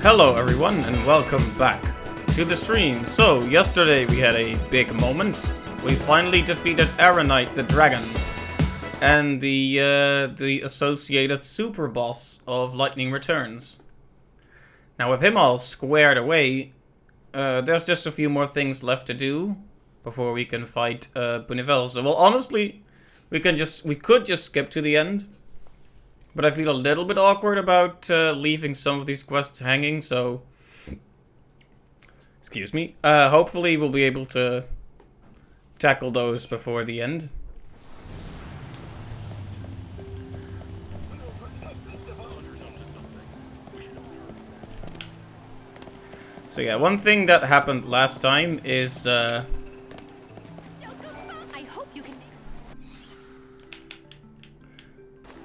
Hello everyone and welcome back to the stream. So yesterday we had a big moment. We finally defeated Aranite the dragon and the associated super boss of Lightning Returns. Now with him all squared away, there's just a few more things left to do before we can fight Bhunivelze. Well, honestly, we could just skip to the end. But I feel a little bit awkward about leaving some of these quests hanging, so... Excuse me. Hopefully we'll be able to tackle those before the end. So yeah, one thing that happened last time is...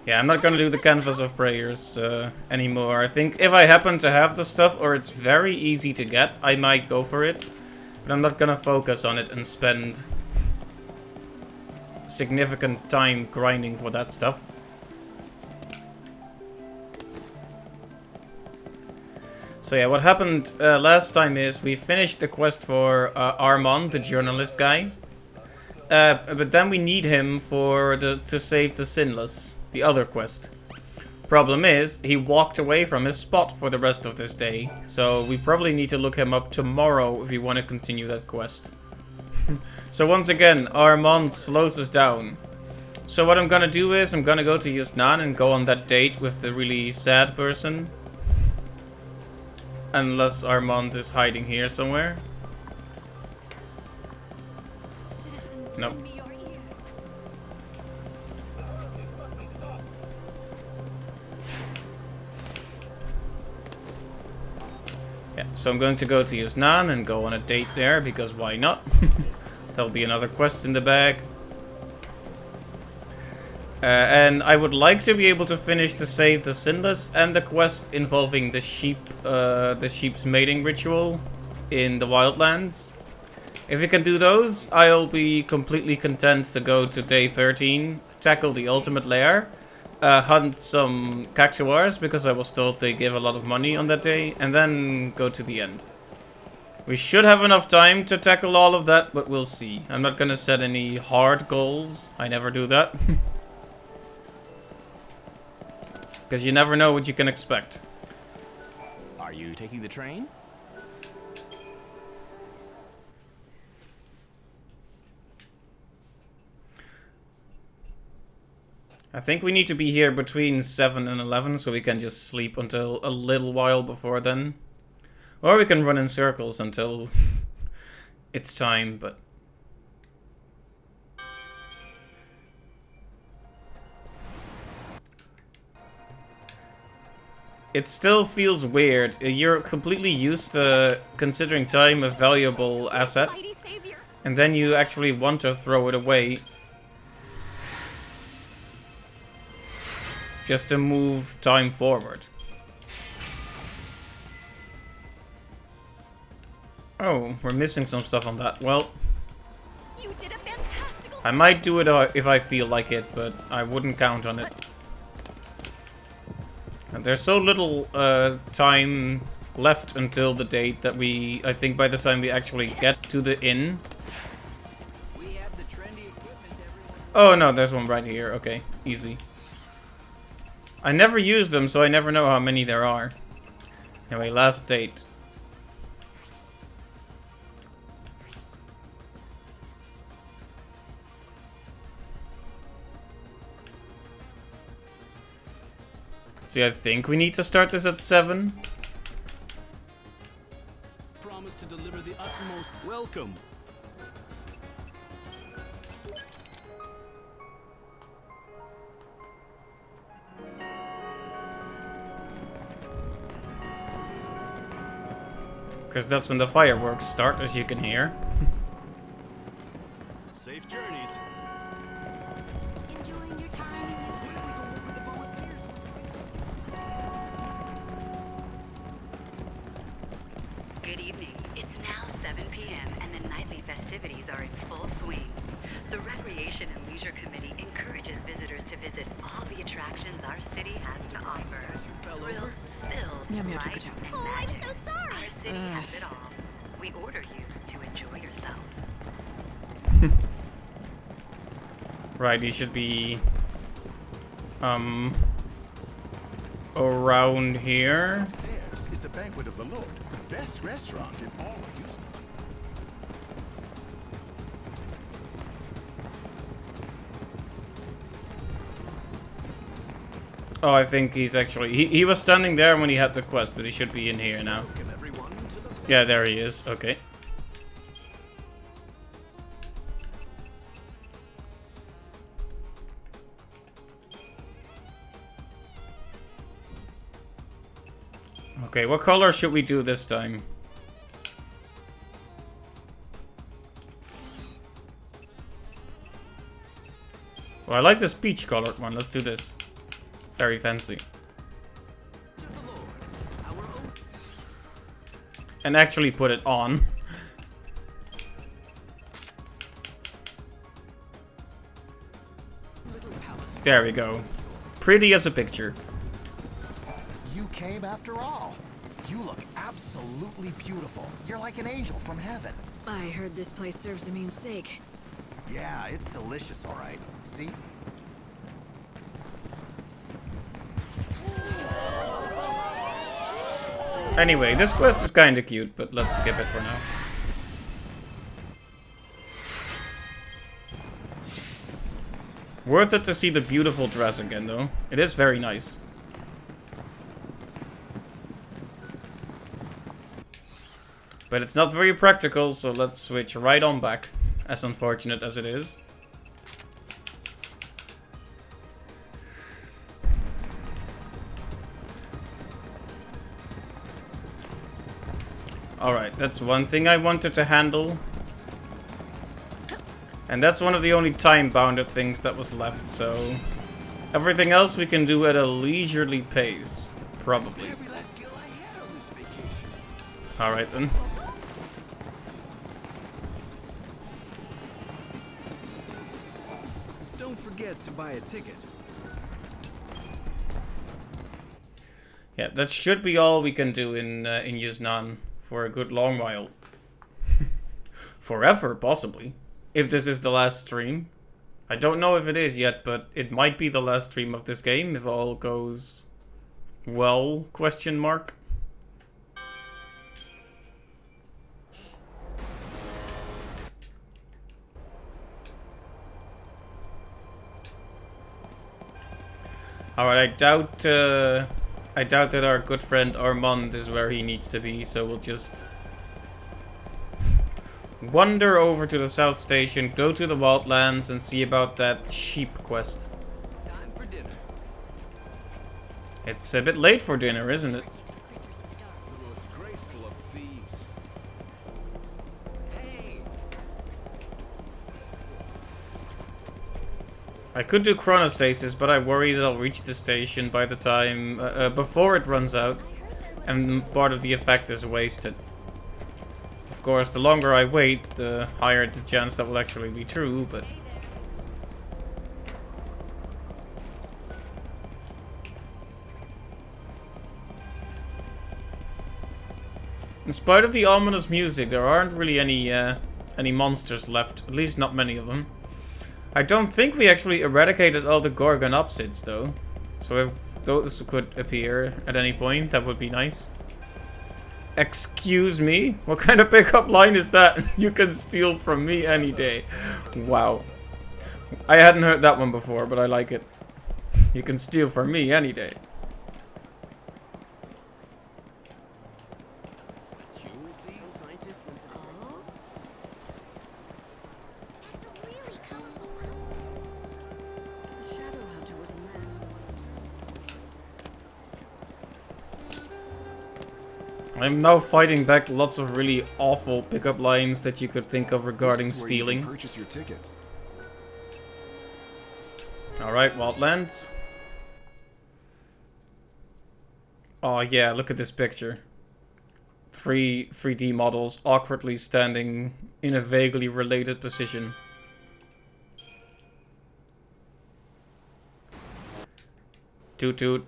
Yeah, I'm not gonna do the Canvas of Prayers anymore. I think if I happen to have the stuff, or it's very easy to get, I might go for it. But I'm not gonna focus on it and spend significant time grinding for that stuff. So yeah, what happened last time is we finished the quest for Armand, the journalist guy. But then we need him for to save the Sinless, the other quest. Problem is, he walked away from his spot for the rest of this day, so we probably need to look him up tomorrow if we want to continue that quest. So once again, Armand slows us down. So what I'm gonna do is, I'm gonna go to Yasnan and go on that date with the really sad person. Unless Armand is hiding here somewhere. Nope. Yeah, so I'm going to go to Yasnan and go on a date there, because why not? There'll be another quest in the bag. And I would like to be able to finish the Save the Sinless and the quest involving the sheep's mating ritual in the Wildlands. If we can do those, I'll be completely content to go to day 13, tackle the ultimate lair, hunt some Cactuars, because I was told they give a lot of money on that day, and then go to the end. We should have enough time to tackle all of that, but we'll see. I'm not gonna set any hard goals. I never do that. Because you never know what you can expect. Are you taking the train? I think we need to be here between 7 and 11, so we can just sleep until a little while before then. Or we can run in circles until it's time, but... It still feels weird. You're completely used to considering time a valuable asset, and then you actually want to throw it away. Just to move time forward. Oh, we're missing some stuff on that. Well, I might do it if I feel like it, but I wouldn't count on it. And there's so little time left until the date that I think by the time we actually get to the inn. Oh no, there's one right here. Okay, easy. I never use them, so I never know how many there are. Anyway, last date. See, I think we need to start this at 7. Promise to deliver the utmost welcome. Because that's when the fireworks start, as you can hear. Safe journeys. Enjoying your time. With the volunteers. Good evening. It's now 7 p.m. and the nightly festivities are in full swing. The Recreation and Leisure Committee encourages visitors to visit all the attractions our city has to offer. Thrill-filled Yeah, light took it out. and Oh, I'm magic. so sorry. Our city has it all. We order you to enjoy yourself. Right, he should be around here. Upstairs is the Banquet of the Lord, the best restaurant in all of Houston. Oh, I think he's actually he was standing there when he had the quest, but he should be in here now. Welcome everyone to the Yeah, there he is. Okay. Okay, what color should we do this time? Well, I like this peach colored one. Let's do this. Very fancy. And actually put it on. There we go. Pretty as a picture. You came after all. You look absolutely beautiful. You're like an angel from heaven. I heard this place serves a mean steak. Yeah, it's delicious, all right. See? Anyway, this quest is kinda cute, but let's skip it for now. Worth it to see the beautiful dress again, though. It is very nice. But it's not very practical, so let's switch right on back, as unfortunate as it is. Alright, that's one thing I wanted to handle. And that's one of the only time-bounded things that was left, so... everything else we can do at a leisurely pace, probably. Alright then. Don't forget to buy a ticket. Yeah, that should be all we can do in Yuznan for a good long while. Forever, possibly. If this is the last stream. I don't know if it is yet, but it might be the last stream of this game if all goes well, question mark. Alright, I doubt that our good friend Armand is where he needs to be, so we'll just wander over to the South Station, go to the Wildlands, and see about that sheep quest. Time for dinner. It's a bit late for dinner, isn't it? The most graceful of thieves. Hey! I could do chronostasis, but I worry that I'll reach the station by the time before it runs out, and part of the effect is wasted. Of course, the longer I wait, the higher the chance that will actually be true, but... in spite of the ominous music, there aren't really any monsters left, at least not many of them. I don't think we actually eradicated all the Gorgonopsids, though. So if those could appear at any point, that would be nice. Excuse me? What kind of pickup line is that? You can steal from me any day. Wow. I hadn't heard that one before, but I like it. You can steal from me any day. That's a really colorful one. The Shadow Hunter was a man. I'm now fighting back lots of really awful pickup lines that you could think of regarding This is where you can stealing. purchase your tickets. Alright, Wildlands. Oh yeah, look at this picture. Three 3D models awkwardly standing in a vaguely related position. Toot toot.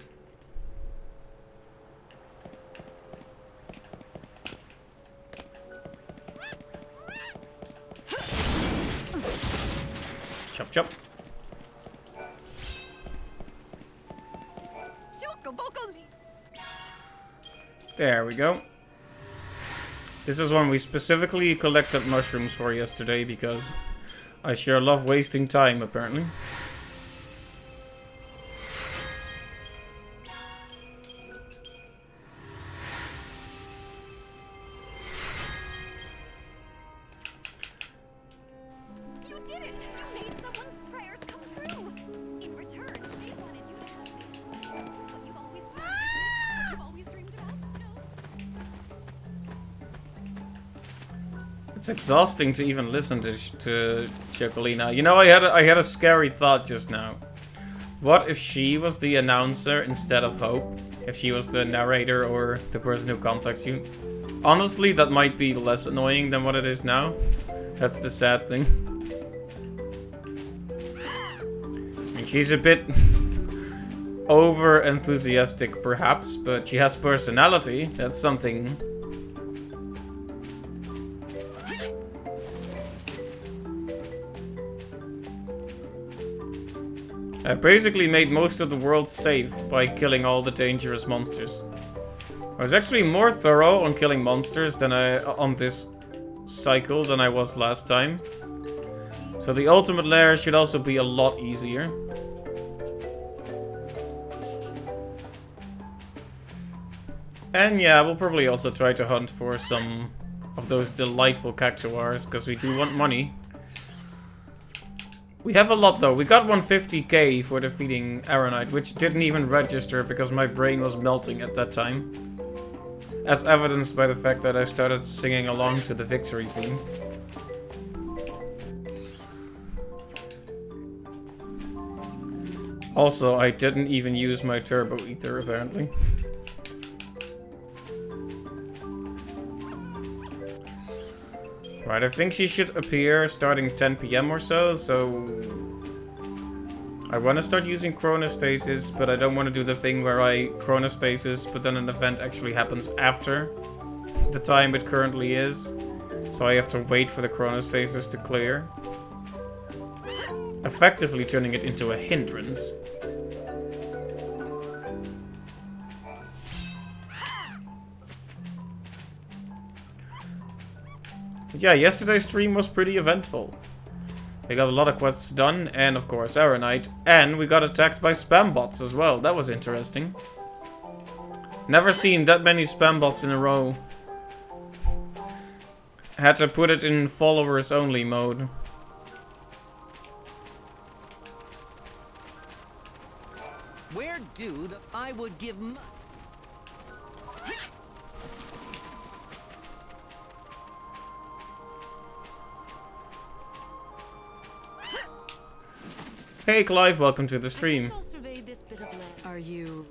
Chop chop. There we go. This is one we specifically collected mushrooms for yesterday because I sure love wasting time, apparently. You did it! You made someone's prayers come true! In return, they wanted you to have these. It's what you've always wanted. What you've always dreamed about, It's exhausting to even listen to Chocolina. You know, I had a scary thought just now. What if she was the announcer instead of Hope? If she was the narrator or the person who contacts you? Honestly, that might be less annoying than what it is now. That's the sad thing. I mean, she's a bit over enthusiastic perhaps, but she has personality. That's something. I've basically made most of the world safe by killing all the dangerous monsters. I was actually more thorough on killing monsters than on this cycle than I was last time. So the ultimate lair should also be a lot easier. And yeah, we'll probably also try to hunt for some of those delightful cactuars, because we do want money. We have a lot though. We got 150k for defeating Aronite, which didn't even register because my brain was melting at that time. As evidenced by the fact that I started singing along to the victory theme. Also, I didn't even use my turbo ether apparently. Right, I think she should appear starting 10 PM or so, I want to start using chronostasis, but I don't want to do the thing where I chronostasis, but then an event actually happens after the time it currently is. So I have to wait for the chronostasis to clear. Effectively turning it into a hindrance. Yeah, yesterday's stream was pretty eventful. We got a lot of quests done, and of course Aronite, and we got attacked by spam bots as well. That was interesting. Never seen that many spam bots in a row. Had to put it in followers only mode. Where do the I would give Hey Clive, welcome to the stream. I'll survey this bit of land. Are you...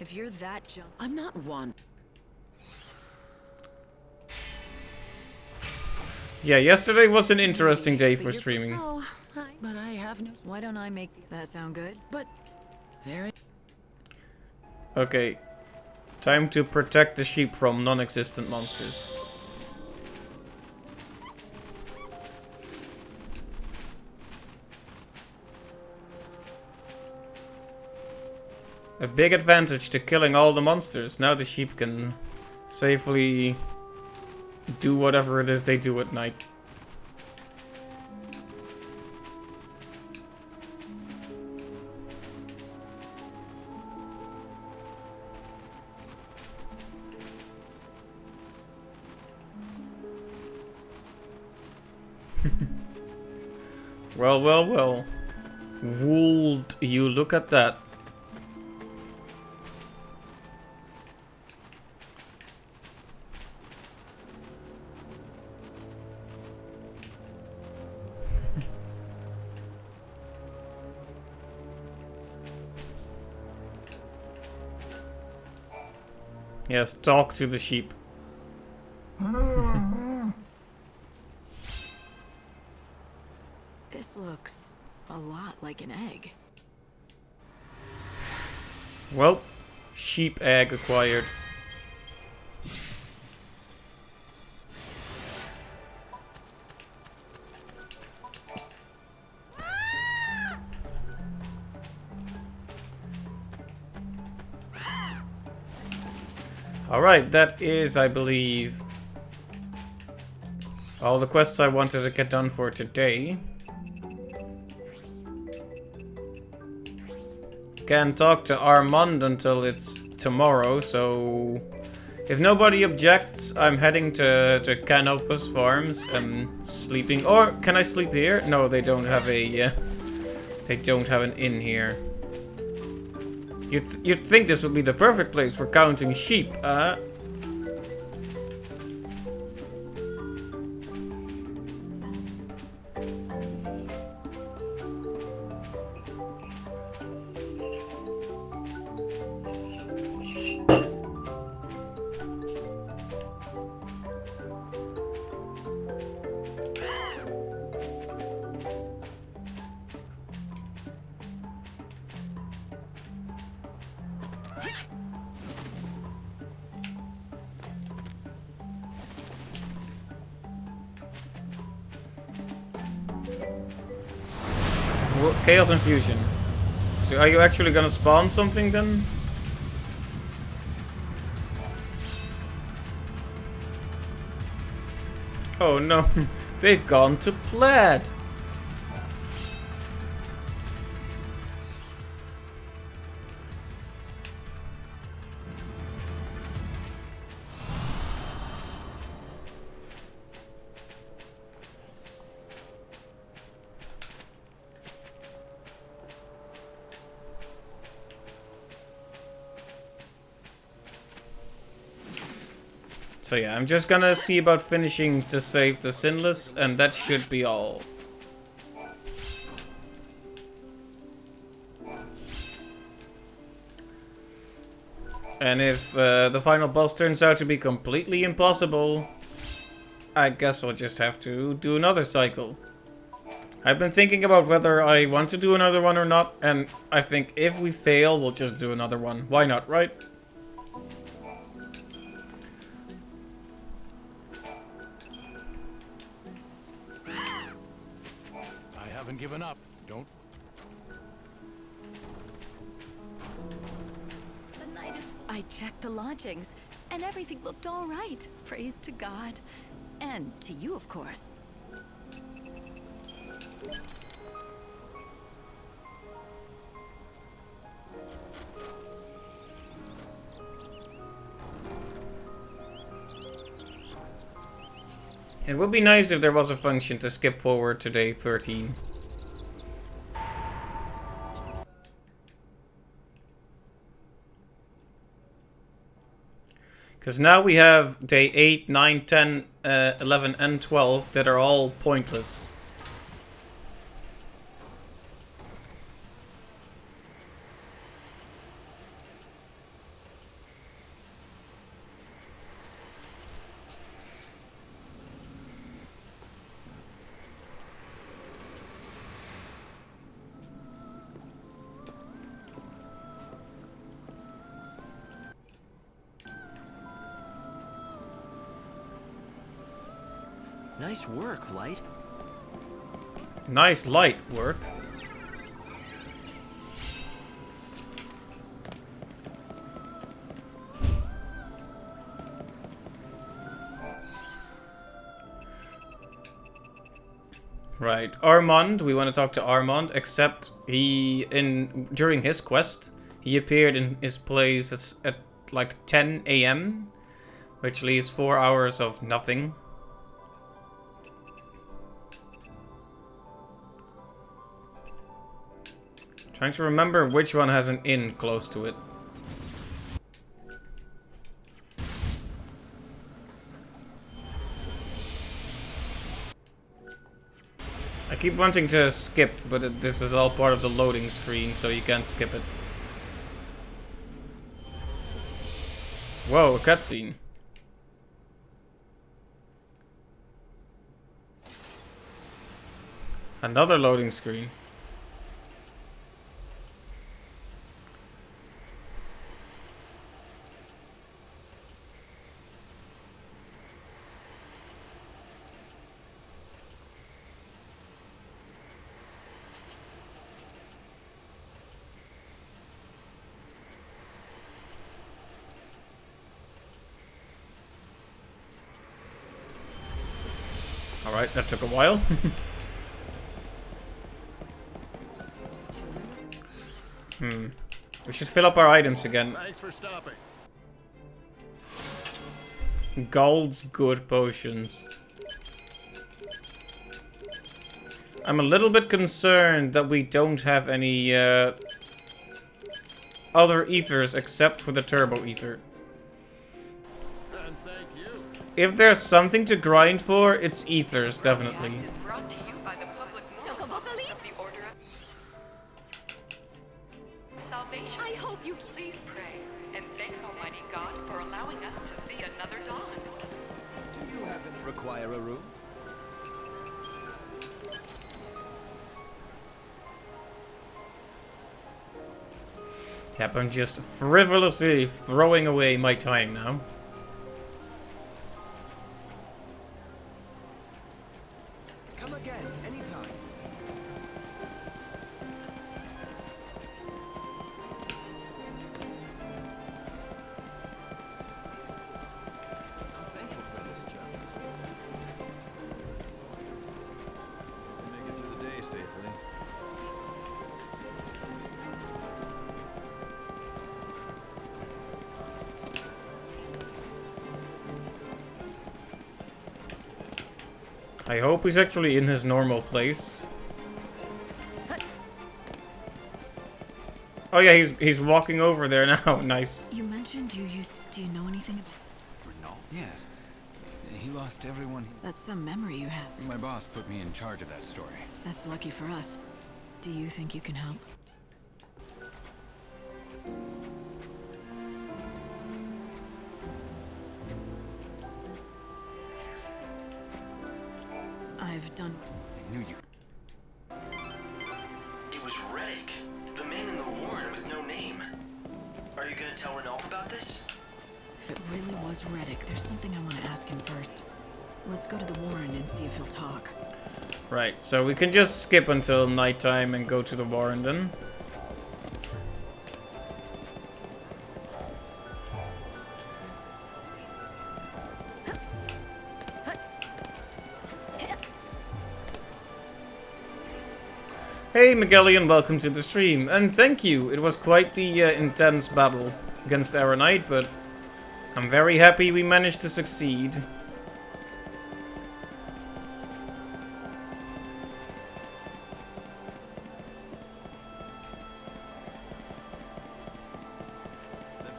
If you're that junk... I'm not one. Yeah, yesterday was an interesting day for streaming. Oh, but I have no... Why don't I make that sound good? But... Very... Okay. Time to protect the sheep from non-existent monsters. A big advantage to killing all the monsters. Now the sheep can safely do whatever it is they do at night. Well, well, well. Would you look at that? Yes, talk to the sheep. This looks a lot like an egg. Well, sheep egg acquired. Alright, that is, I believe, all the quests I wanted to get done for today. Can't talk to Armand until it's tomorrow, so if nobody objects, I'm heading to Canopus Farms and sleeping. Or can I sleep here? No, they don't have a they don't have an inn here. You'd think this would be the perfect place for counting sheep, Chaos Infusion. So are you actually gonna spawn something then? Oh no, they've gone to plaid. So yeah, I'm just gonna see about finishing to save the Sinless, and that should be all. And if the final boss turns out to be completely impossible, I guess we'll just have to do another cycle. I've been thinking about whether I want to do another one or not, and I think if we fail, we'll just do another one. Why not, right? I haven't given up. Don't. The night is. I checked the lodgings, and everything looked all right. Praise to God. And to you, of course. It would be nice if there was a function to skip forward to day 13. Because now we have day 8, 9, 10, 11 and 12 that are all pointless. Nice work, Light. Nice light work. Right, Armand, we want to talk to Armand, except during his quest, he appeared in his place at like 10 AM, which leaves 4 hours of nothing. Trying to remember which one has an inn close to it. I keep wanting to skip, but this is all part of the loading screen, so you can't skip it. Whoa, a cutscene. Another loading screen. Alright, that took a while. We should fill up our items again. Thanks for stopping. Gold's good potions. I'm a little bit concerned that we don't have any other ethers except for the turbo ether. And thank you. If there's something to grind for, it's ethers, definitely. Is brought to you by the public Chocobocally? of the Order of Salvation. I hope you keep. Please pray and thank Almighty God for allowing us to see another dawn. Do you require a room? Yep, I'm just frivolously throwing away my time now. Come again, anytime. I'm thankful for this job. Make it through the day safely. I hope he's actually in his normal place. Oh yeah, he's walking over there now. Nice. You mentioned you used. Do you know anything about? No. Yes. He lost everyone. That's some memory you have. My boss put me in charge of that story. That's lucky for us. Do you think you can help? I've done. I knew you. It was Reddick, the man in the warren with no name. Are you gonna tell Ranulph about this? If it really was Reddick, there's something I want to ask him first. Let's go to the Warren and see if he'll talk. Right, so we can just skip until nighttime and go to the Warren then. Hey Magellan, welcome to the stream, and thank you. It was quite the intense battle against Aeronite, but I'm very happy we managed to succeed. The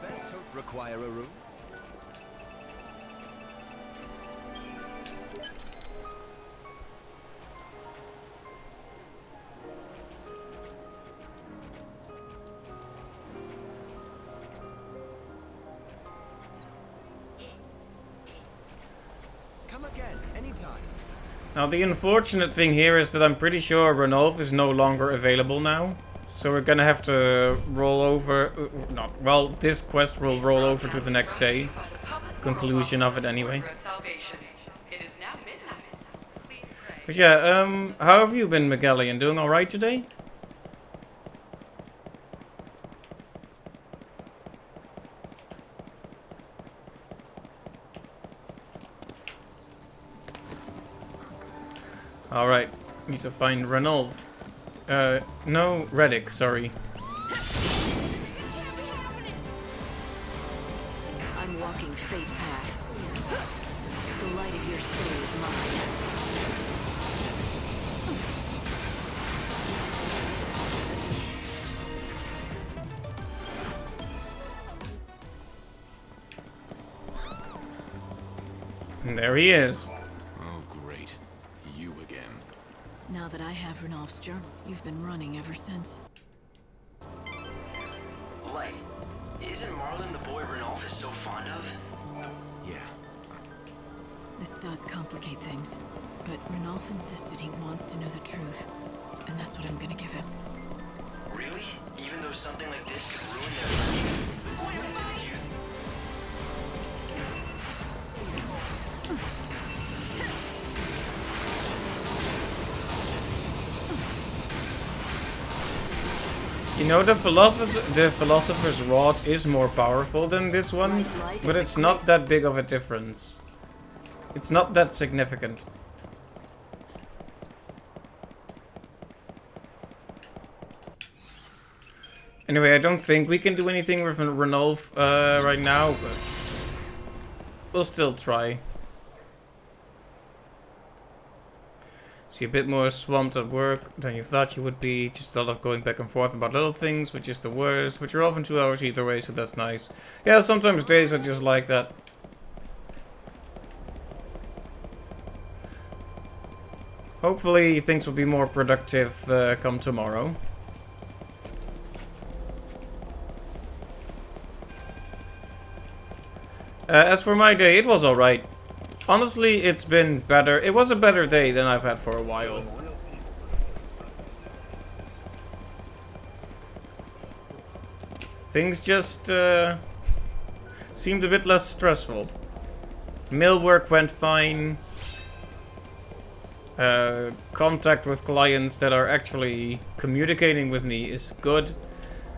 best hope require a room. Come again, anytime. Now the unfortunate thing here is that I'm pretty sure Ranulph is no longer available now. So we're gonna have to roll over, well, this quest will roll over to the next day. The conclusion of it anyway. It is now midnight. Please pray. But yeah, how have you been, Magellan? Doing alright today? Alright, need to find Ranulph. No, Reddick, sorry. I'm walking fate's path. The light of your soul is mine. And there he is. Oh, great. You again. Now that I have Ranulph's journal, you've been running ever since. Light, isn't Marlin the boy Ranulph is so fond of? Yeah. This does complicate things, but Ranulph insisted he wants to know the truth, and that's what I'm gonna give him. Really? Even though something like this could ruin their life? You know, the Philosopher's Rod is more powerful than this one, but it's not that big of a difference. It's not that significant. Anyway, I don't think we can do anything with Ranulf right now, but we'll still try. So you're a bit more swamped at work than you thought you would be. Just a lot of going back and forth about little things, which is the worst. But you're off in 2 hours either way, so that's nice. Yeah, sometimes days are just like that. Hopefully things will be more productive come tomorrow. As for my day, it was alright. Honestly, it's been better. It was a better day than I've had for a while. Things just seemed a bit less stressful. Mail work went fine. Contact with clients that are actually communicating with me is good.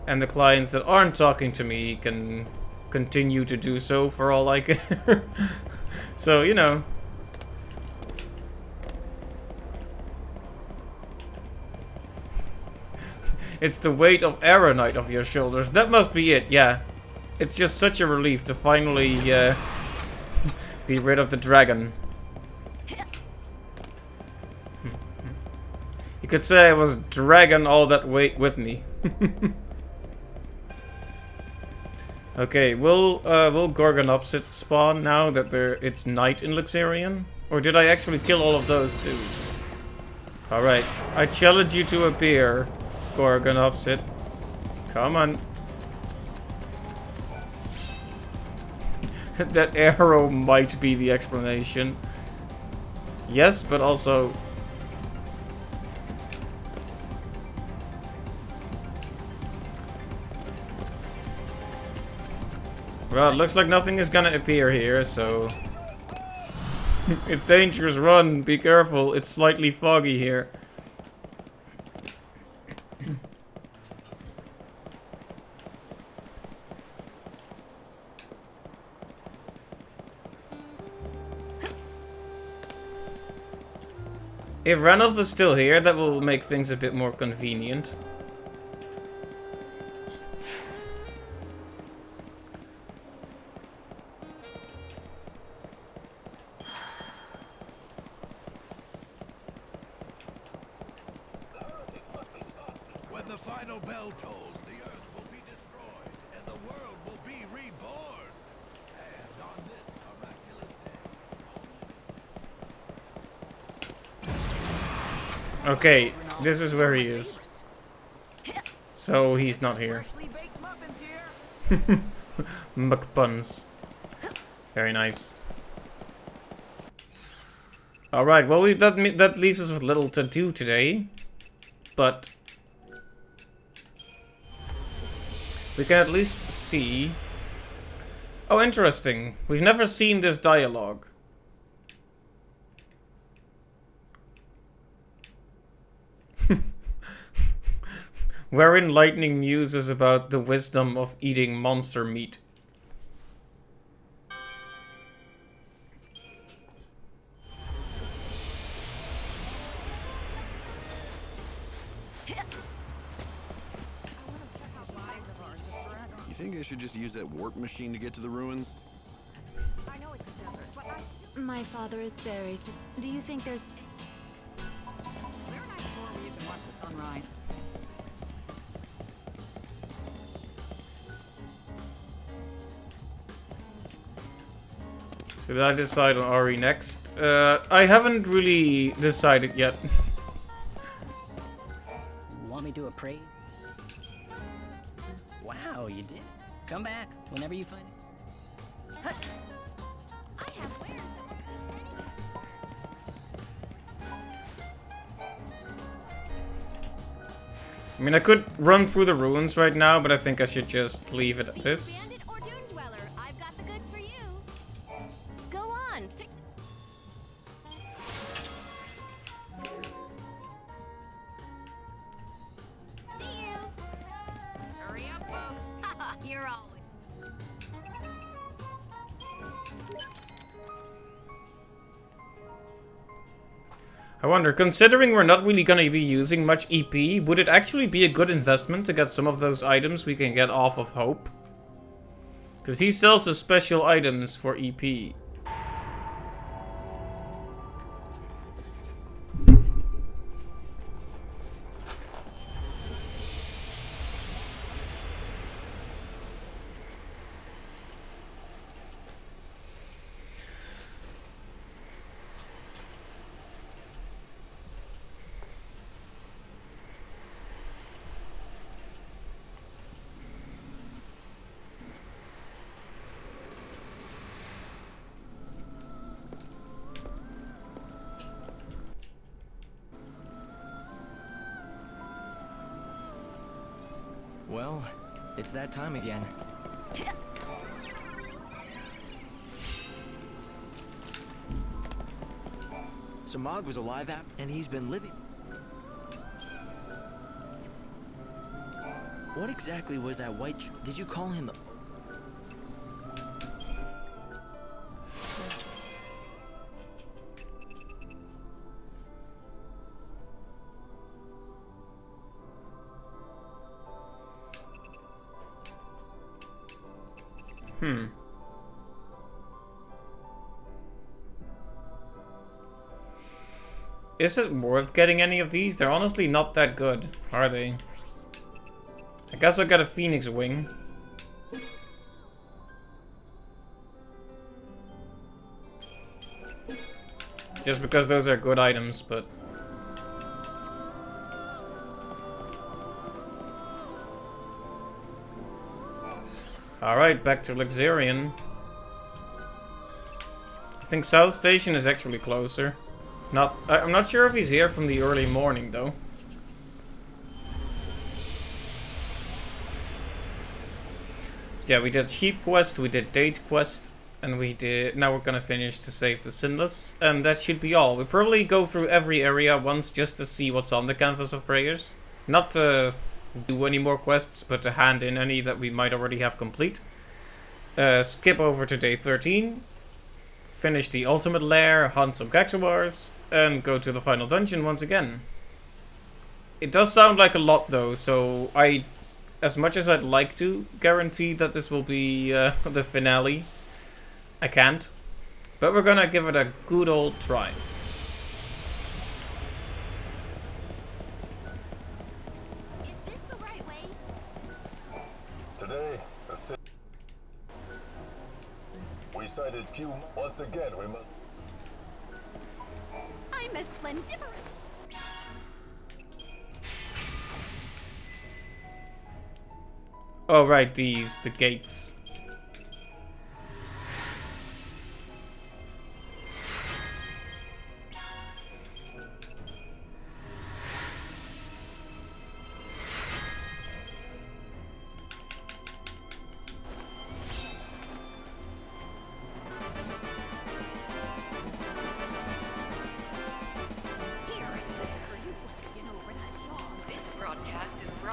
And the clients that aren't talking to me can continue to do so for all I care. So, you know. It's the weight of Aeronite off your shoulders. That must be it, yeah. It's just such a relief to finally be rid of the dragon. You could say I was dragging all that weight with me. Okay, will Gorgonopsid spawn now that it's night in Luxarian? Or did I actually kill all of those too? Alright, I challenge you to appear, Gorgonopsid. Come on. That arrow might be the explanation. Yes, but also... Well, it looks like nothing is gonna appear here, so... It's dangerous, run, be careful, it's slightly foggy here. If Ranulf is still here, that will make things a bit more convenient. When the final bell tolls, the earth will be destroyed, and the world will be reborn. And on this miraculous day... Okay, this is where he is. So he's not here. McBuns. Very nice. Alright, well that leaves us with little to do today. But we can at least see... Oh, interesting. We've never seen this dialogue. Wherein Lightning muses about the wisdom of eating monster meat. You think I should just use that warp machine to get to the ruins? I know it's a desert, but I still... My father is very sick. Do you think there's... Where are nice store where you can watch the sunrise? So did I decide on Ari next? I haven't really decided yet. Want me to appraise? Wow, you did. Come back whenever you find it. I have wares that will suit anything. I mean, I could run through the ruins right now, but I think I should just leave it at this. Bandit or Dune Dweller, I've got the goods for you. Go on. See you. Hurry up, folks. You're always... I wonder, considering we're not really going to be using much EP, would it actually be a good investment to get some of those items we can get off of Hope? Because he sells the special items for EP. Well, it's that time again. Samog was alive and he's been living. What exactly was that white? Did you call him? Is it worth getting any of these? They're honestly not that good, are they? I guess I'll get a Phoenix Wing. Just because those are good items, but... Alright, back to Luxurian. I think South Station is actually closer. I'm not sure if he's here from the early morning, though. Yeah, we did Sheep Quest, we did Date Quest, and we did... Now we're gonna finish to save the Sinless, and that should be all. We'll probably go through every area once just to see what's on the Canvas of Prayers. Not to do any more quests, but to hand in any that we might already have complete. Skip over to day 13. Finish the Ultimate Lair, hunt some Caxawars, and go to the final dungeon once again. It does sound like a lot though, so as much as I'd like to guarantee that this will be the finale, I can't. But we're gonna give it a good old try. Is this the right way? Today, we sighted few once again. We must. I'm a splendiferous. Oh right, the gates.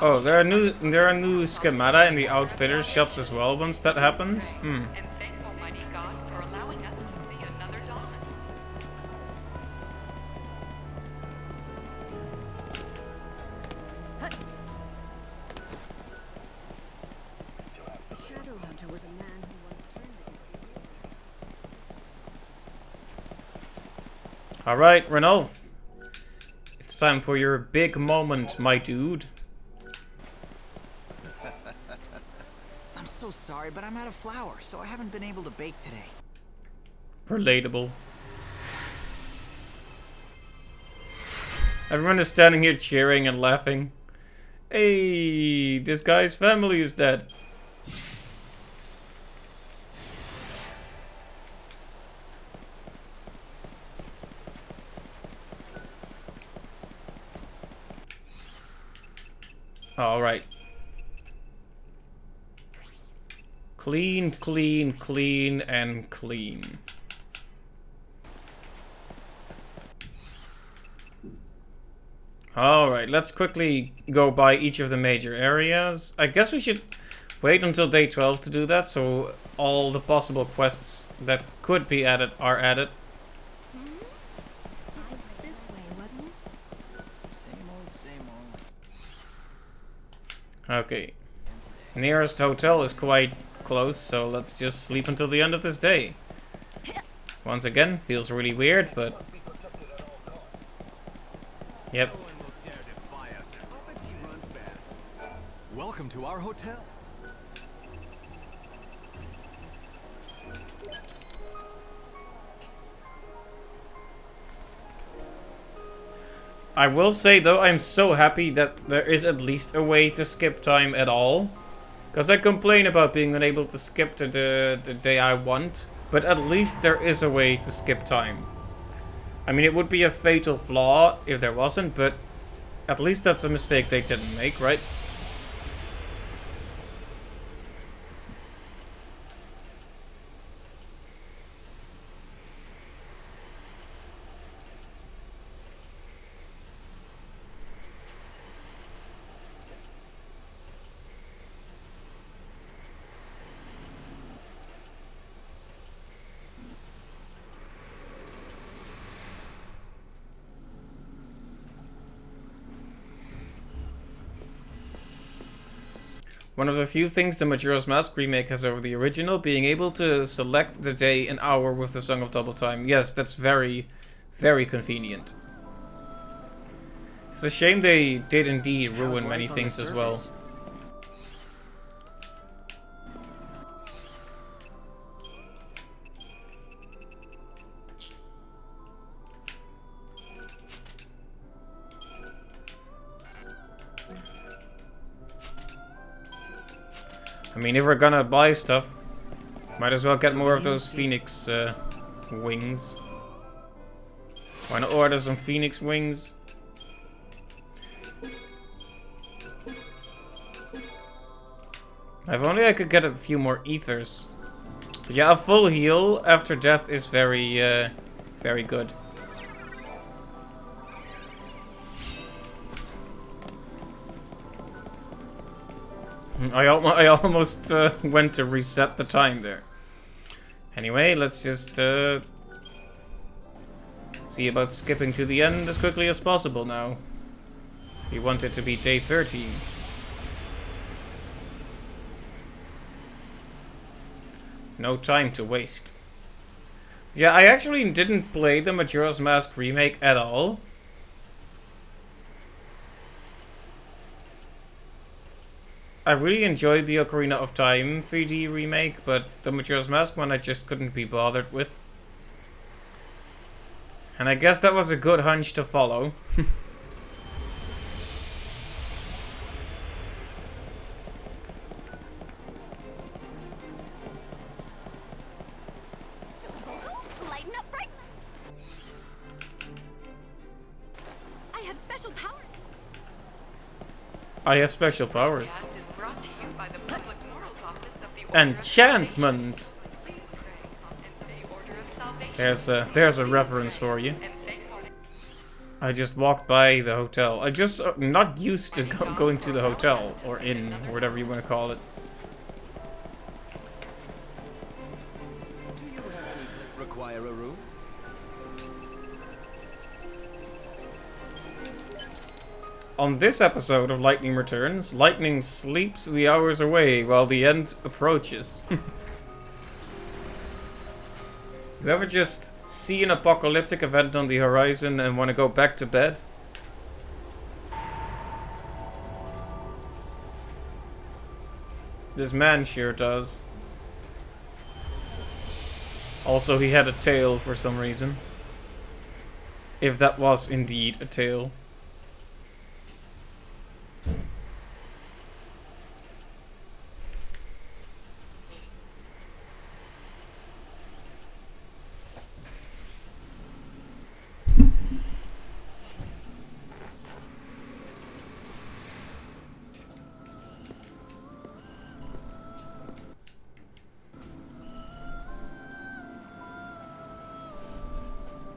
Oh, there are new schemata in the outfitter shops as well once that happens. And thank Almighty God for allowing us to see another dawn. The Shadow Hunter was a man who once turned. Alright, Ranulf. It's time for your big moment, my dude. I'm so sorry, but I'm out of flour, so I haven't been able to bake today. Relatable. Everyone is standing here cheering and laughing. Hey, this guy's family is dead. Alright. Clean, clean, clean, and clean. Alright, let's quickly go by each of the major areas. I guess we should wait until day 12 to do that, so all the possible quests that could be added are added. This way, Okay. Nearest hotel is quite close, so let's just sleep until the end of this day. Once again, feels really weird, but... Yep. Welcome to our hotel. I will say though, I'm so happy that there is at least a way to skip time at all. Because I complain about being unable to skip to the day I want. But at least there is a way to skip time. I mean, it would be a fatal flaw if there wasn't, but at least that's a mistake they didn't make, right? One of the few things the Majora's Mask remake has over the original, being able to select the day and hour with the Song of Double Time. Yes, that's very, very convenient. It's a shame they did indeed ruin many things as well. I mean, if we're gonna buy stuff, might as well get more of those Phoenix wings. Why not order some Phoenix wings? If only I could get a few more ethers. But yeah, a full heal after death is very, very good. I almost went to reset the time there. Anyway, let's just see about skipping to the end as quickly as possible now. We want it to be day 13. No time to waste. Yeah, I actually didn't play the Majora's Mask remake at all. I really enjoyed the Ocarina of Time 3D remake, but the Majora's Mask one I just couldn't be bothered with. And I guess that was a good hunch to follow. Lighten up bright. I have special power. I have special powers. Enchantment! There's a reference for you. I just walked by the hotel. I'm just not used to going to the hotel, or inn, or whatever you want to call it. Do you require a room? On this episode of Lightning Returns, Lightning sleeps the hours away while the end approaches. You ever just see an apocalyptic event on the horizon and want to go back to bed? This man sure does. Also, he had a tail for some reason. If that was indeed a tail.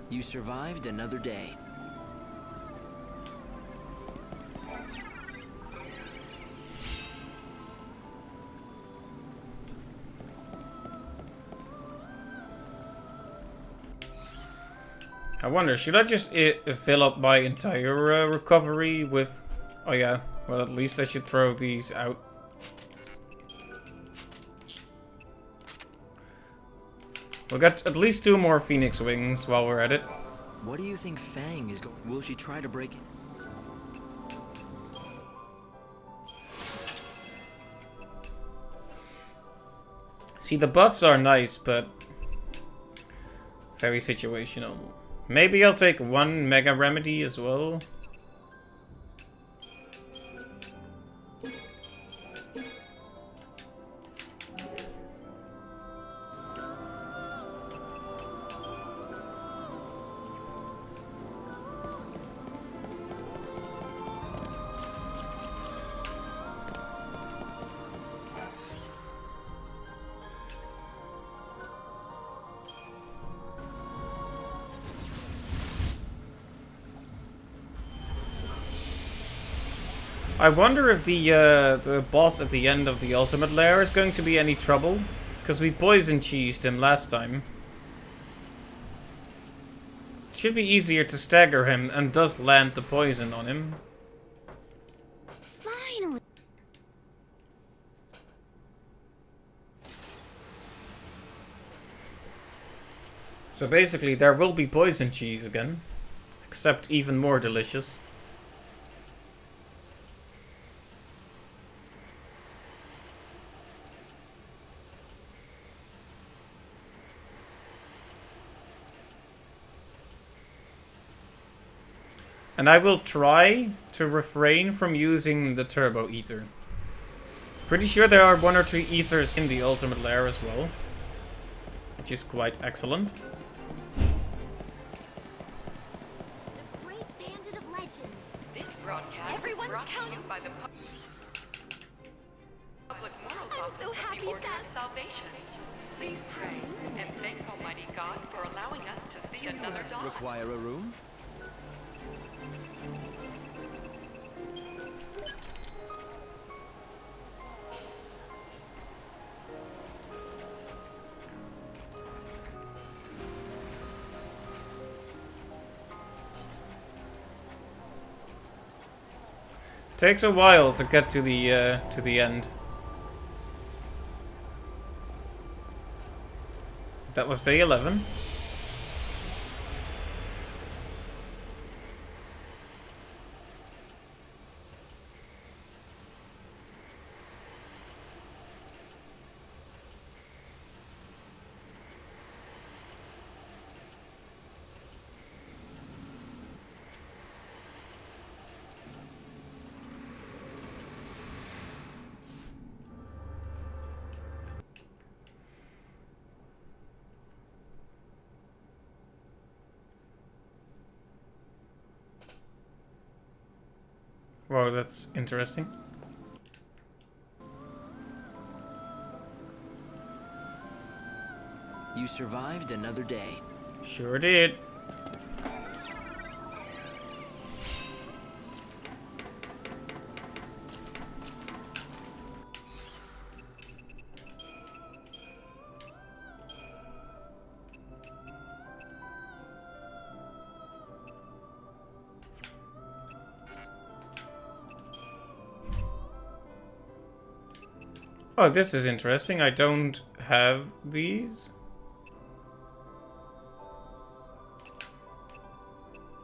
You survived another day. I wonder, should I just fill up my entire recovery with Oh yeah, well at least I should throw these out. We'll get at least 2 more Phoenix wings while we're at it. What do you think Fang is going? Will she try to break it? See, the buffs are nice, but very situational. Maybe I'll take 1 Mega Remedy as well. I wonder if the boss at the end of the ultimate lair is going to be any trouble, because we poison cheesed him last time. It should be easier to stagger him and thus land the poison on him. Finally. So basically there will be poison cheese again, except even more delicious. And I will try to refrain from using the turbo ether. Pretty sure there are 1 or 2 ethers in the ultimate lair as well, which is quite excellent. The great bandit of legend. This broadcast Everyone's is brought to counting. you by the public moral I'm compass so of happy, the Order Seth. of Salvation. Please pray and thank Almighty God for allowing us to see another dawn. Require a room? Takes a while to get to the end. That was day 11. Wow, that's interesting. You survived another day. Sure did. Oh, this is interesting. I don't have these.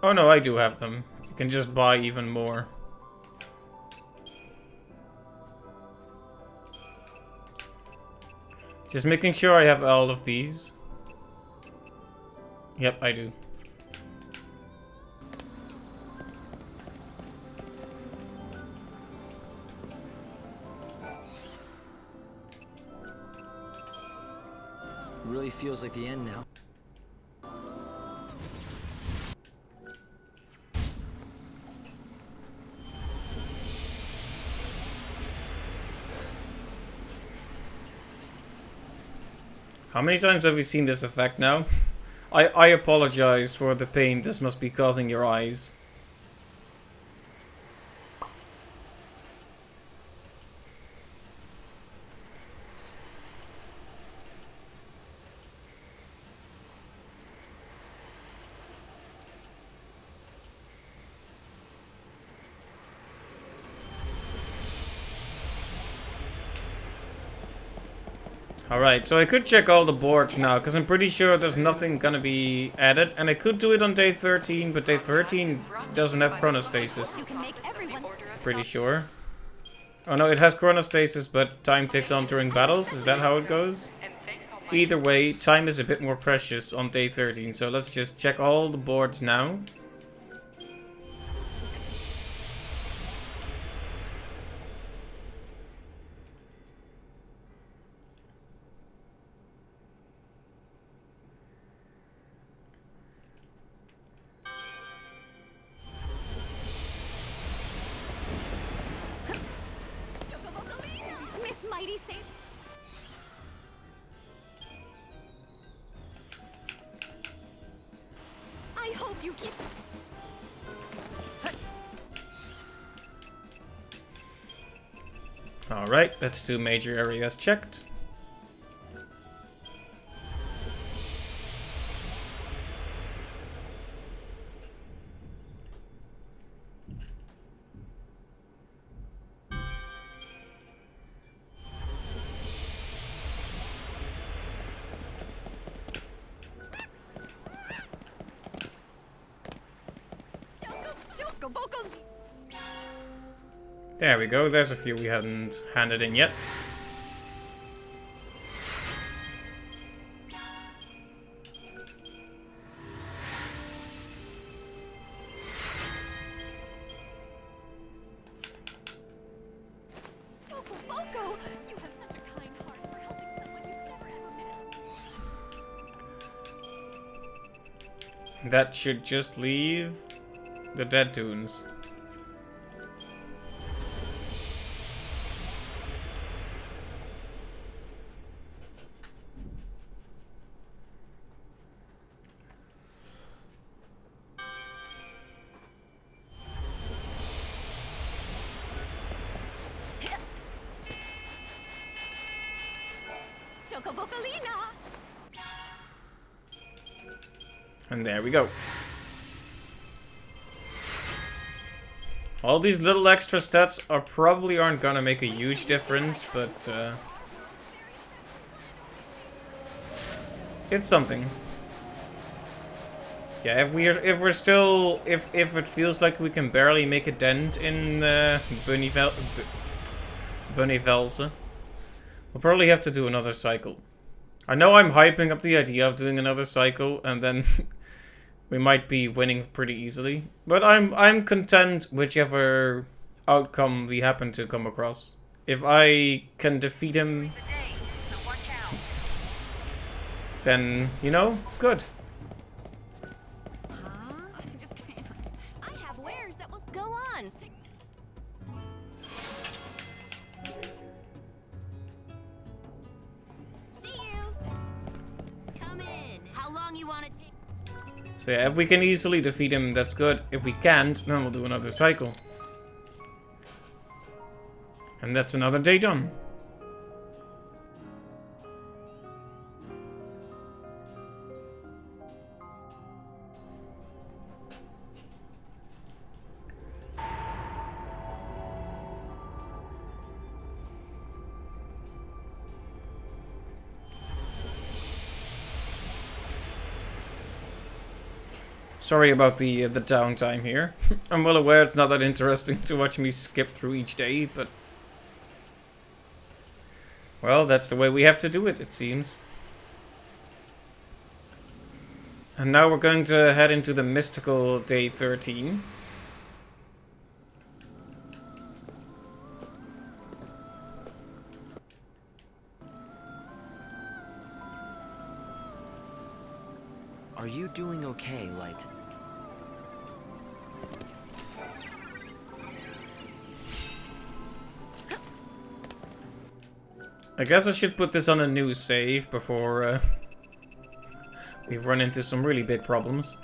Oh no, I do have them. You can just buy even more. Just making sure I have all of these. Yep, I do. Really feels like the end now. How many times have we seen this effect now? I apologize for the pain this must be causing your eyes. Alright, so I could check all the boards now, because I'm pretty sure there's nothing gonna be added. And I could do it on day 13, but day 13 doesn't have chronostasis. You can make everyone. Pretty sure. Oh no, it has chronostasis, but time ticks on during battles. Is that how it goes? Either way, time is a bit more precious on day 13, so let's just check all the boards now. Miss Mighty Save. I hope you keep. Alright, that's 2 major areas checked. There we go, there's a few we hadn't handed in yet. Chocoboco! You have such a kind heart for helping someone you've never ever met. That should just leave the dead tunes. Chocobocolina! And there we go. All these little extra stats probably aren't gonna make a huge difference, but it's something. Yeah, if it feels like we can barely make a dent in Bhunivelze, we'll probably have to do another cycle. I know I'm hyping up the idea of doing another cycle, and then we might be winning pretty easily. But I'm content whichever outcome we happen to come across. If I can defeat him, then, you know, good. I just can't. I have wares that will go on. See you. Come in. How long you want to take? So yeah, if we can easily defeat him, that's good. If we can't, then we'll do another cycle. And that's another day done. Sorry about the downtime here. I'm well aware it's not that interesting to watch me skip through each day, but well, that's the way we have to do it, it seems. And now we're going to head into the mystical day 13. Are you doing okay, Light? I guess I should put this on a new save before we run into some really big problems.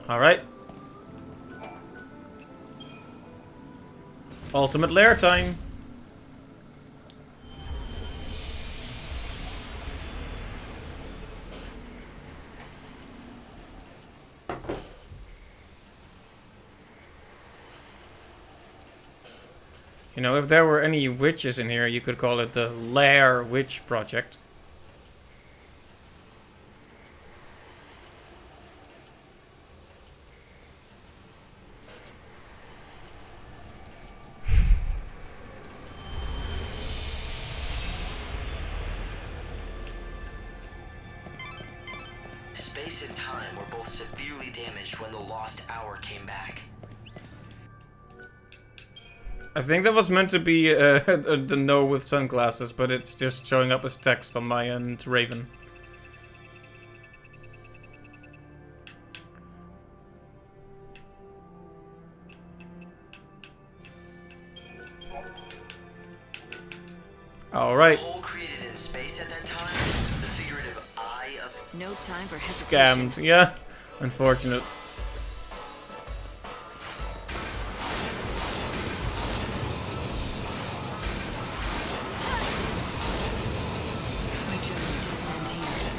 Alright. Ultimate lair time. You know, if there were any witches in here, you could call it the Lair Witch Project. Space and time were both severely damaged when the lost hour came back. I think that was meant to be the no with sunglasses, but it's just showing up as text on my end, Raven. All right. The hole created in space at that time, the figurative eye of No time for hesitation. Scammed, yeah. Unfortunate. My journey doesn't end here.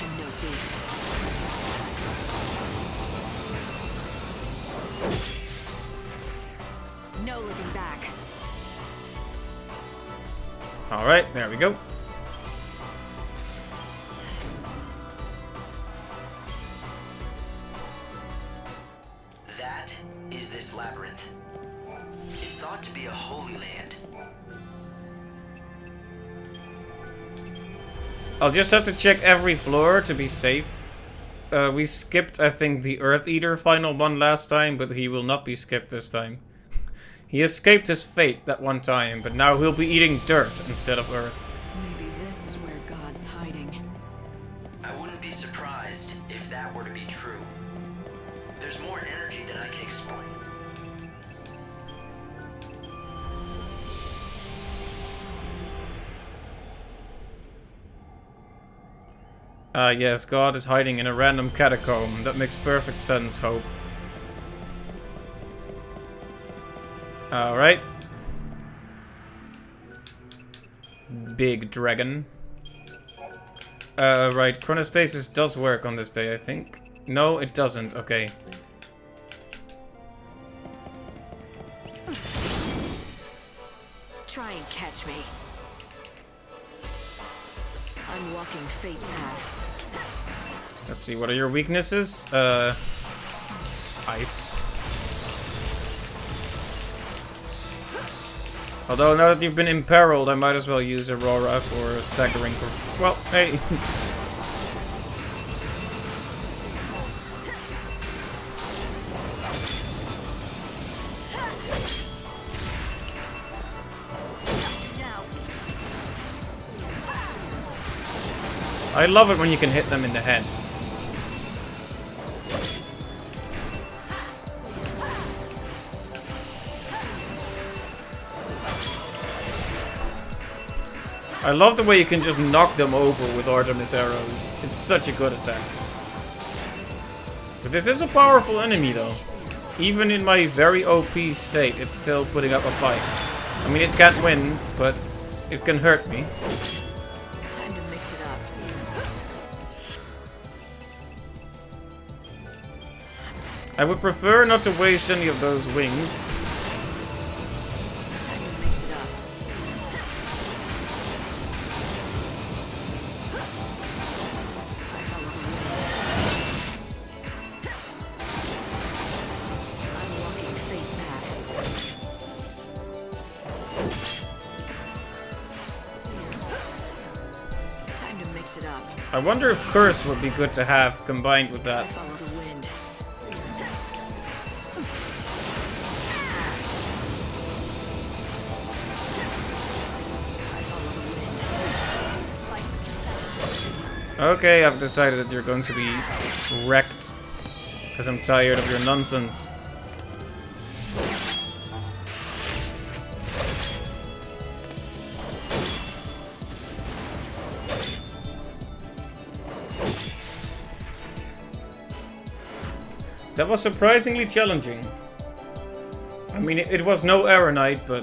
I'm no thief. No looking back. All right, there we go. that is this labyrinth. It's thought to be a holy land. I'll just have to check every floor to be safe. We skipped, I think, the Earth Eater final one last time, but he will not be skipped this time. He escaped his fate that one time, but now he'll be eating dirt instead of Earth. Maybe this is where God's hiding. I wouldn't be surprised if that were to be true. There's more energy than I can explain. Yes, God is hiding in a random catacomb. That makes perfect sense, Hope. Alright. Big dragon. Right, chronostasis does work on this day, I think. No, it doesn't. Okay. Try and catch me. I'm walking fate's path. Let's see, what are your weaknesses? Ice. Although now that you've been imperiled, I might as well use Aurora for staggering. Well, hey. I love it when you can hit them in the head. I love the way you can just knock them over with Artemis arrows. It's such a good attack. But this is a powerful enemy though. Even in my very OP state, it's still putting up a fight. I mean, it can't win, but it can hurt me. Time to mix it up. I would prefer not to waste any of those wings. Time to mix it up. I follow the wind. I'm walking fate's path. Time to mix it up. I wonder if Curse would be good to have combined with I that. follow the wind. I follow the wind. Okay, I've decided that you're going to be wrecked. Because I'm tired of your nonsense. That was surprisingly challenging. I mean, it was no Aeronite, but...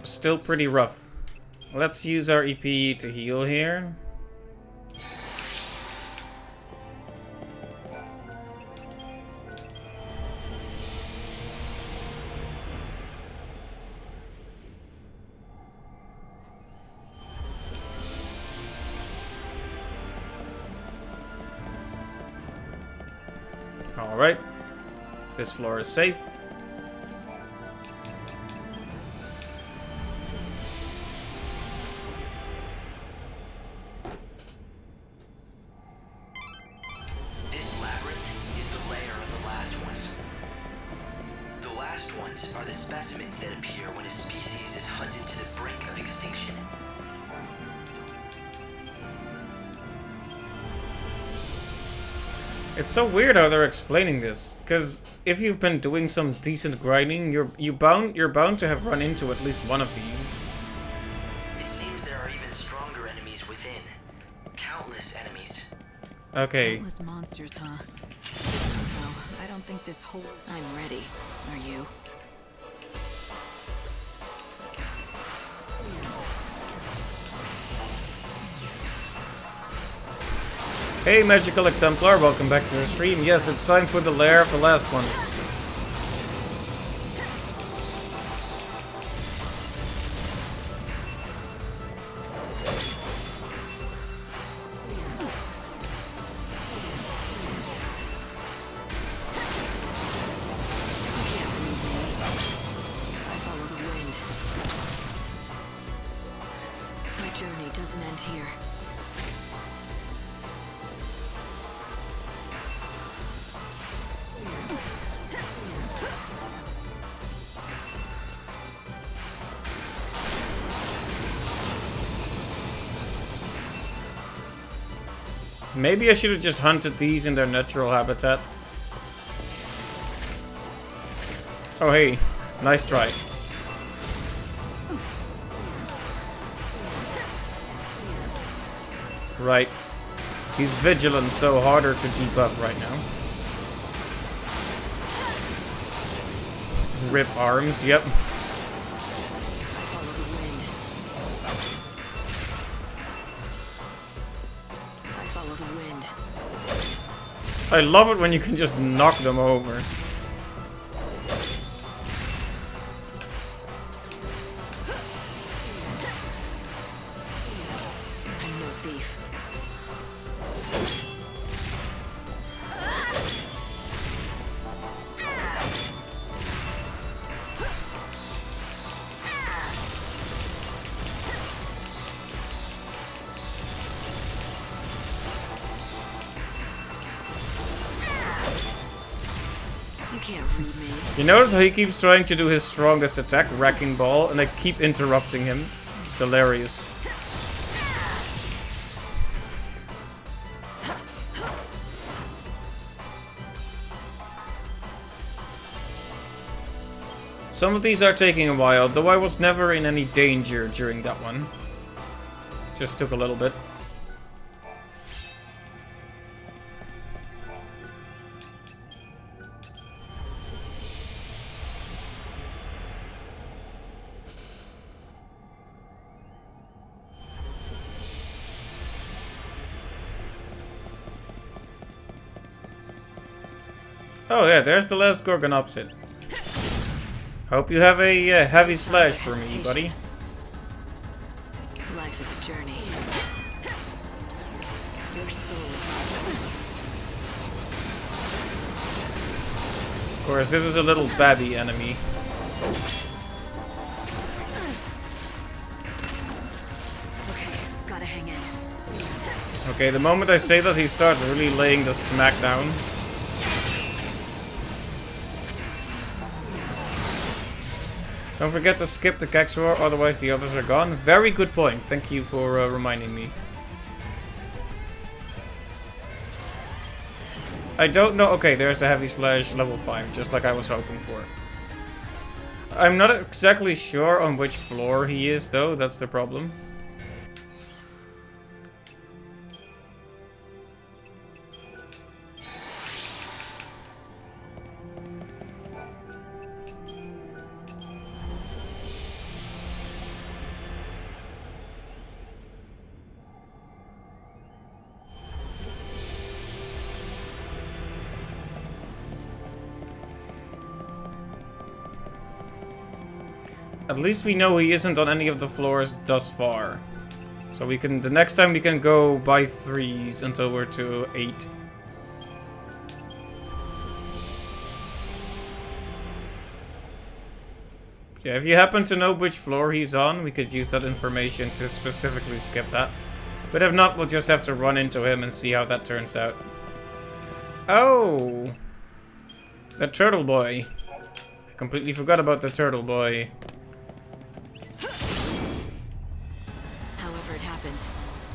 still pretty rough. Let's use our EP to heal here. Alright. This floor is safe. This labyrinth is the lair of the last ones. The last ones are the specimens that appear when a species is hunted to the brink of extinction. It's so weird how they're explaining this, because if you've been doing some decent grinding, you're bound to have run into at least one of these. It seems there are even stronger enemies within. Countless enemies. Okay. Countless monsters, huh? No, I don't think this whole... I'm ready. Are you? Hey Magical Exemplar, welcome back to the stream. Yes, it's time for the lair of the last ones. I follow the wind. My journey doesn't end here. Maybe I should have just hunted these in their natural habitat. Oh hey, nice try. Right. He's vigilant, so harder to debuff right now. Rip arms, yep. I love it when you can just knock them over. I'm no thief. You can't read me. You notice how he keeps trying to do his strongest attack, Wrecking Ball, and I keep interrupting him. It's hilarious. Some of these are taking a while, though I was never in any danger during that one. Just took a little bit. Oh yeah, there's the last Gorgon opposite. Hope you have a heavy slash for me, buddy. Life is a journey. Your soul is Of course, this is a little babby enemy. okay. Gotta hang in. Okay, the moment I say that, he starts really laying the smack down. Don't forget to skip the Kexor, otherwise the others are gone. Very good point. Thank you for reminding me. I don't know. Okay, there's the heavy slash level 5, just like I was hoping for. I'm not exactly sure on which floor he is, though. That's the problem. at least we know he isn't on any of the floors thus far. So we can, the next time we can go by 3s until we're to 8. Yeah, if you happen to know which floor he's on, we could use that information to specifically skip that. But if not, we'll just have to run into him and see how that turns out. Oh! The turtle boy. I completely forgot about the turtle boy. However it happens,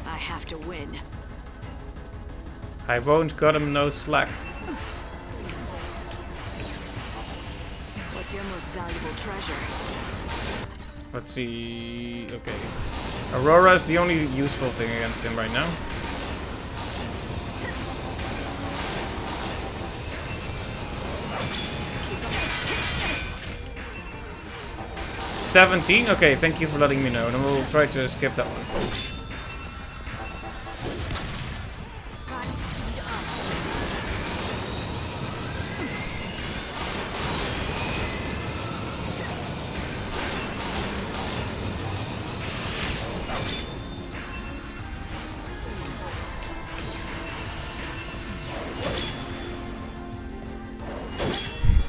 I have to win. I won't cut him no slack. What's your most valuable treasure? Let's see... Okay. Aurora is the only useful thing against him right now. $17? Okay, thank you for letting me know. And we'll try to skip that one.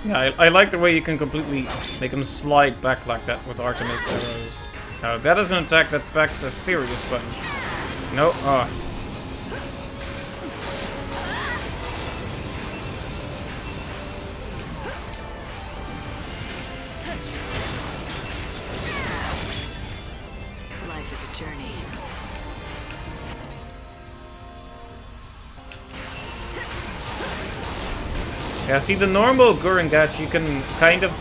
Yeah, I like the way you can completely make him slide back like that with Artemis arrows. Now that is an attack that packs a serious punch. No, Life is a journey. Yeah, see, the normal Gurengats, you can kind of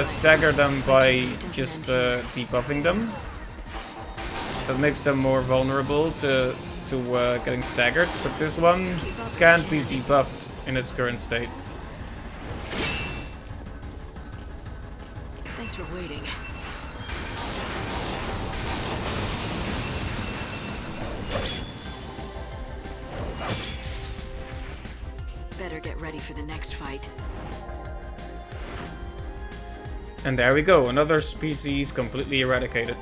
stagger them by just debuffing them. That makes them more vulnerable to getting staggered, but this one can't be debuffed in its current state. Thanks for waiting. Better get ready for the next fight. And there we go, another species completely eradicated.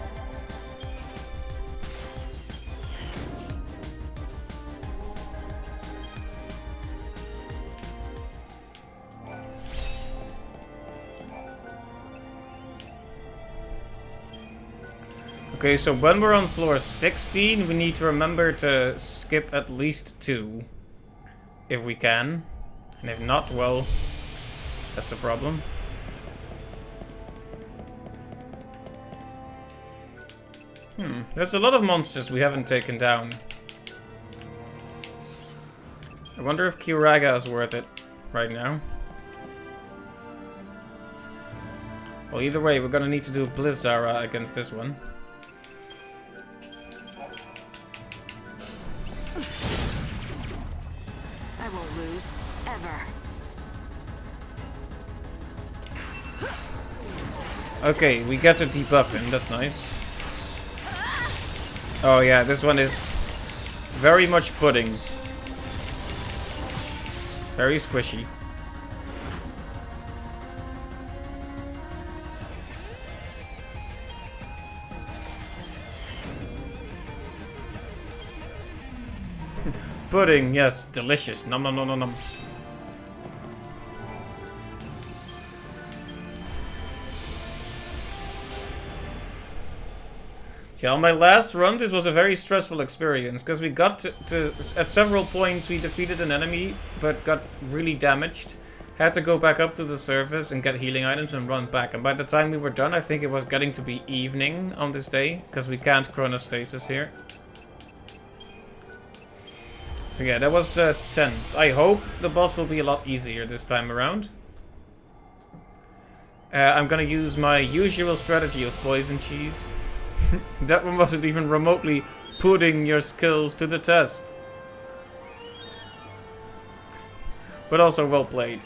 Okay, so when we're on floor 16, we need to remember to skip at least 2. If we can. And if not, well, that's a problem. There's a lot of monsters we haven't taken down. I wonder if Kyuraga is worth it right now. Well, either way, we're gonna need to do Blizzara against this one. I won't lose, ever. Okay, we get to debuff him, that's nice. Oh yeah, this one is very much pudding. Very squishy. Pudding, yes, delicious. Nom nom nom nom nom. Yeah, on my last run, this was a very stressful experience, because we got to at several points we defeated an enemy, but got really damaged. Had to go back up to the surface and get healing items and run back. And by the time we were done, I think it was getting to be evening on this day, because we can't chronostasis here. So yeah, that was tense. I hope the boss will be a lot easier this time around. I'm gonna use my usual strategy of poison cheese. That one wasn't even remotely putting your skills to the test. But also well played.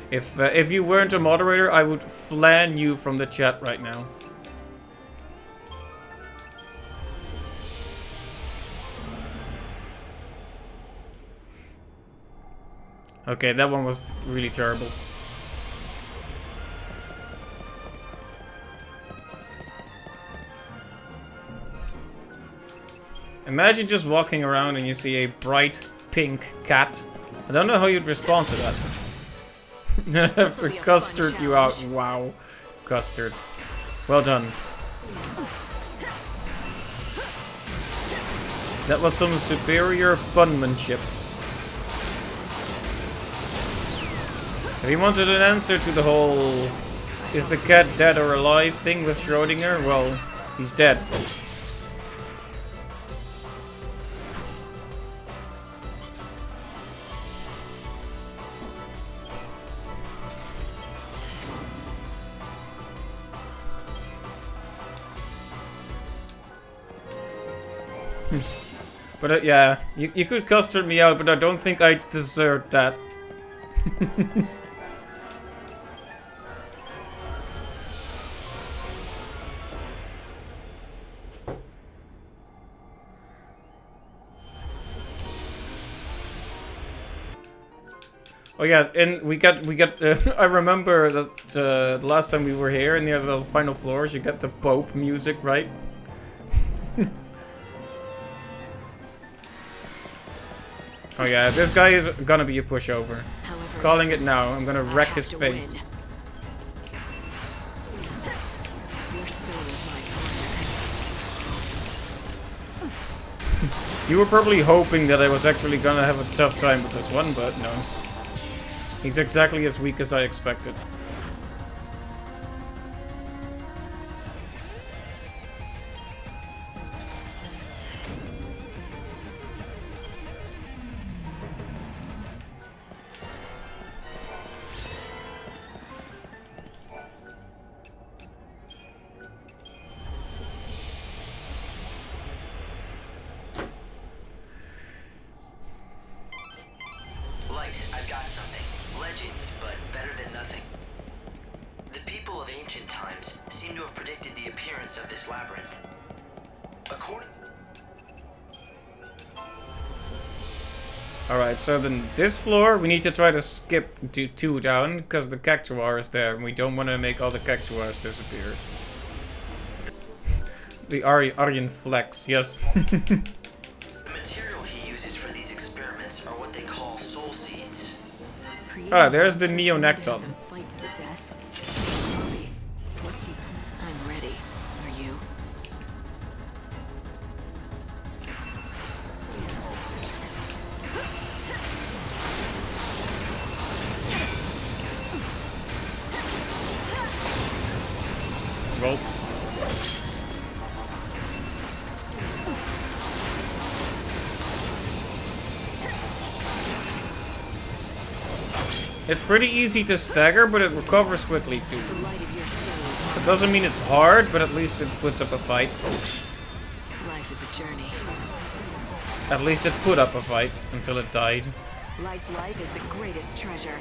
If you weren't a moderator, I would flan you from the chat right now. Okay, that one was really terrible. Imagine just walking around and you see a bright pink cat. I don't know how you'd respond to that. After Custard you out. Wow. Custard. Well done. That was some superior bunmanship. If you wanted an answer to the whole is the cat dead or alive thing with Schrödinger, well, he's dead. But yeah, you could custard me out, but I don't think I deserve that. Oh yeah, and we got. I remember that the last time we were here in the other final floors, you got the Pope music, right? Oh yeah, this guy is gonna be a pushover. However, calling it now. I'm gonna wreck his face. You were probably hoping that I was actually gonna have a tough time with this one, but no. He's exactly as weak as I expected. Alright, so then this floor, we need to try to skip to 2 down, because the Cactuar is there, and we don't want to make all the Cactuars disappear. The Aryan Flex, yes. The material he uses for these experiments are what they call soul seeds. Ah, there's the Neonecton. I'm ready. Are you? Roll. It's pretty easy to stagger, but it recovers quickly too. It doesn't mean it's hard, but at least it puts up a fight. Life is a journey. At least it put up a fight until it died. Light's life is the greatest treasure.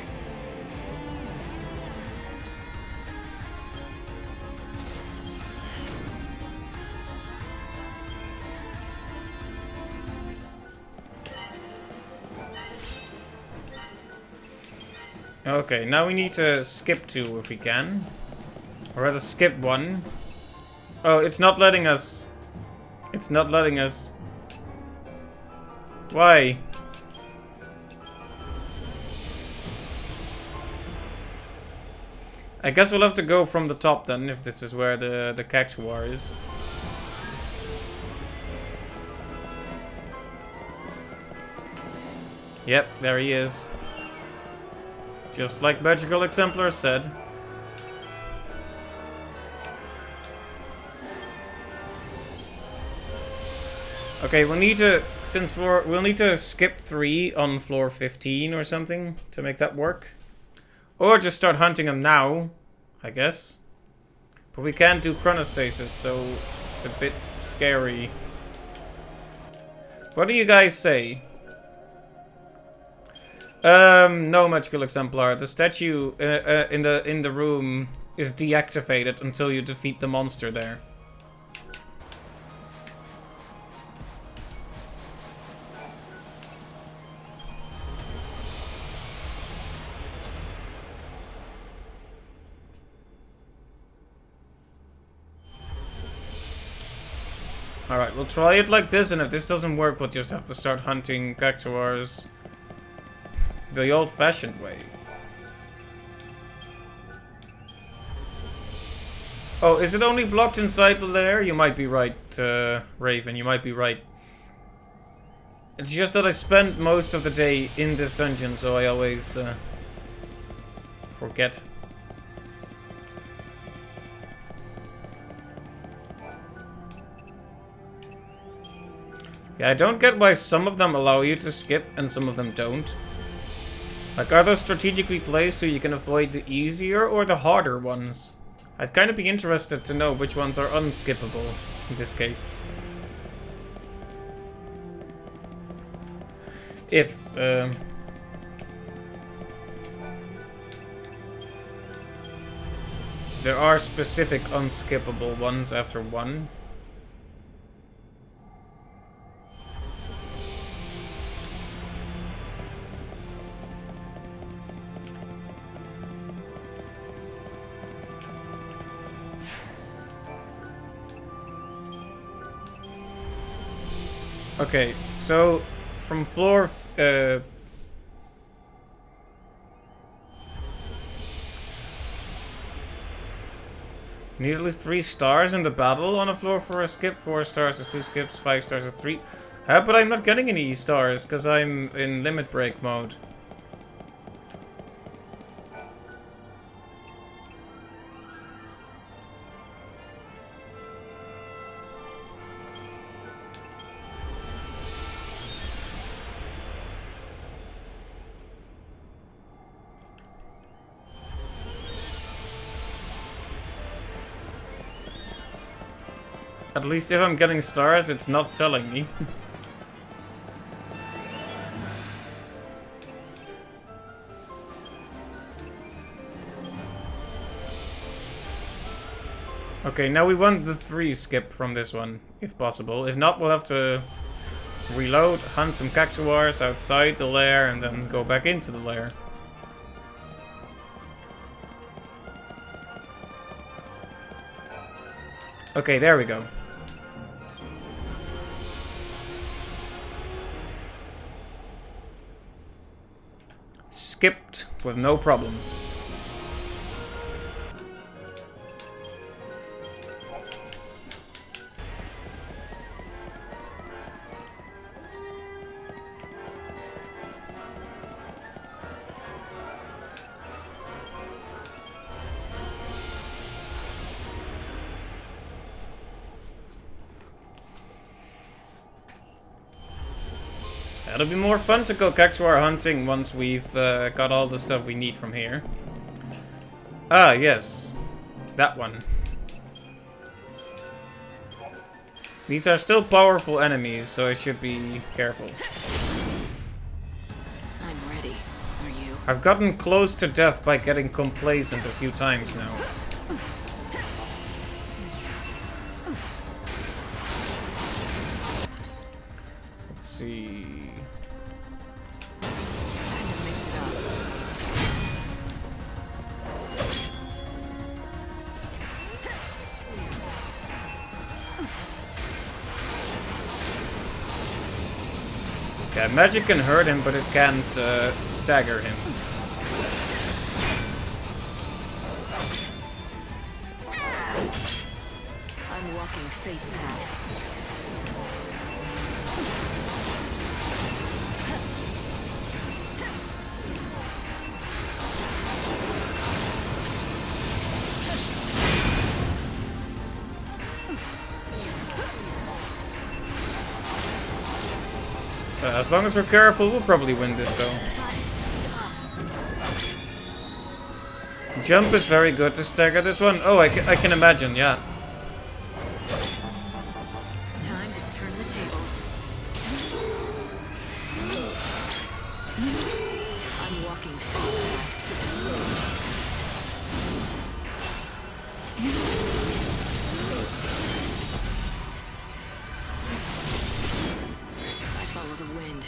Okay, now we need to skip 2 if we can. Or rather skip 1. Oh, it's not letting us. It's not letting us. Why? I guess we'll have to go from the top then, if this is where the Cactuar is. Yep, there he is. Just like Magical Exemplar said. Okay, we'll need to, we'll need to skip 3 on floor 15 or something to make that work. Or just start hunting them now, I guess. But we can't do chronostasis, so it's a bit scary. What do you guys say? No Magical Exemplar. The statue in the room is deactivated until you defeat the monster there. Alright, we'll try it like this, and if this doesn't work, we'll just have to start hunting cactuars the old-fashioned way. Oh, is it only blocked inside the lair? You might be right, Raven, you might be right. It's just that I spent most of the day in this dungeon, so I always forget. Yeah, I don't get why some of them allow you to skip and some of them don't. Like, are those strategically placed so you can avoid the easier or the harder ones? I'd kind of be interested to know which ones are unskippable in this case. If, there are specific unskippable ones after one. Okay, so from floor need at least 3 stars in the battle on a floor for a skip. 4 stars is 2 skips, 5 stars is 3. But I'm not getting any stars because I'm in limit break mode. At least if I'm getting stars, it's not telling me. Okay, now we want the 3 skip from this one, if possible. If not, we'll have to reload, hunt some cactuars outside the lair, and then go back into the lair. Okay, there we go. Skipped with no problems. It'll be more fun to go cactuar hunting once we've got all the stuff we need from here. Ah, yes. That one. These are still powerful enemies, so I should be careful. I'm ready. Are you? I've gotten close to death by getting complacent a few times now. Let's see. Yeah, magic can hurt him, but it can't stagger him. I'm walking fate's path. As long as we're careful, we'll probably win this, though. Jump is very good to stagger this one. Oh, I can imagine, yeah. Time to turn the tables. I'm walking the wind.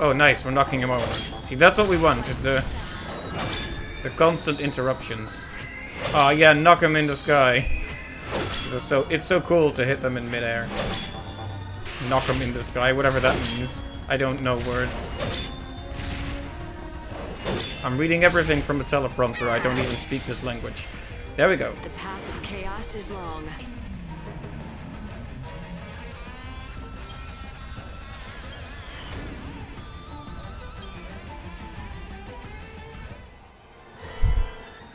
Oh, nice. We're knocking him over. See, that's what we want, is the constant interruptions. Oh, yeah, knock him in the sky. It's so cool to hit them in midair. Knock them in the sky, whatever that means. I don't know words. I'm reading everything from a teleprompter. I don't even speak this language. There we go. The path of chaos is long.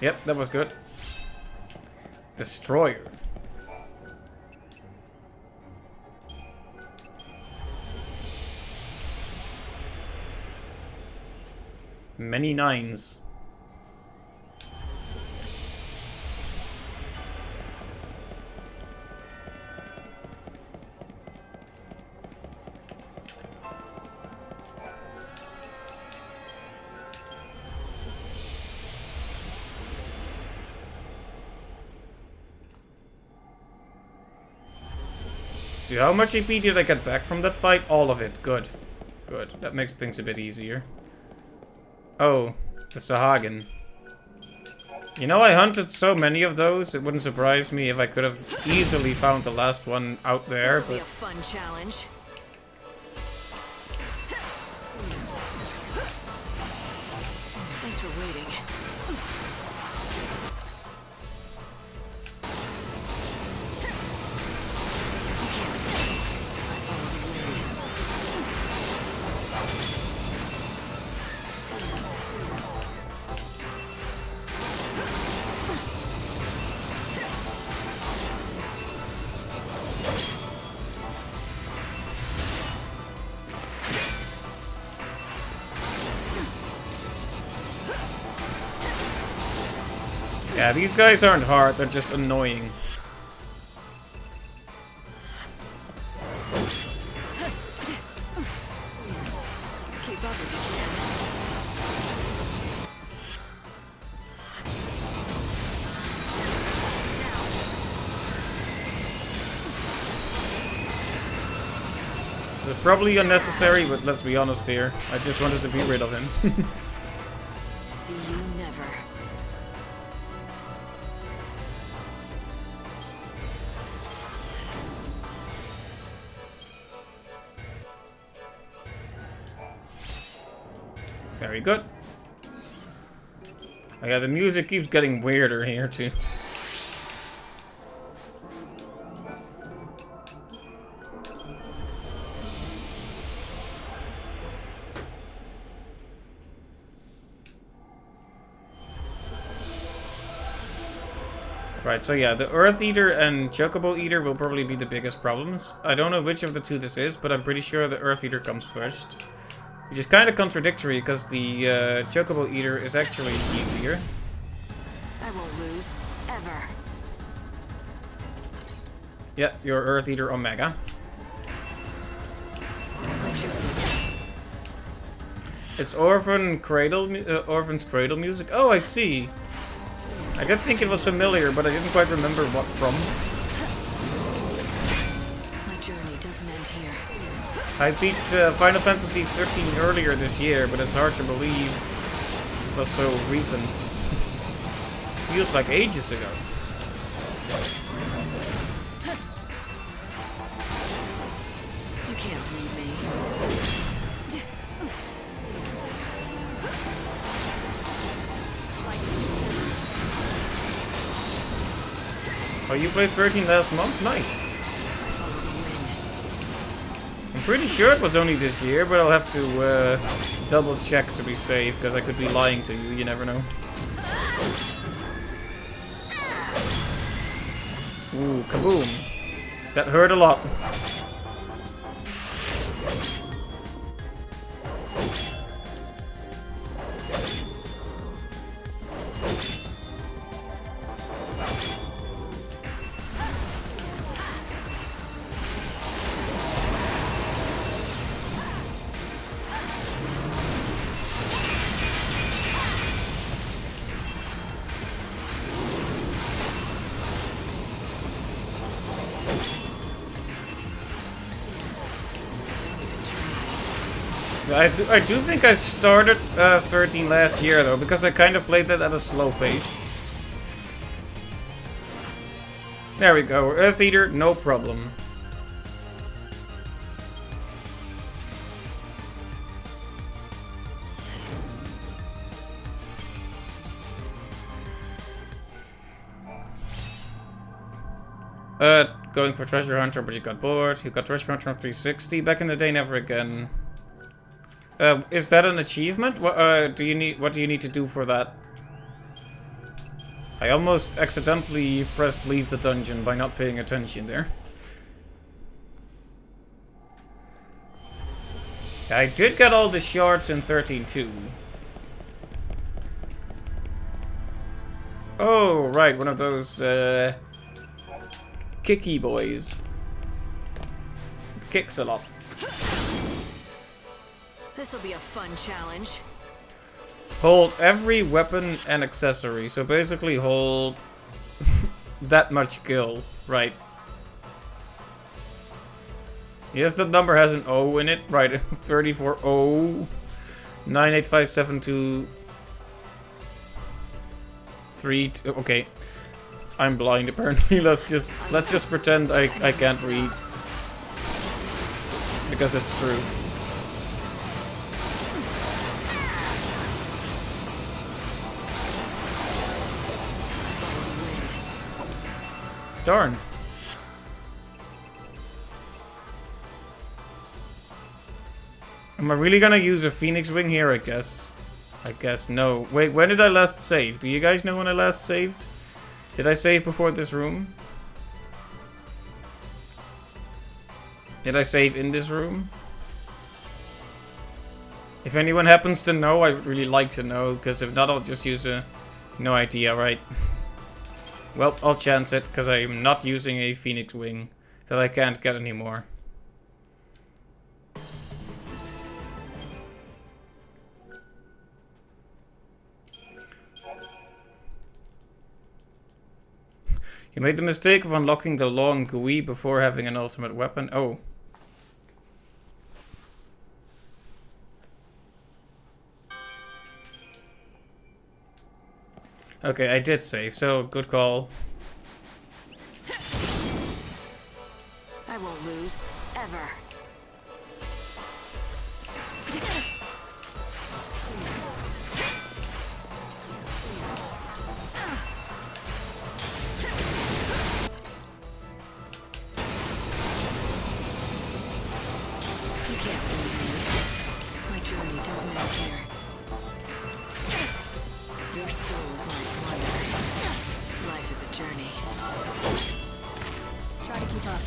Yep, that was good. Destroyer. Many nines. See, how much EP did I get back from that fight? All of it. Good. Good. That makes things a bit easier. Oh, the Sahagin. You know, I hunted so many of those, it wouldn't surprise me if I could have easily found the last one out there, This'll be but... a fun challenge. Thanks for waiting. Yeah, these guys aren't hard, they're just annoying. Keep up if you can. It's probably unnecessary, but let's be honest here. I just wanted to be rid of him. See you never. Very good. Oh yeah, the music keeps getting weirder here too. Right, so yeah, the Earth Eater and Chocobo Eater will probably be the biggest problems. I don't know which of the two this is, but I'm pretty sure the Earth Eater comes first. Which is kind of contradictory, because the Chocobo Eater is actually easier. I won't lose. Ever. Yeah, your Earth Eater Omega. It's Orphan's Cradle music. Oh, I see. I did think it was familiar, but I didn't quite remember what from. My journey doesn't end here. I beat Final Fantasy 13 earlier this year, but it's hard to believe it was so recent. Feels like ages ago. You can't leave me. Oh, you played 13 last month? Nice. I'm pretty sure it was only this year, but I'll have to double check to be safe, because I could be lying to you, you never know. Ooh, kaboom. That hurt a lot. I do think I started 13 last year though, because I kind of played that at a slow pace. There we go, Earth Eater, no problem. Going for Treasure Hunter, but you got bored. You got Treasure Hunter on 360. Back in the day, never again. Is that an achievement? What do you need to do for that? I almost accidentally pressed leave the dungeon by not paying attention there. I did get all the shards in 13.2. Oh, right, one of those kicky boys. Kicks a lot. This'll be a fun challenge. Hold every weapon and accessory. So basically hold that much gil, right? Yes, the number has an O in it, right? 34O 98572 okay. I'm blind apparently. Let's just pretend I can't read. Because it's true. Darn. Am I really gonna use a Phoenix Wing here, I guess? I guess no. Wait, when did I last save? Do you guys know when I last saved? Did I save before this room? Did I save in this room? If anyone happens to know, I'd really like to know, because if not, I'll just use a... No idea, right? Well, I'll chance it, because I'm not using a Phoenix Wing that I can't get anymore. You made the mistake of unlocking the long GUI before having an ultimate weapon. Oh. Okay, I did save, so good call. I won't lose, ever. You can't lose me. My journey doesn't end here. Your soul is like wonder. Life is a journey. Try to keep up.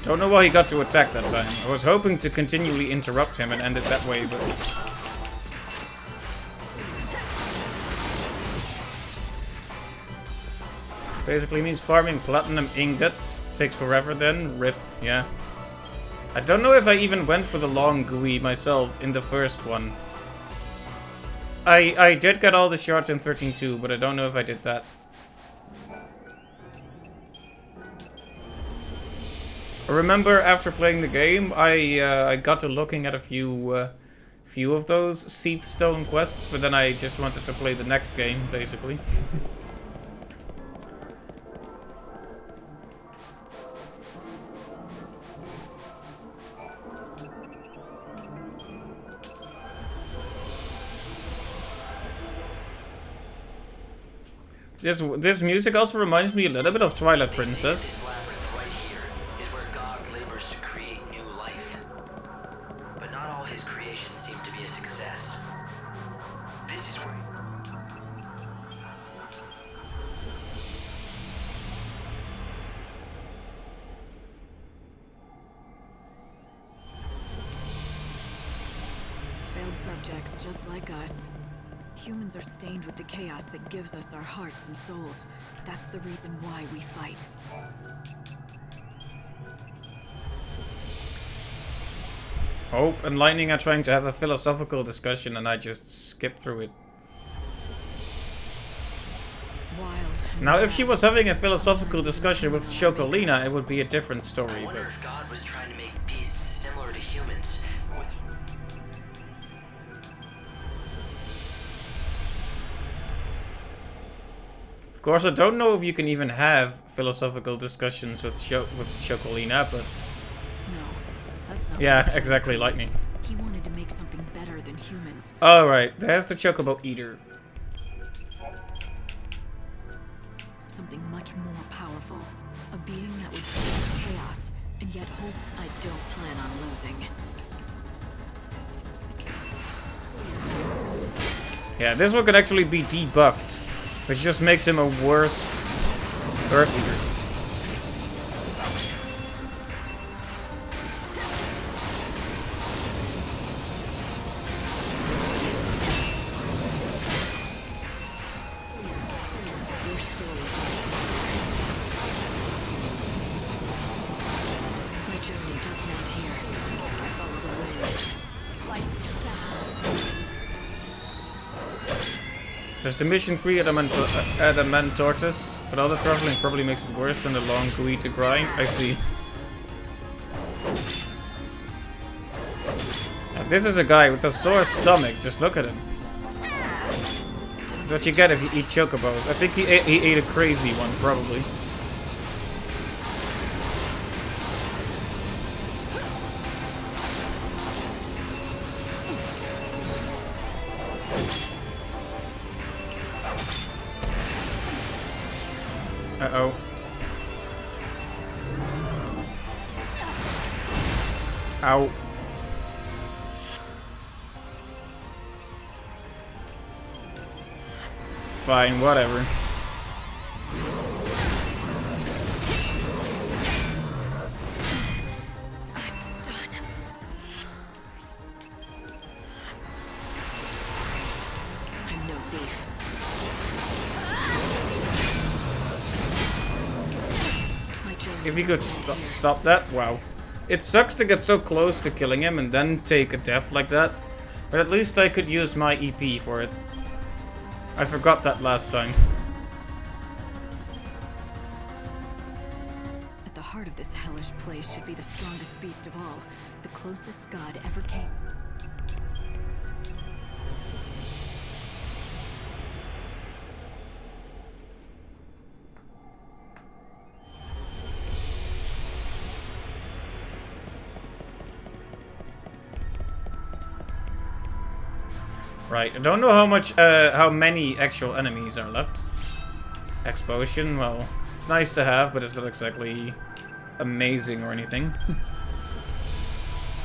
Don't know why he got to attack that time. I was hoping to continually interrupt him and end it that way, but... Basically means farming platinum ingots. Takes forever then. Rip, yeah. I don't know if I even went for the long GUI myself in the first one. I did get all the shards in 13.2, but I don't know if I did that. I remember after playing the game, I got to looking at a few of those Seath Stone quests, but then I just wanted to play the next game, basically. This music also reminds me a little bit of Twilight Princess. This labyrinth right here is where God labors to create new life. But not all his creations seem to be a success. This is where... Failed subjects just like us. Humans are stained with the chaos that gives us our hearts and souls. That's the reason why we fight. Hope and Lightning are trying to have a philosophical discussion and I just skip through it. Wild. Now, if she was having a philosophical discussion with Chocolina, it would be a different story, I wonder but... if God was trying to make peace similar to humans. Of course, I don't know if you can even have philosophical discussions with Chocolina, but... No, that's not. Yeah, exactly, Lightning. He wanted to make something better than humans. Alright, there's the Chocobo Eater. Something much more powerful. A being that would face chaos, and yet hope I don't plan on losing. Yeah, this one could actually be debuffed, which just makes him a worse Earth Eater. Your soul is my journey doesn't end here. I follow the wind. Light's too fast. There's the mission 3 Adamantortus, but all the traveling probably makes it worse than the long GUI to grind. I see. Now, this is a guy with a sore stomach, just look at him. That's what you get if you eat chocobos. I think he ate a crazy one, probably. Uh-oh. Ow. Fine, whatever. I'm no thief. If you could stop that, wow. It sucks to get so close to killing him and then take a death like that. But at least I could use my EP for it. I forgot that last time. At the heart of this hellish place should be the strongest beast of all, the closest god ever came. Right, I don't know how many actual enemies are left. Explosion, well, it's nice to have, but it's not exactly amazing or anything.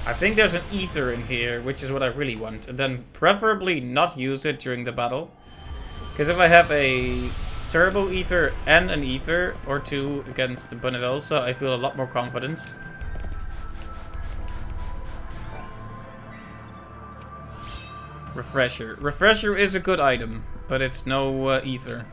I think there's an ether in here, which is what I really want, and then preferably not use it during the battle. Because if I have a turbo ether and an ether or two against the Bhunivelze, I feel a lot more confident. Refresher. Refresher is a good item, but it's no ether.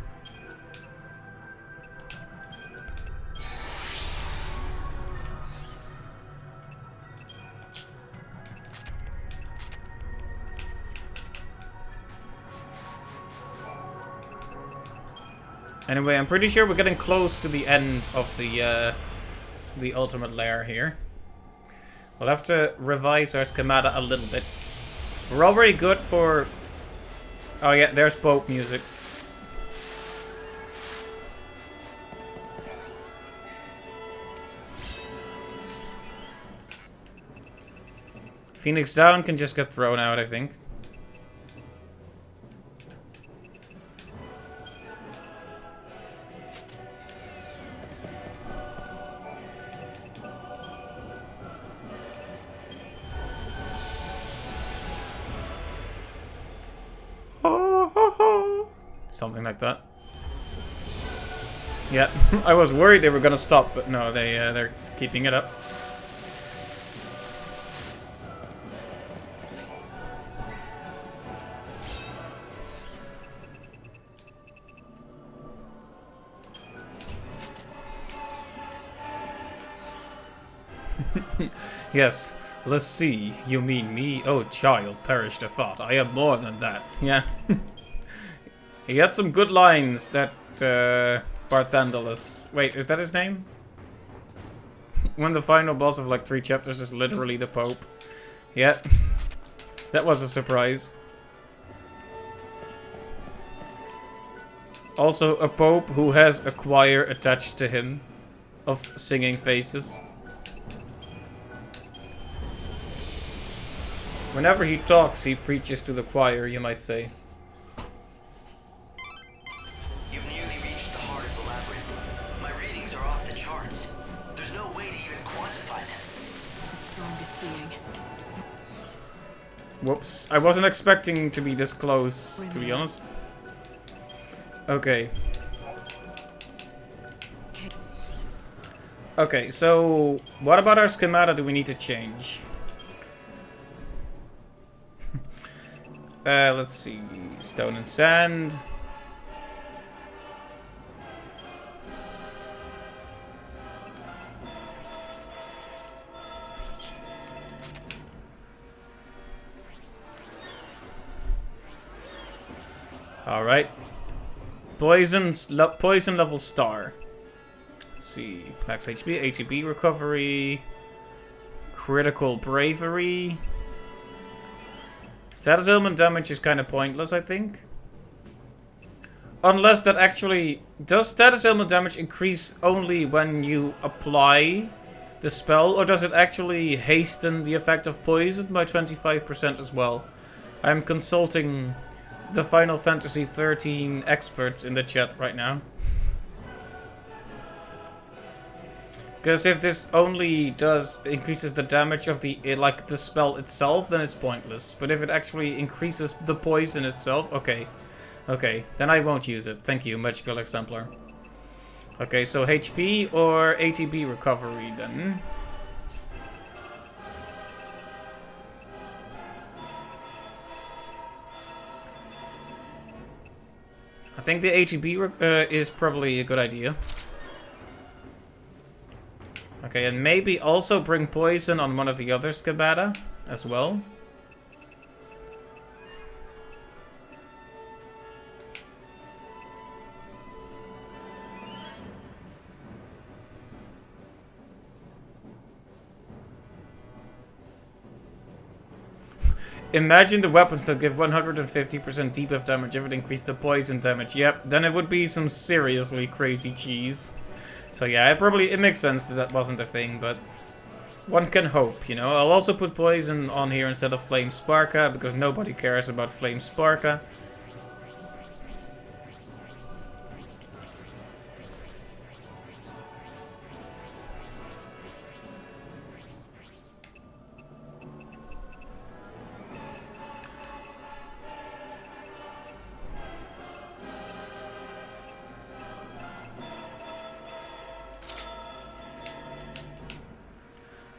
Anyway, I'm pretty sure we're getting close to the end of the ultimate lair here. We'll have to revise our schemata a little bit. We're already good for... Oh yeah, there's boat music. Phoenix Down can just get thrown out, I think. Something like that. Yeah, I was worried they were gonna stop, but no, they're keeping it up. Yes, Let's see, you mean me? Oh, child, perish the thought. I am more than that. Yeah. He had some good lines, that Barthandelus. Wait, is that his name? When the final boss of like 3 chapters is literally the Pope. Yeah. That was a surprise. Also, a Pope who has a choir attached to him of singing faces. Whenever he talks, he preaches to the choir, you might say. You've nearly reached the heart of the labyrinth. My readings are off the charts. There's no way to even quantify them. The strongest being. Whoops. I wasn't expecting to be this close, to be honest. Okay. Okay, so what about our schemata do we need to change? Let's see. Stone and sand. Alright. Poison level star. Let's see. Max HP, ATB recovery. Critical bravery. Status ailment damage is kind of pointless, I think. Unless that actually... Does status ailment damage increase only when you apply the spell? Or does it actually hasten the effect of poison by 25% as well? I'm consulting the Final Fantasy 13 experts in the chat right now. Because if this only increases the damage of the spell itself, then it's pointless. But if it actually increases the poison itself, okay. Okay, then I won't use it. Thank you, Magical Exemplar. Okay, so HP or ATB recovery then. I think the ATB is probably a good idea. Okay, and maybe also bring poison on one of the other schemata as well. Imagine the weapons that give 150% debuff damage if it increased the poison damage. Yep, then it would be some seriously crazy cheese. So yeah, it makes sense that that wasn't a thing, but one can hope, you know. I'll also put poison on here instead of Flame Sparka, because nobody cares about Flame Sparka.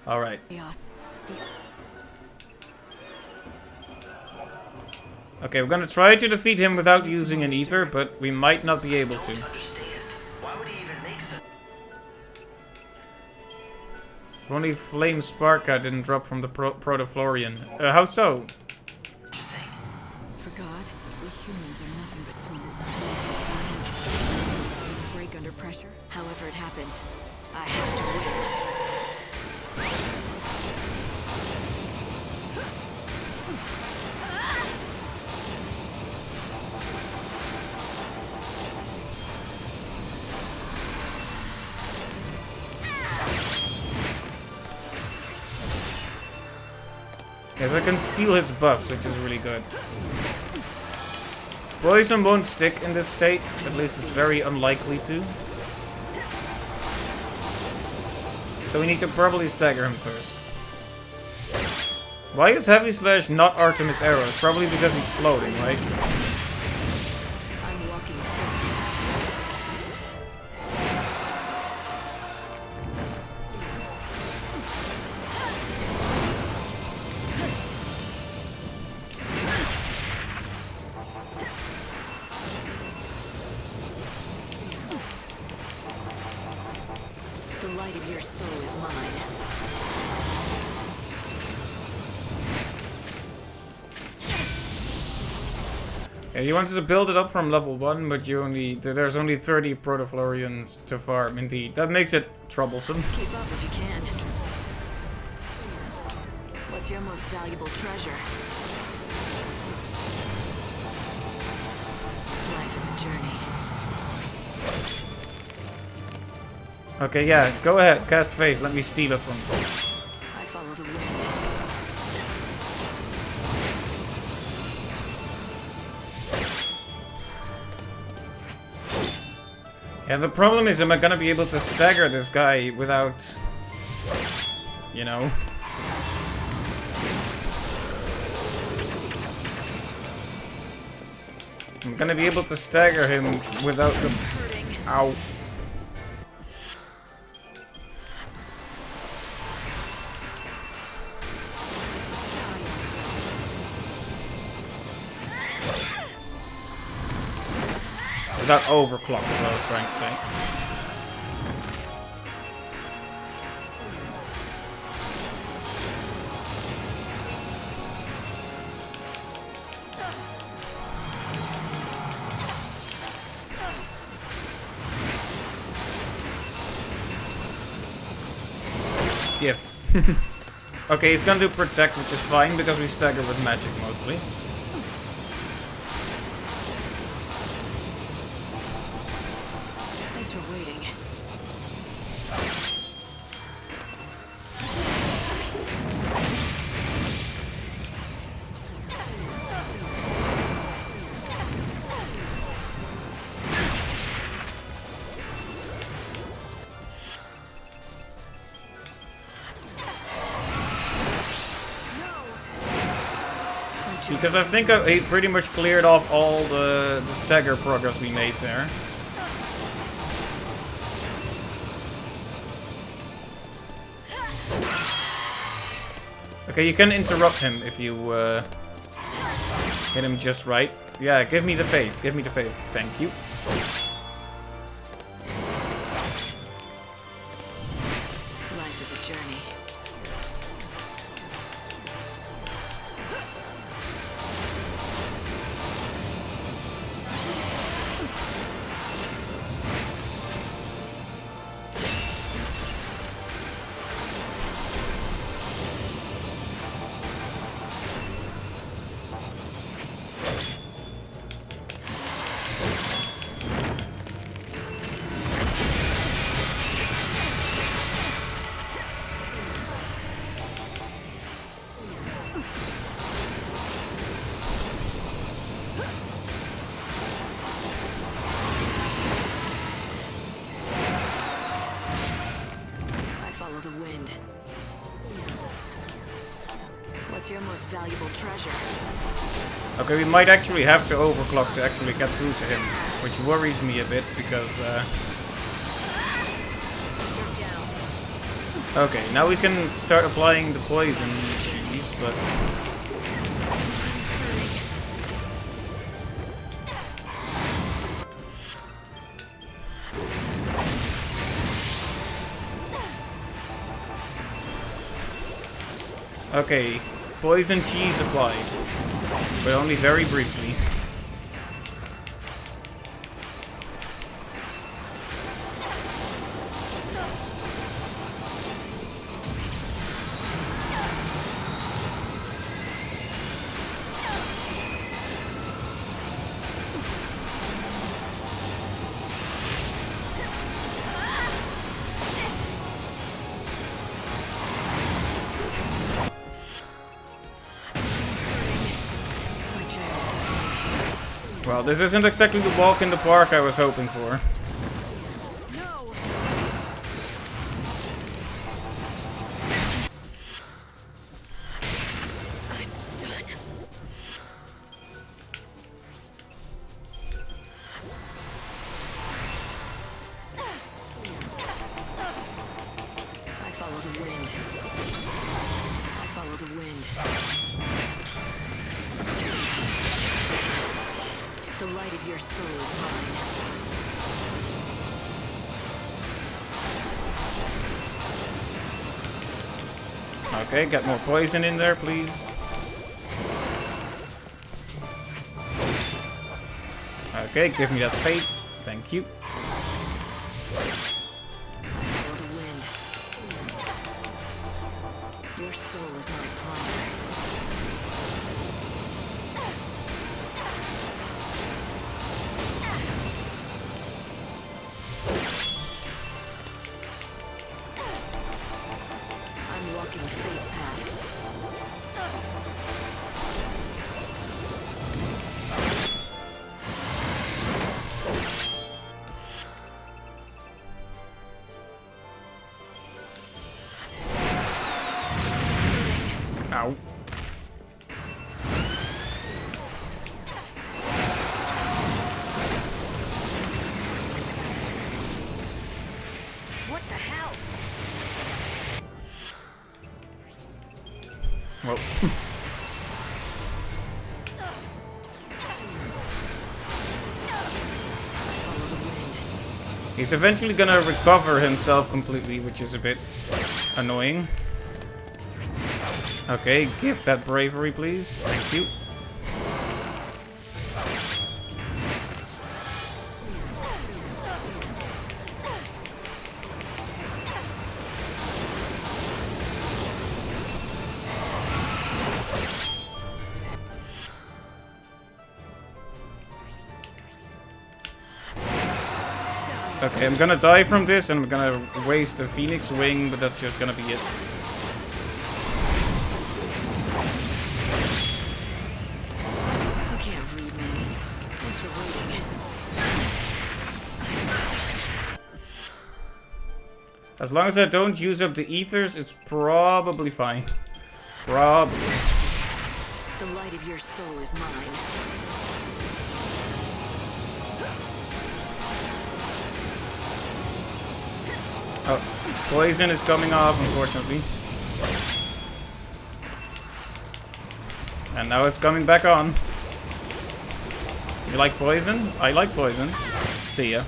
Alright. Okay, we're gonna try to defeat him without using an ether, but we might not be able to. If only Flame Sparka didn't drop from the Protoflorian. How so? For God, we humans are nothing but tools. Break under pressure. However it happens, I have to win. Yes, I can steal his buffs, which is really good. Poison won't stick in this state, at least it's very unlikely to. So we need to probably stagger him first. Why is Heavy Slash not Artemis Arrows? Probably because he's floating, right? I'm walking. The light of your soul is mine. Yeah, you wanted to build it up from level 1, but there's only 30 Protoflorians to farm, indeed. That makes it troublesome. Keep up if you can. What's your most valuable treasure? Life is a journey. Okay, yeah, go ahead, cast Faith, let me steal it from you. I follow the wind. Yeah, the problem is, am I gonna be able to stagger this guy without, you know? I'm gonna be able to stagger him without the... Ow. Without overclock is what I was trying to say. Gif. Okay, he's gonna do protect, which is fine because we stagger with magic mostly. Thanks for waiting. Because I think he pretty much cleared off all the stagger progress we made there. Okay, you can interrupt him if you hit him just right. Yeah, give me the faith. Give me the faith. Thank you. Life is a journey. The wind. What's your most valuable treasure? Okay, we might actually have to overclock to actually get through to him, which worries me a bit because okay, now we can start applying the poison cheese, but okay, poison cheese applied, but only very briefly. Well, this isn't exactly the walk in the park I was hoping for. The light of your soul is mine. Okay, get more poison in there, please. Okay, give me that faith. Thank you. Follow the wind. Your soul is my primer. I'm walking fate's path. Ow. What the hell? Well. Follow the wind. He's eventually gonna recover himself completely, which is a bit annoying. Okay, give that bravery, please. Thank you. Okay, I'm gonna die from this, and I'm gonna waste a Phoenix Wing, but that's just gonna be it. You can't read me. Thanks for waiting. As long as I don't use up the ethers, it's probably fine. Probably. The light of your soul is mine. Oh, poison is coming off, unfortunately. And now it's coming back on. You like poison? I like poison. See ya.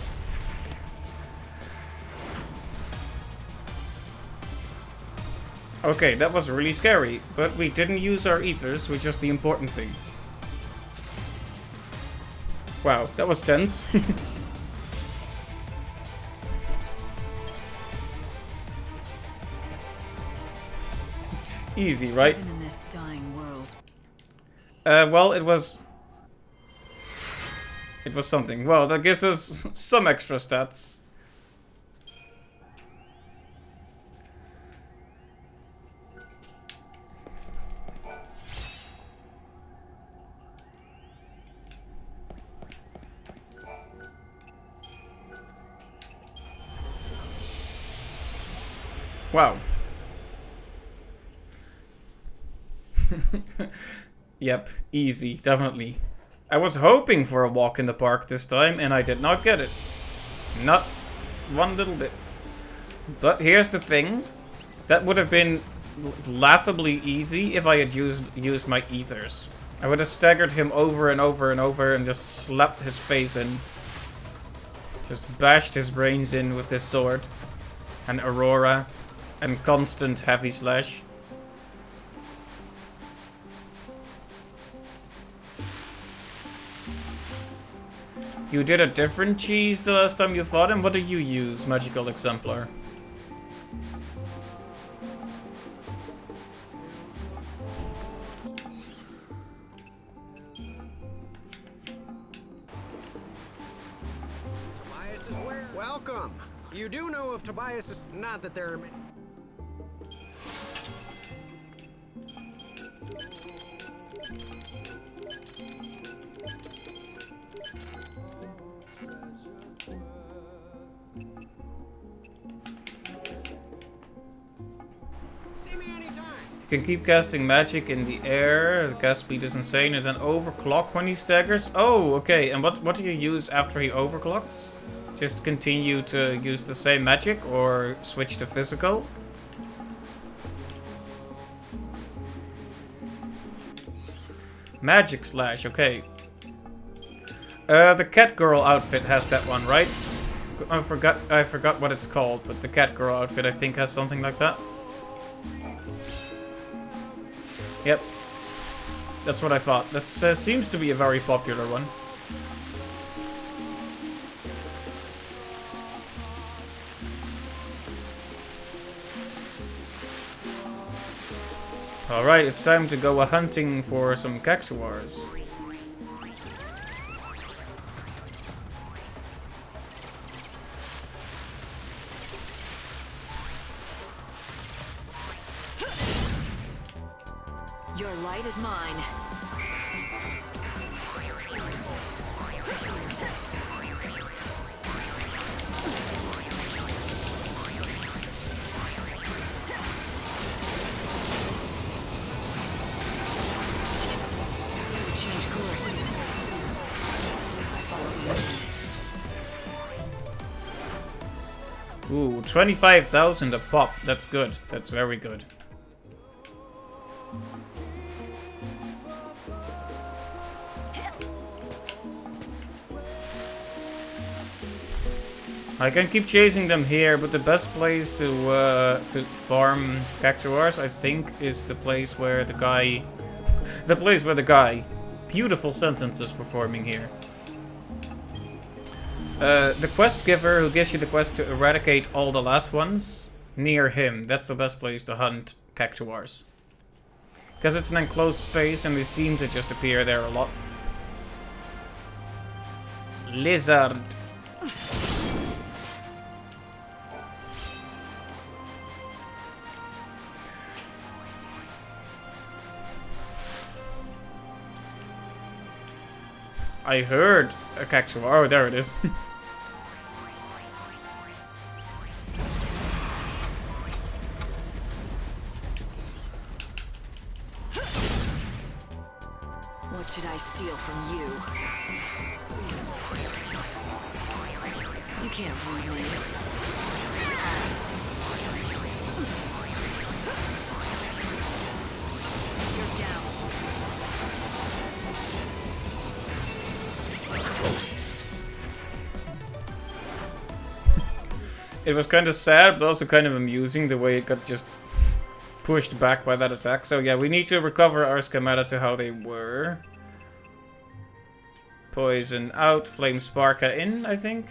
Okay, that was really scary, but we didn't use our ethers, which is the important thing. Wow, that was tense. Easy, right? Even in this dying world. Well, it was something. Well, that gives us some extra stats. Wow. Yep, easy, definitely. I was hoping for a walk in the park this time, and I did not get it. Not one little bit. But here's the thing. That would have been laughably easy if I had used my ethers. I would have staggered him over and over and over and just slapped his face in. Just bashed his brains in with this sword. And Aurora. And constant heavy slash. You did a different cheese the last time you fought him? What did you use, Magical Exemplar? Tobias is where? Welcome. You do know of Tobias is not that there are many. You can keep casting magic in the air, the cast speed is insane, and then overclock when he staggers. Oh, okay, and what do you use after he overclocks? Just continue to use the same magic, or switch to physical? Magic slash, okay. The cat girl outfit has that one, right? I forgot what it's called, but the cat girl outfit I think has something like that. Yep. That's what I thought. That seems to be a very popular one. Alright, it's time to go hunting for some cactuars. Your light is mine. Change course. I followed you. Ooh, 25,000 a pop. That's good. That's very good. I can keep chasing them here, but the best place to farm cactuars, I think, is the place where the guy... Beautiful sentences performing here. The quest giver who gives you the quest to eradicate all the last ones, near him. That's the best place to hunt cactuars. Because it's an enclosed space and they seem to just appear there a lot. Lizard. I heard a cactuar. Oh, there it is. What should I steal from you? You can't ruin me. You're down. It was kind of sad, but also kind of amusing the way it got just pushed back by that attack. So yeah, we need to recover our schemata to how they were. Poison out, Flame Sparka in, I think.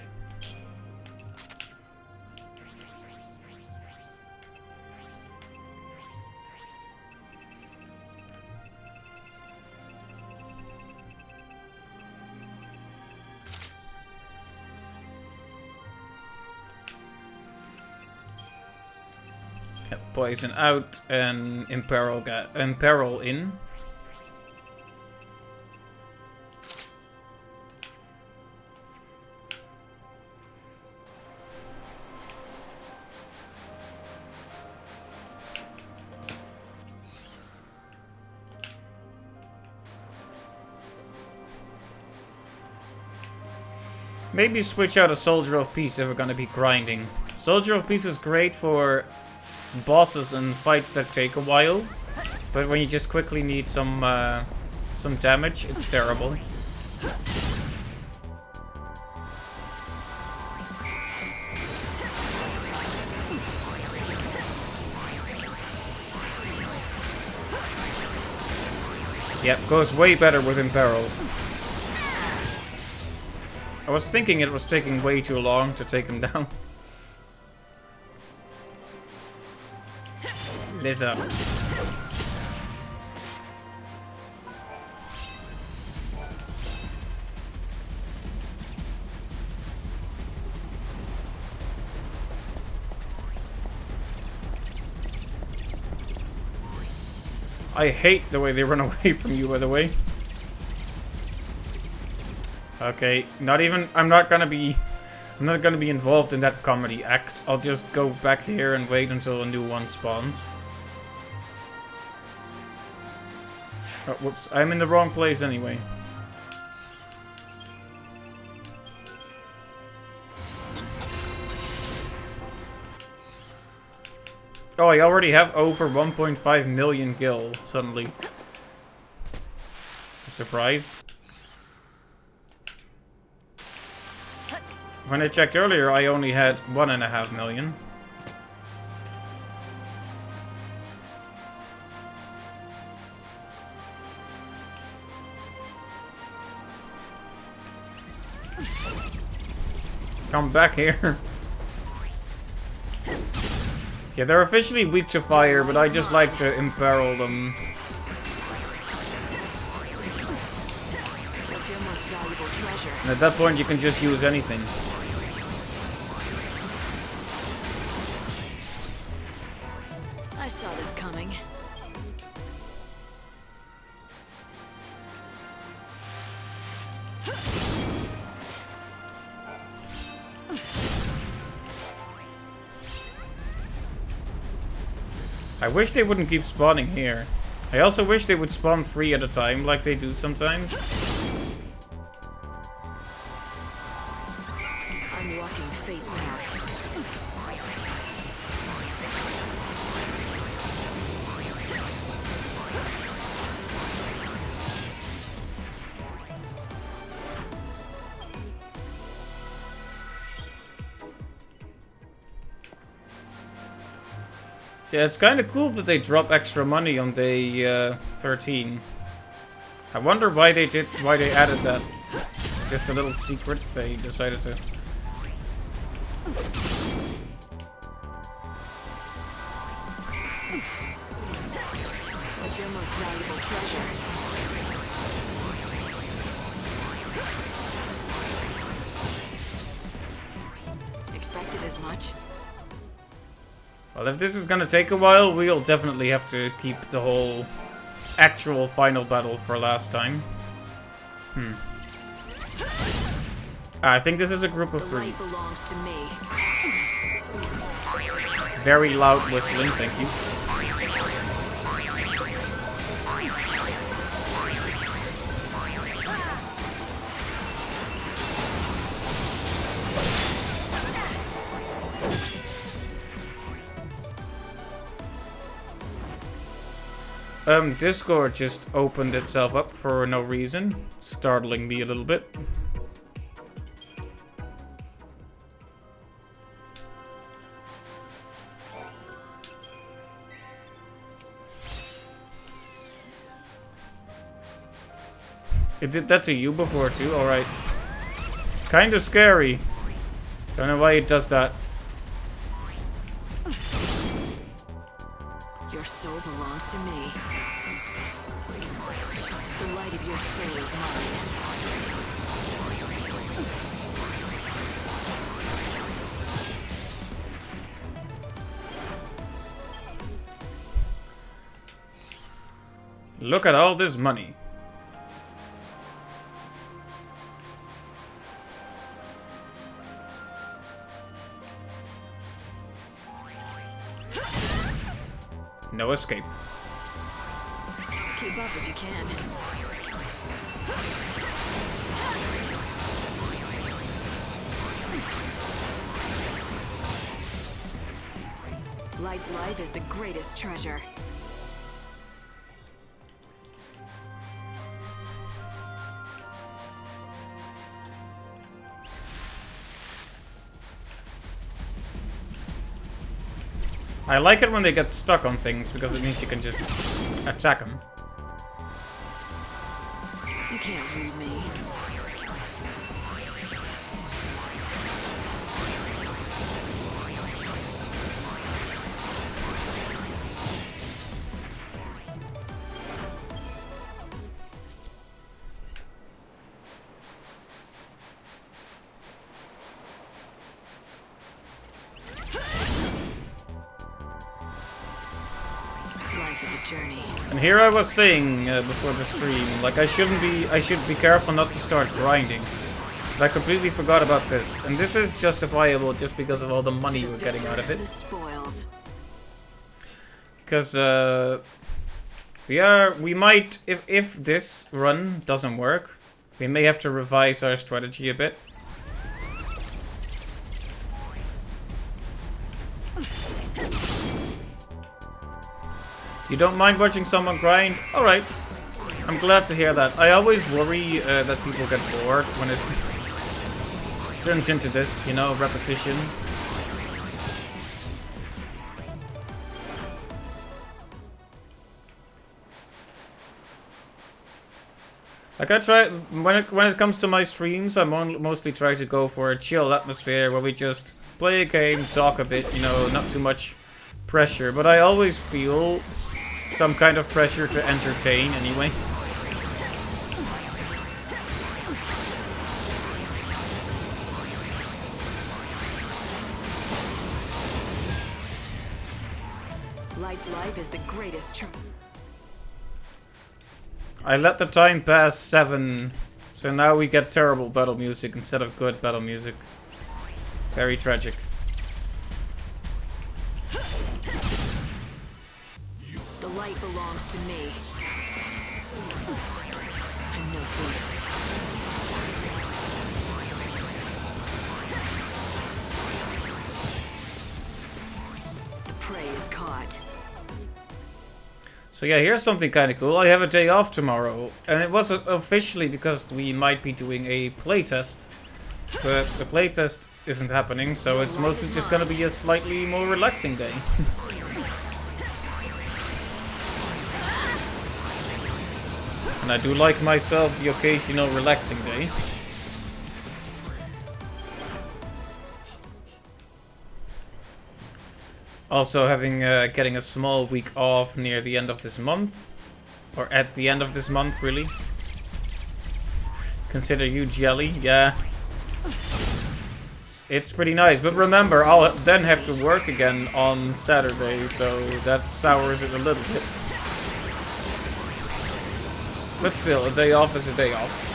Poison out and imperil in. Maybe switch out a Soldier of Peace if we're gonna be grinding. Soldier of Peace is great for bosses and fights that take a while, but when you just quickly need some damage, it's terrible. Yep, goes way better with Imperil. I was thinking it was taking way too long to take him down. Lizard. I hate the way they run away from you, by the way. Okay, I'm not gonna be involved in that comedy act. I'll just go back here and wait until a new one spawns. Oh, whoops. I'm in the wrong place anyway. Oh, I already have over 1.5 million gil, suddenly. It's a surprise. When I checked earlier, I only had 1.5 million. Come back here. Yeah, they're officially weak to fire, but I just like to imperil them. What's your most valuable treasure? And at that point, you can just use anything. I saw this coming. I wish they wouldn't keep spawning here. I also wish they would spawn 3 at a time, like they do sometimes. I'm walking fate's path. Yeah, it's kind of cool that they drop extra money on day 13. I wonder why they added that. Just a little secret they decided to. What's your most valuable treasure? Expected as much. Well, if this is gonna take a while, we'll definitely have to keep the whole actual final battle for last time. I think this is a group of 3. The light belongs to me. Very loud whistling, thank you. Discord just opened itself up for no reason, startling me a little bit. It did that to you before too, alright. Kinda scary. Don't know why it does that. Your soul belongs to me. The light of your soul is mine. Look at all this money. No escape. Keep up if you can. Light's life is the greatest treasure. I like it when they get stuck on things because it means you can just attack them. You can't read me. And here I was saying before the stream, like I should be careful not to start grinding. But I completely forgot about this, and this is justifiable just because of all the money we're getting out of it. Because we might, if this run doesn't work, we may have to revise our strategy a bit. You don't mind watching someone grind? Alright. I'm glad to hear that. I always worry that people get bored when it turns into this, you know, repetition. Like I try, when it comes to my streams, I mostly try to go for a chill atmosphere where we just play a game, talk a bit, you know, not too much pressure, but I always feel some kind of pressure to entertain anyway. Light's life is the greatest truth. I let the time pass 7, so now we get terrible battle music instead of good battle music. Very tragic. The light belongs to me. I'm no thief. The prey is caught. So yeah, here's something kind of cool. I have a day off tomorrow, and it wasn't officially because we might be doing a playtest, but the playtest isn't happening, so it's mostly just gonna be a slightly more relaxing day. And I do like myself the occasional relaxing day. Also having getting a small week off near the end of this month. Or at the end of this month, really. Consider you jelly, yeah. It's pretty nice, but remember, I'll then have to work again on Saturday, so that sours it a little bit. But still, a day off is a day off.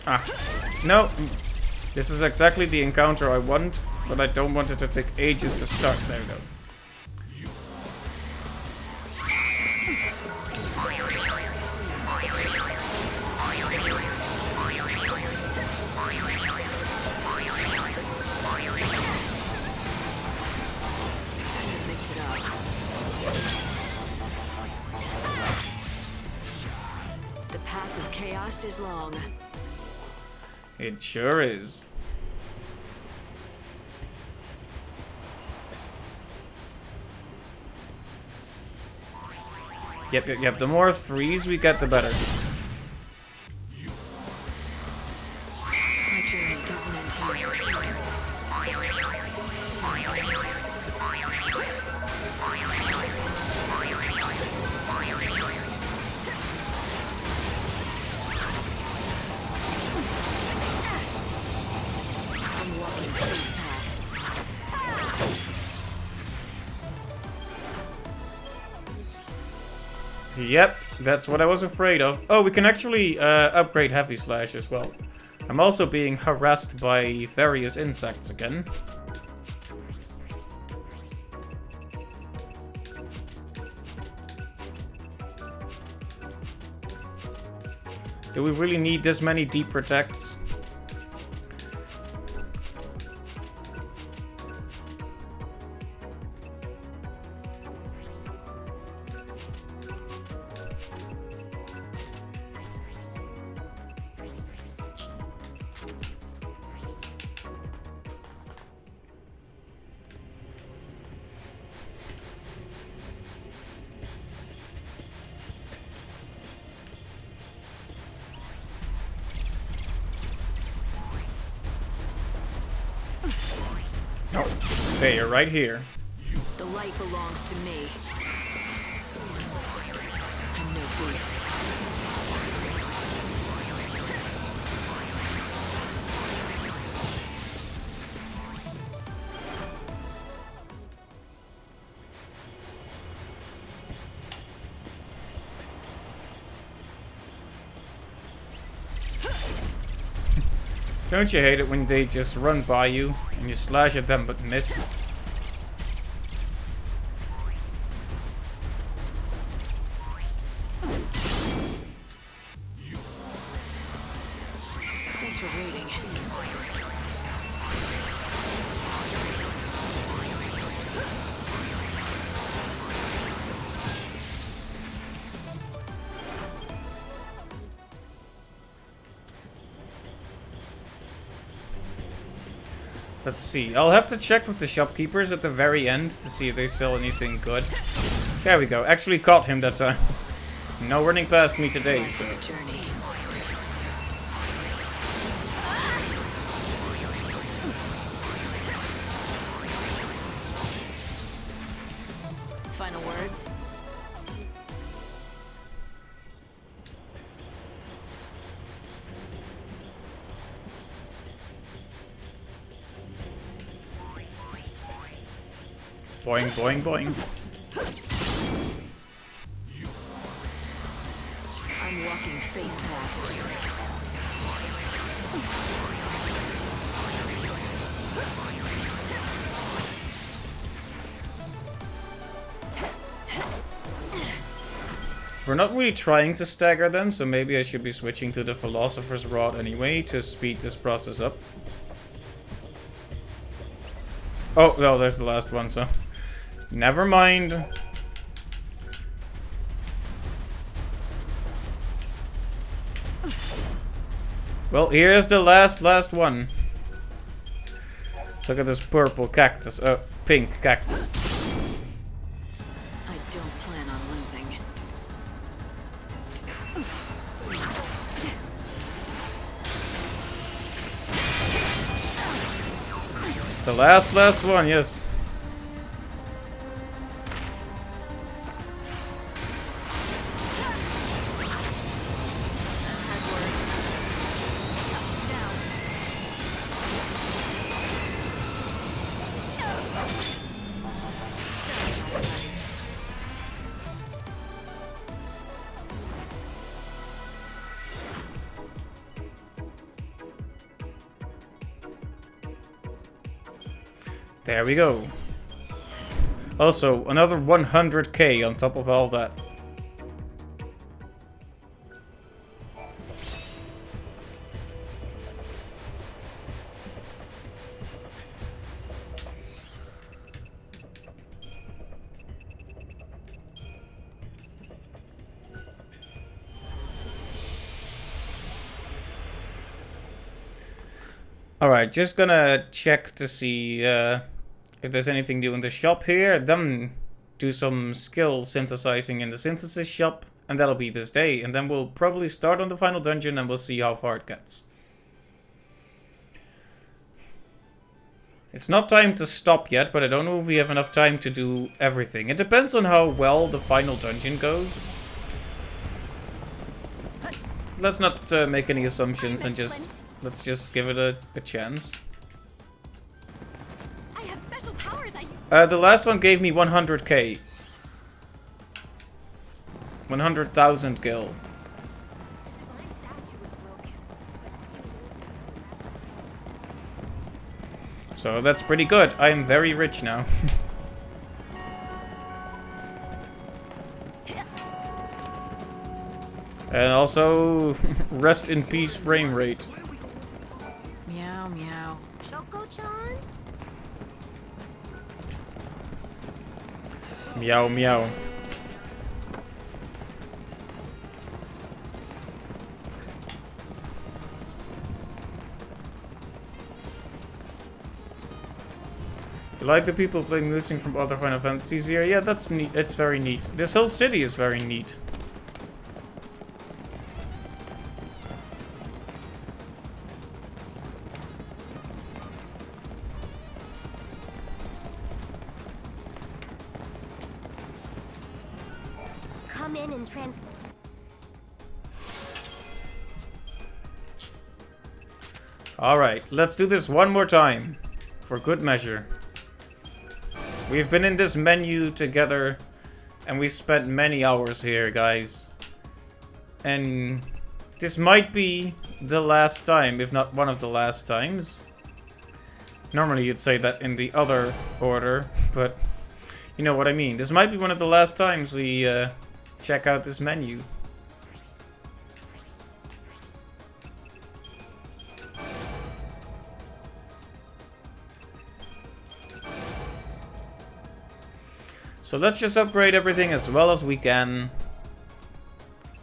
Ah, no. This is exactly the encounter I want, but I don't want it to take ages to start. There we go. Mix it up. The path of chaos is long. It sure is. Yep. The more threes we get, the better. My journey doesn't end here. I'm walking this path. Yep, that's what I was afraid of. Oh, we can actually upgrade Heavy Slash as well. I'm also being harassed by various insects again. Do we really need this many deep protects? No, stay right here. The light belongs to me. I'm no thief. Don't you hate it when they just run by you and you slash at them but miss? Thanks for waiting. Let's see. I'll have to check with the shopkeepers at the very end to see if they sell anything good. There we go. Actually caught him that time. No running past me today, so. Final words? Boing, boing, boing. I'm walking phase path. We're not really trying to stagger them, so maybe I should be switching to the Philosopher's Rod anyway to speed this process up. Oh, no, there's the last one, so... Never mind. Well, here's the last one. Look at this purple cactus. Oh, pink cactus. I don't plan on losing. The last one, yes. There we go. Also, another 100k on top of all that. Alright, just gonna check to see if there's anything new in the shop here. Then do some skill synthesizing in the synthesis shop. And that'll be this day. And then we'll probably start on the final dungeon and we'll see how far it gets. It's not time to stop yet, but I don't know if we have enough time to do everything. It depends on how well the final dungeon goes. Let's not make any assumptions and just... Let's just give it a chance. I have special powers The last one gave me 100k. 100,000 gil. So that's pretty good. I am very rich now. And also, rest in peace frame rate. Meow, meow. Choco-chan? Meow, meow. You like the people playing music from other Final Fantasies here? Yeah, that's neat. It's very neat. This whole city is very neat. Come in and Alright, let's do this one more time. For good measure. We've been in this menu together. And we spent many hours here, guys. And this might be the last time, if not one of the last times. Normally you'd say that in the other order, but you know what I mean. This might be one of the last times we check out this menu. So let's just upgrade everything as well as we can.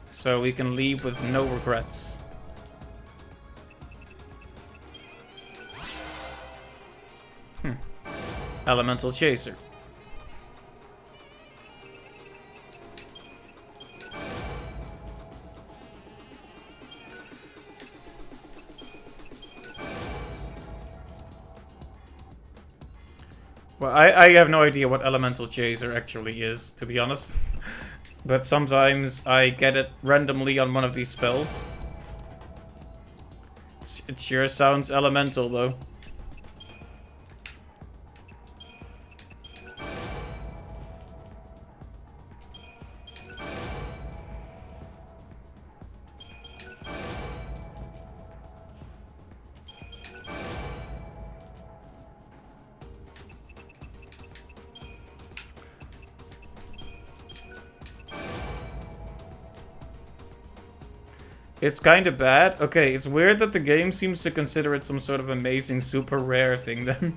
So we can leave with no regrets. Elemental Chaser. I have no idea what Elemental Chaser actually is, to be honest. But sometimes I get it randomly on one of these spells. It sure sounds elemental, though. It's kind of bad. Okay, it's weird that the game seems to consider it some sort of amazing, super rare thing then.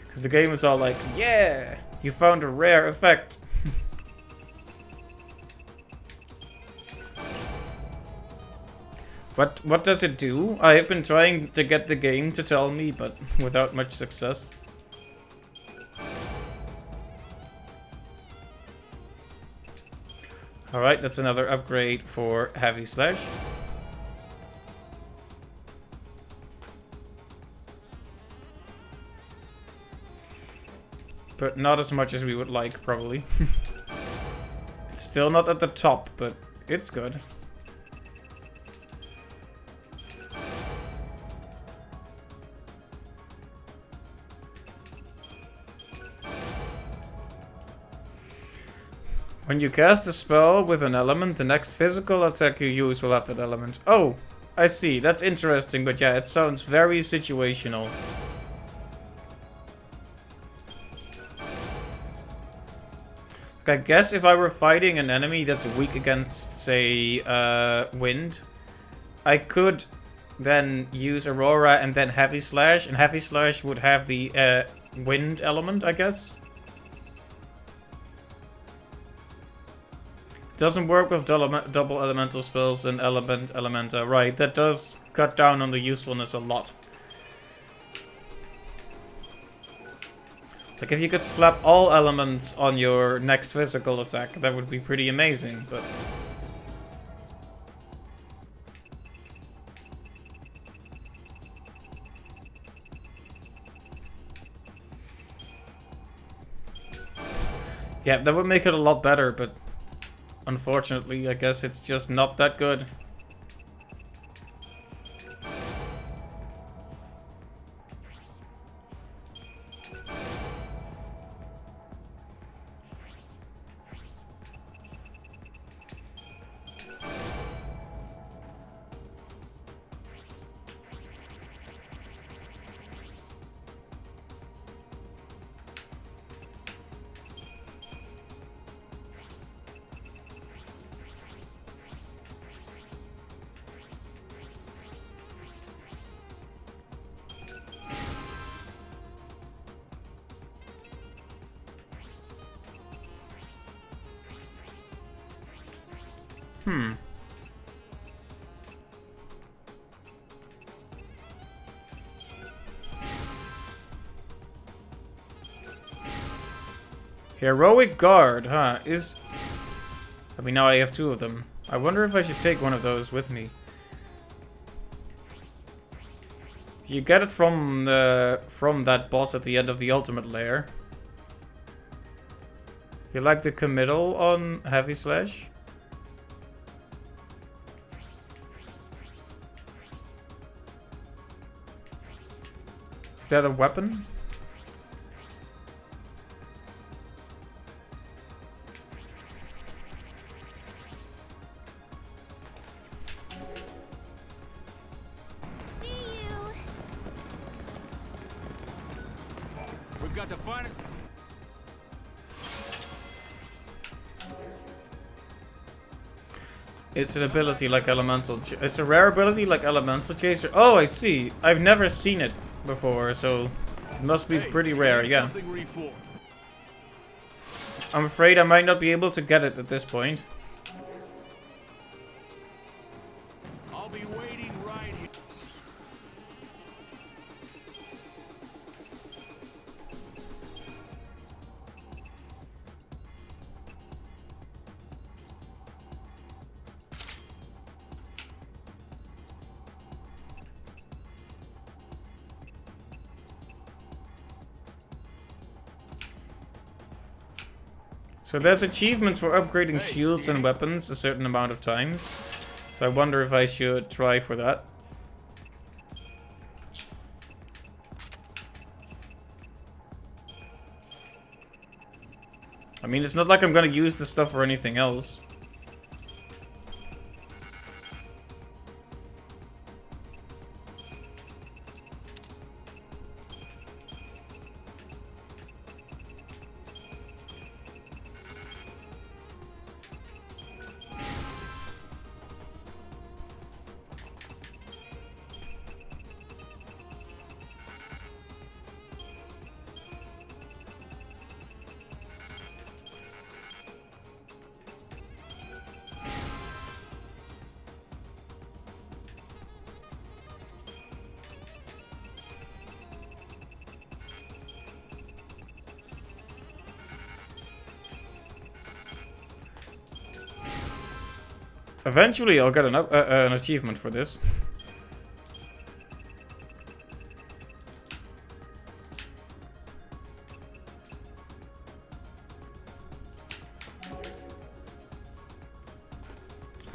Because the game is all like, yeah, you found a rare effect. What does it do? I have been trying to get the game to tell me, but without much success. Alright, that's another upgrade for Heavy Slash. But not as much as we would like, probably. It's still not at the top, but it's good. When you cast a spell with an element, the next physical attack you use will have that element. Oh, I see. That's interesting, but yeah, it sounds very situational. I guess if I were fighting an enemy that's weak against, say, wind, I could then use Aurora and then Heavy Slash, and Heavy Slash would have the wind element, I guess. Doesn't work with double elemental spells and elementa. Right, that does cut down on the usefulness a lot. Like, if you could slap all elements on your next physical attack, that would be pretty amazing, but... yeah, that would make it a lot better, but... unfortunately, I guess it's just not that good. Heroic Guard, huh? I mean, now I have two of them. I wonder if I should take one of those with me. You get it from that boss at the end of the ultimate layer. You like the committal on Heavy Slash? Is that a weapon? We've got the finest. It's an ability like Elemental. It's a rare ability like Elemental Chaser. Oh, I see. I've never seen it before, so it must be pretty rare. Yeah. I'm afraid I might not be able to get it at this point. I'll be waiting right here. So there's achievements for upgrading shields and weapons a certain amount of times. So I wonder if I should try for that. I mean, it's not like I'm gonna use the stuff for anything else. Eventually, I'll get an achievement for this.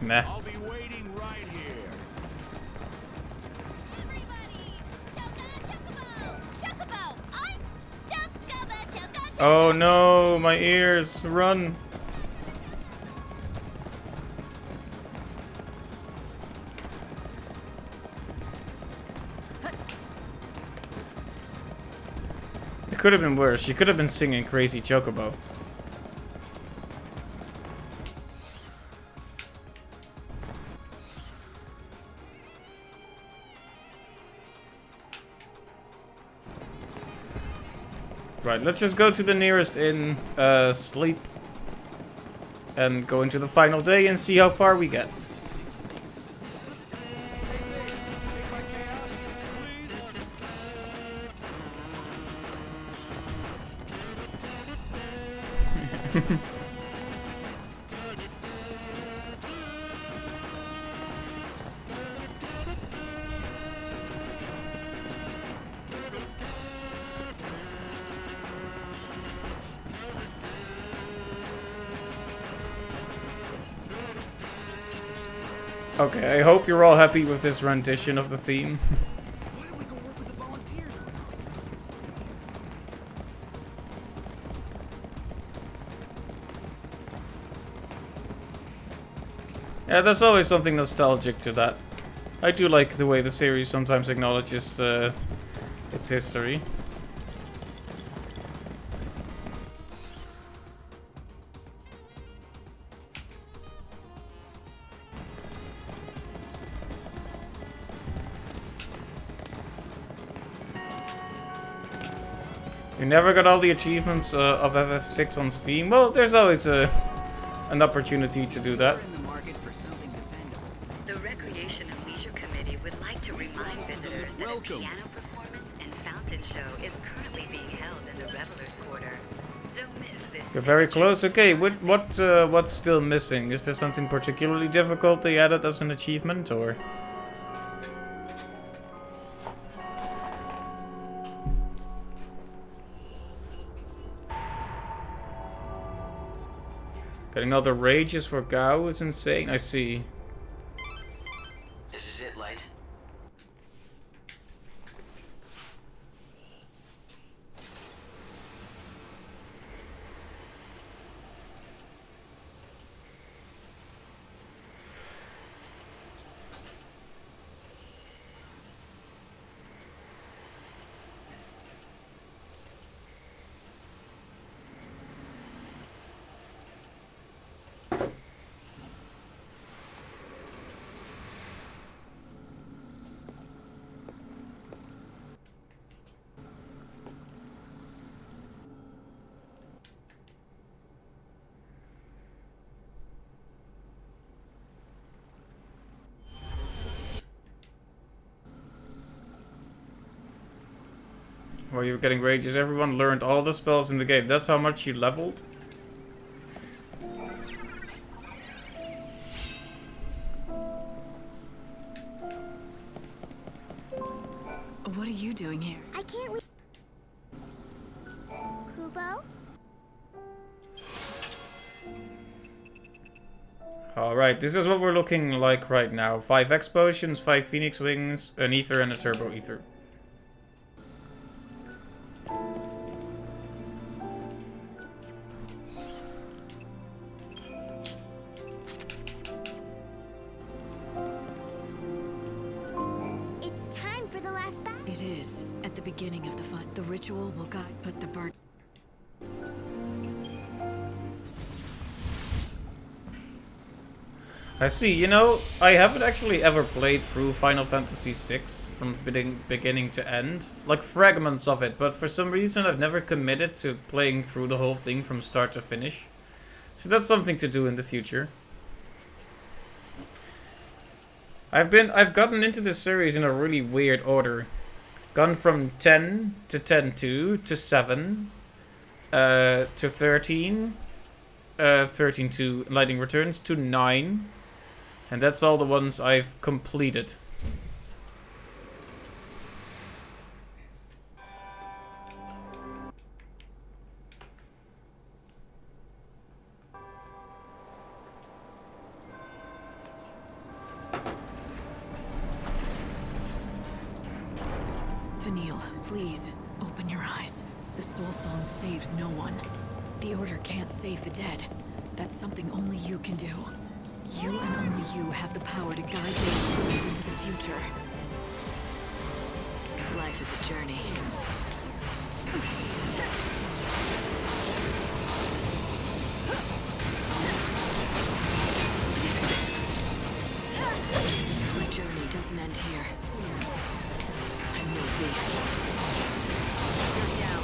Meh. I'll be waiting right here. Oh no, my ears! Run! It could have been worse. She could have been singing Crazy Chocobo. Right, let's just go to the nearest inn, sleep, and go into the final day and see how far we get. Okay, I hope you're all happy with this rendition of the theme. Why don't we go work with the volunteers? Yeah, there's always something nostalgic to that. I do like the way the series sometimes acknowledges its history. You never got all the achievements of FF6 on Steam? Well, there's always an opportunity to do that. The Recreation and Leisure Committee would like to remind visitors that a piano performance and fountain show is currently being held in the Revelers Quarter. Don't miss this. You're very close. Okay, what's still missing? Is there something particularly difficult they added as an achievement, or? Getting all the rages for Gao is insane. I see. This is it, Light. While you were getting rages, everyone learned all the spells in the game. That's how much you leveled? What are you doing here? I can't leave. Kubo? Alright, this is what we're looking like right now. 5 X-Potions, 5 Phoenix Wings, an Ether and a Turbo Ether. It's time for the last battle. It is. At the beginning of the fight, the ritual will guide, but the bird. I see, you know, I haven't actually ever played through Final Fantasy VI from beginning to end. Like fragments of it, but for some reason I've never committed to playing through the whole thing from start to finish. So that's something to do in the future. I've gotten into this series in a really weird order. Gone from 10 to 10-2 to 7 to 13, 13 to Lightning Returns to 9. And that's all the ones I've completed. Vanille, please, open your eyes. The Soul Song saves no one. The Order can't save the dead. That's something only you can do. You and only you have the power to guide those souls into the future. Life is a journey. The journey doesn't end here. I'm no thief. You're down.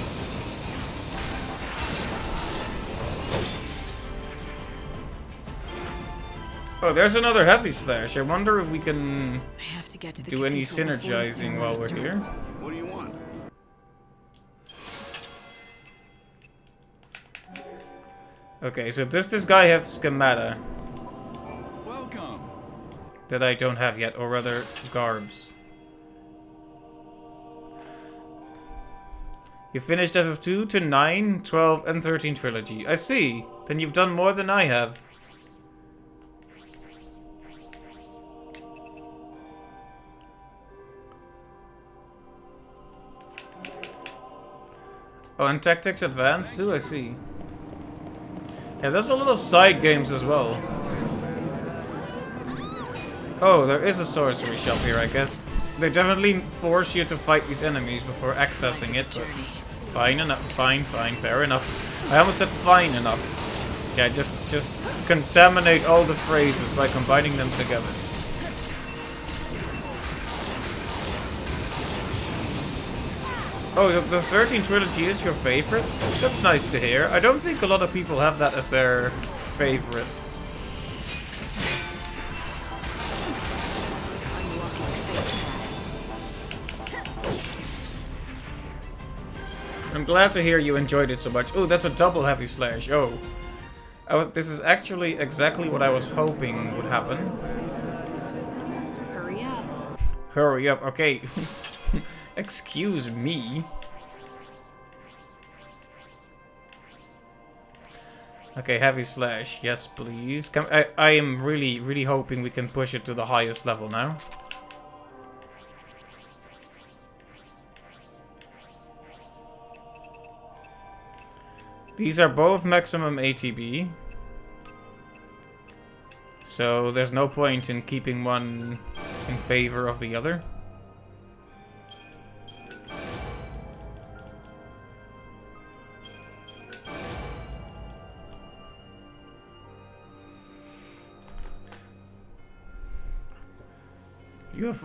Oh, there's another heavy slash. I wonder if we can I have to get to the do any cathedral before the synergizing while we're ceremony here. starts. What do you want? Okay, so does this guy have schemata Welcome. that I don't have yet, or rather, garbs? You finished FF2 to 9, 12, and 13 trilogy. I see. Then you've done more than I have. Oh, and Tactics Advanced too, I see. Yeah, there's a lot of side games as well. Oh, there is a sorcery shop here, I guess. They definitely force you to fight these enemies before accessing it, but fine enough, fine, fair enough. I almost said fine enough. Yeah, just contaminate all the phrases by combining them together. Oh, the 13 trilogy is your favorite? That's nice to hear. I don't think a lot of people have that as their favorite. I'm glad to hear you enjoyed it so much. Oh, that's a double heavy slash. Oh. This is actually exactly what I was hoping would happen. Hurry up. Hurry up, okay. Excuse me. Okay, heavy slash. Yes, please. I am really hoping we can push it to the highest level now. These are both maximum ATB. So there's no point in keeping one in favor of the other.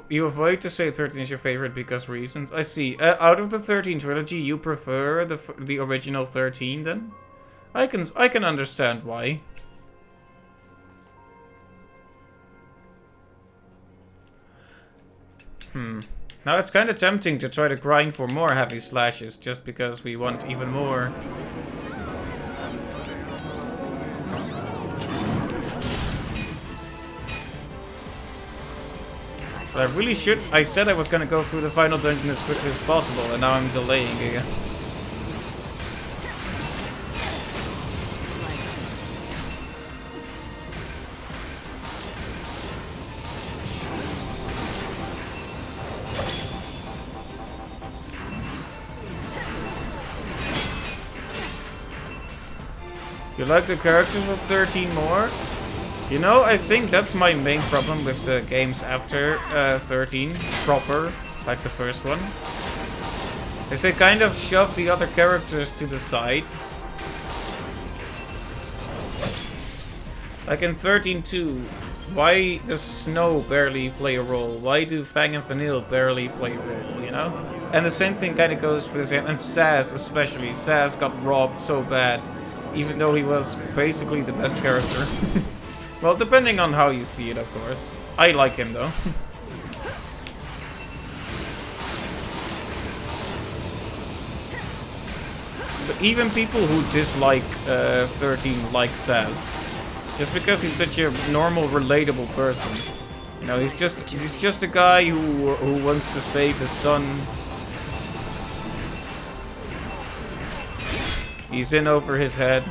You avoid to say 13 is your favorite because reasons. I see. Out of the 13 trilogy, you prefer the original 13 then? I can understand why. Now it's kind of tempting to try to grind for more heavy slashes just because we want even more. But I really should. I said I was gonna go through the final dungeon as quickly as possible, and now I'm delaying again. You like the characters of 13 more? You know, I think that's my main problem with the games after 13 proper, like the first one. Is they kind of shove the other characters to the side. Like in 13-2, why does Snow barely play a role? Why do Fang and Vanille barely play a role, you know? And the same thing kind of goes for this game, and Saz especially. Saz got robbed so bad, even though he was basically the best character. Well, depending on how you see it, of course. I like him, though. But even people who dislike 13 like Saz. Just because he's such a normal, relatable person. You know, he's just a guy who wants to save his son. He's in over his head.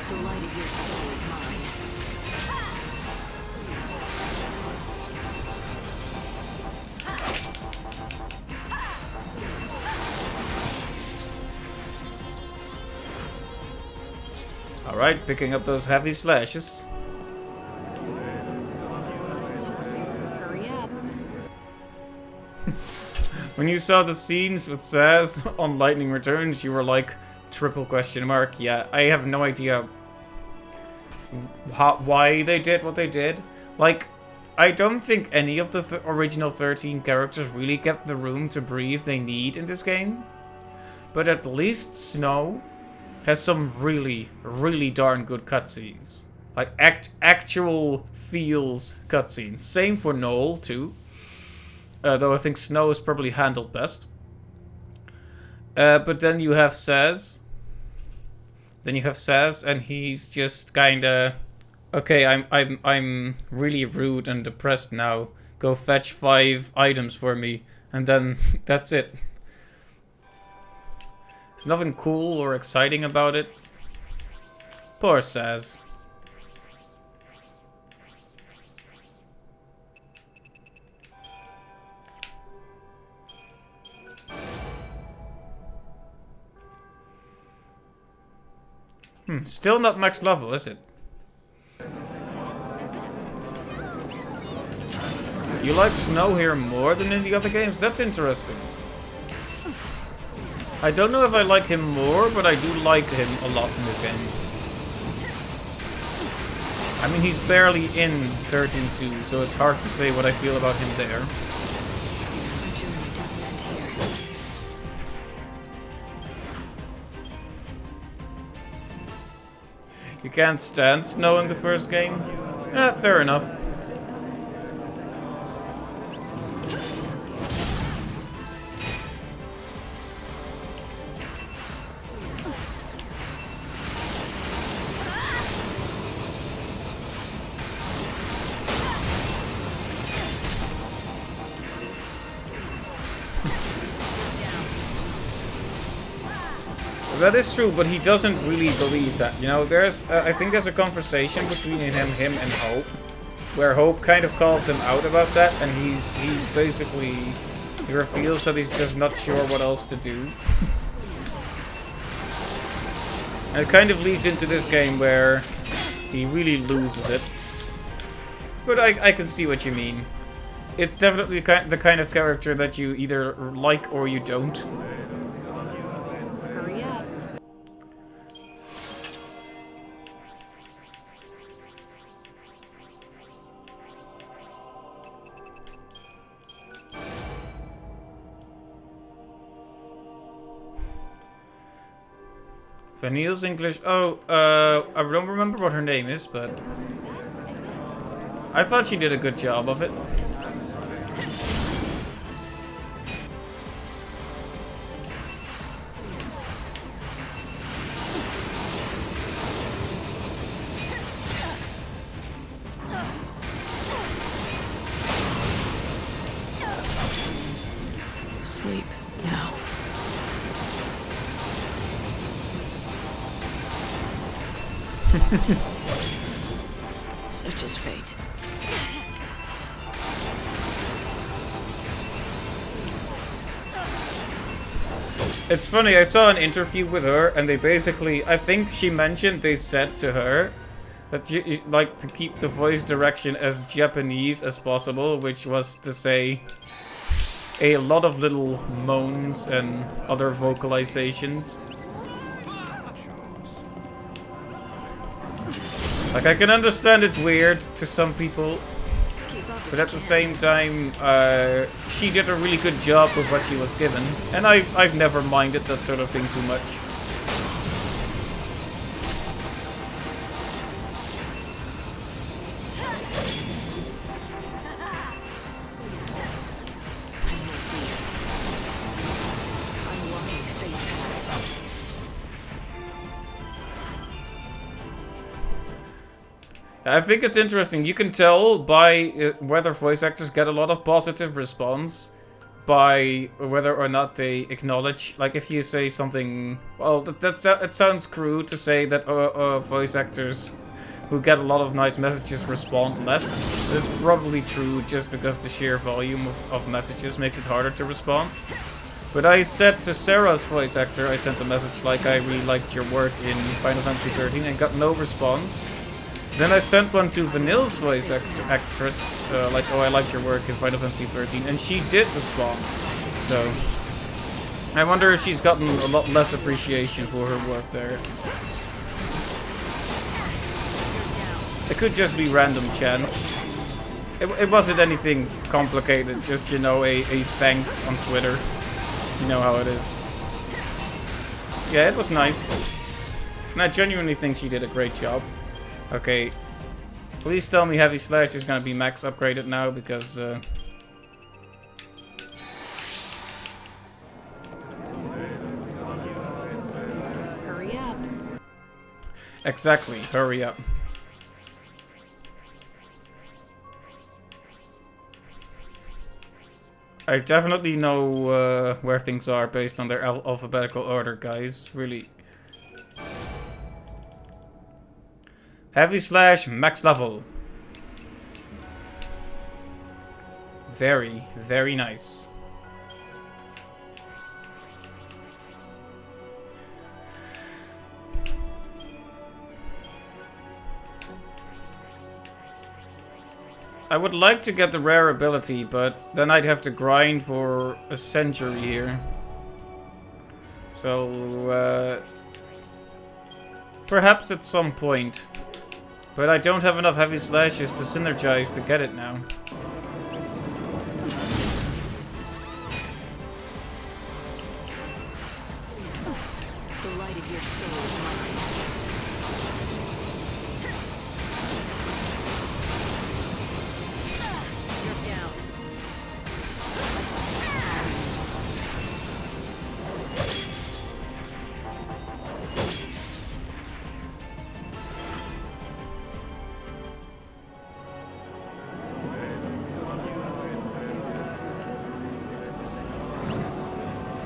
The light of your soul is mine. Alright, picking up those heavy slashes. Hurry up. When you saw the scenes with Saz on Lightning Returns, you were like, triple question mark. Yeah, I have no idea why they did what they did. Like, I don't think any of the original 13 characters really get the room to breathe they need in this game. But at least Snow has some really, really darn good cutscenes. Like, actual feels cutscenes. Same for Noel, too. Though I think Snow is probably handled best. But then you have Saz. Then you have Saz, and he's just kinda... Okay, I'm really rude and depressed now. Go fetch 5 items for me. And then, that's it. There's nothing cool or exciting about it. Poor Saz. Still not max level, is it? You like Snow here more than in the other games? That's interesting. I don't know if I like him more, but I do like him a lot in this game. I mean, he's barely in 13-2, so it's hard to say what I feel about him there. The journey doesn't end here. You can't stand Snow in the first game? Fair enough. That is true, but he doesn't really believe that. You know, there's, I think there's a conversation between him and Hope, where Hope kind of calls him out about that, and he's basically, he reveals that he's just not sure what else to do. And it kind of leads into this game where he really loses it. But I can see what you mean. It's definitely the kind of character that you either like or you don't. Hurry up. Vanille's English. Oh, I don't remember what her name is, but I thought she did a good job of it. Sleep now. Such is fate. It's funny, I saw an interview with her, and they basically, I think she mentioned they said to her that you like to keep the voice direction as Japanese as possible, which was to say a lot of little moans and other vocalizations. Like, I can understand it's weird to some people, but at the same time, she did a really good job with what she was given, and I've never minded that sort of thing too much. I think it's interesting. You can tell by whether voice actors get a lot of positive response by whether or not they acknowledge. Like, if you say something, well, it sounds crude to say that voice actors who get a lot of nice messages respond less. It's probably true just because the sheer volume of messages makes it harder to respond. But I said to Sarah's voice actor, I sent a message like, I really liked your work in Final Fantasy 13 and got no response. Then I sent one to Vanille's voice actress, like, oh, I liked your work in Final Fantasy 13, and she did respond. So, I wonder if she's gotten a lot less appreciation for her work there. It could just be random chance. It wasn't anything complicated, just, you know, a thanks on Twitter. You know how it is. Yeah, it was nice. And I genuinely think she did a great job. Okay, please tell me Heavy Slash is gonna be max upgraded now, because Hurry up. Exactly, hurry up. I definitely know where things are based on their alphabetical order, guys. Really. Heavy Slash, max level. Very, very nice. I would like to get the rare ability, but then I'd have to grind for a century here. So, perhaps at some point. But I don't have enough Heavy Slashes to synergize to get it now. The light of your soul is mine. You're down.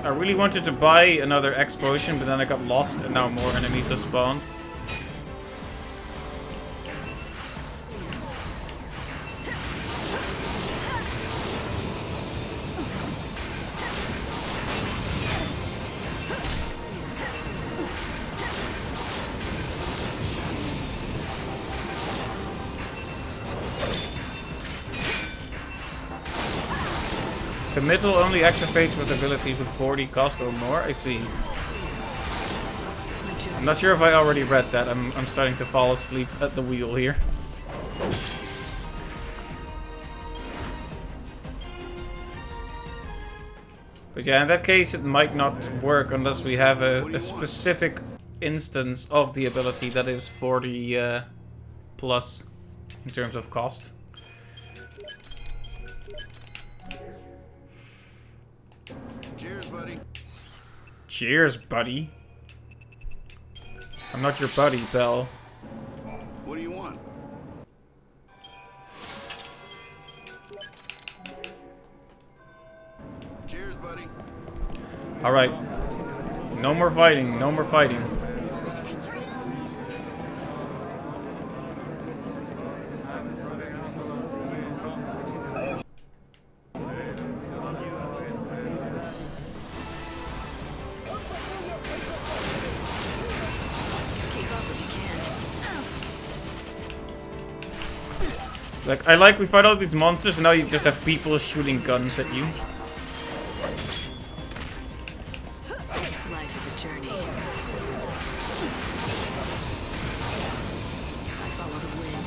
I really wanted to buy another X potion, but then I got lost and now more enemies have spawned. Committal only activates with abilities with 40 cost or more, I see. I'm not sure if I already read that. I'm starting to fall asleep at the wheel here. But yeah, in that case it might not work unless we have a specific instance of the ability that is 40 plus in terms of cost. Cheers, buddy. Cheers, buddy. I'm not your buddy, Belle. What do you want? Cheers, buddy. Alright. No more fighting, no more fighting. Like, I like we fight all these monsters and now you just have people shooting guns at you. Life is a journey. I follow the wind.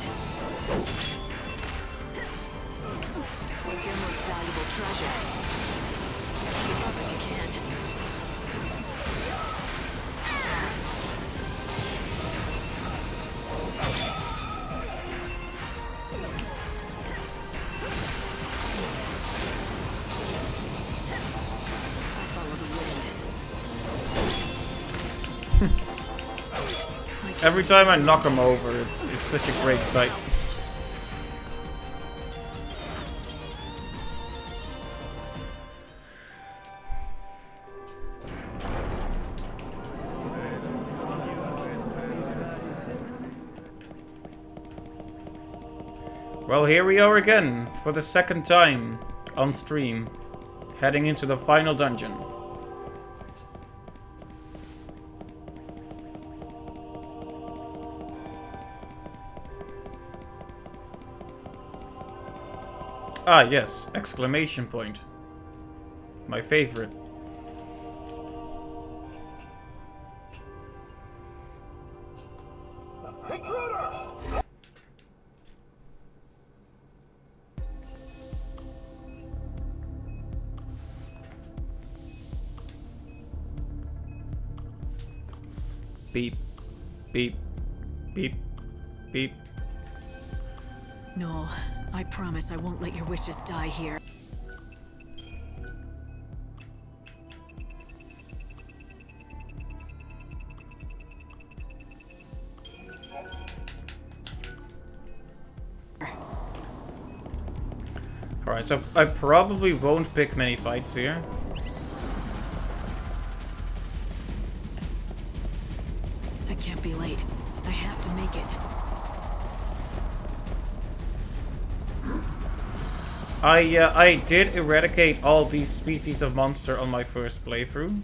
What's your most valuable treasure? Keep up if you can. Every time I knock him over, it's such a great sight. Well, here we are again, for the second time on stream, heading into the final dungeon. Ah, yes, exclamation point. My favorite. Intruder! Beep, beep, beep, beep. Noel, I promise I won't let your wishes die here. Alright, so I probably won't pick many fights here. I can't be late. I have to make it. I did eradicate all these species of monster on my first playthrough.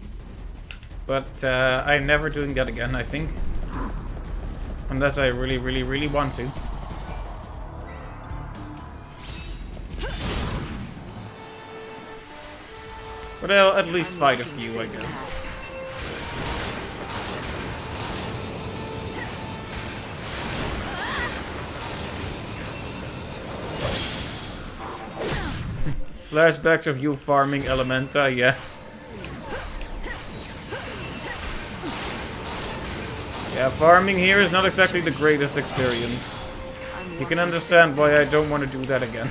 But I'm never doing that again, I think. Unless I really want to. But I'll at least fight a few, I guess. Flashbacks of you farming Elementa, yeah. Yeah, farming here is not exactly the greatest experience. You can understand why I don't want to do that again.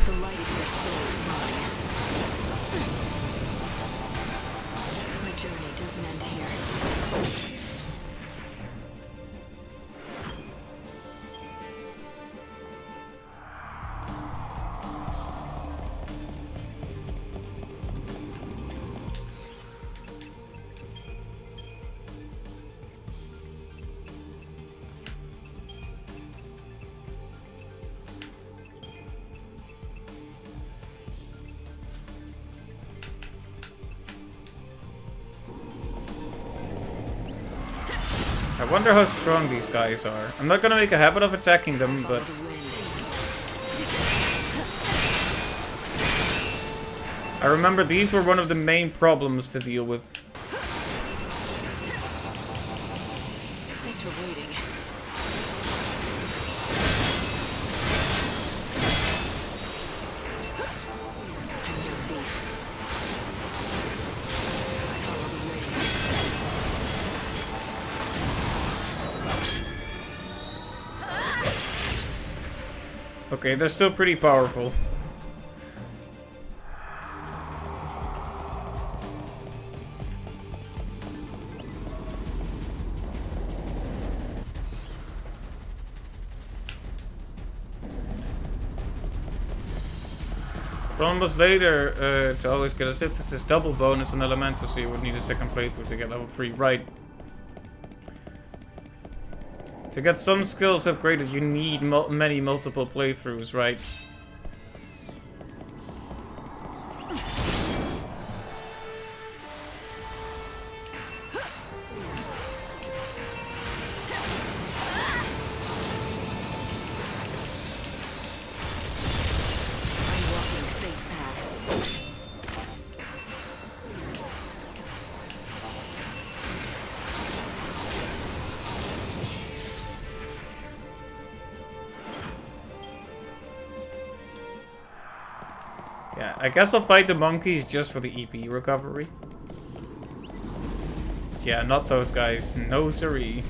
My journey doesn't end here. I wonder how strong these guys are. I'm not gonna make a habit of attacking them, but... I remember these were one of the main problems to deal with. Thanks for waiting. I'm your thief. I follow the wind. Okay, they're still pretty powerful. Problem was later to always get a synthesis double bonus on Elemental, so you would need a second playthrough to get level 3, right? To get some skills upgraded, you need many multiple playthroughs, right? I guess I'll fight the monkeys just for the EP recovery. Yeah, not those guys. No siree.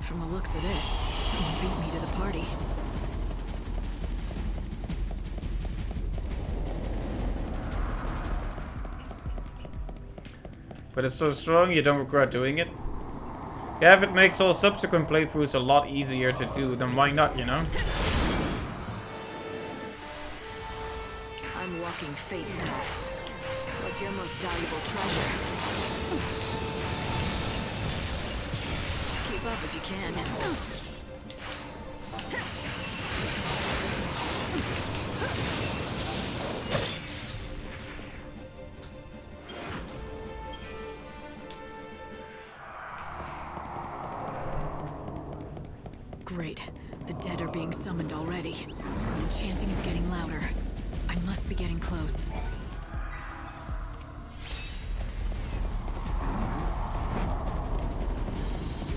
From the looks of this, someone beat me to the party. But it's so strong you don't regret doing it. Yeah, if it makes all subsequent playthroughs a lot easier to do, then why not, you know? I'm walking fate now. What's your most valuable treasure? Keep up if you can. Great. The dead are being summoned already. The chanting is getting louder. I must be getting close.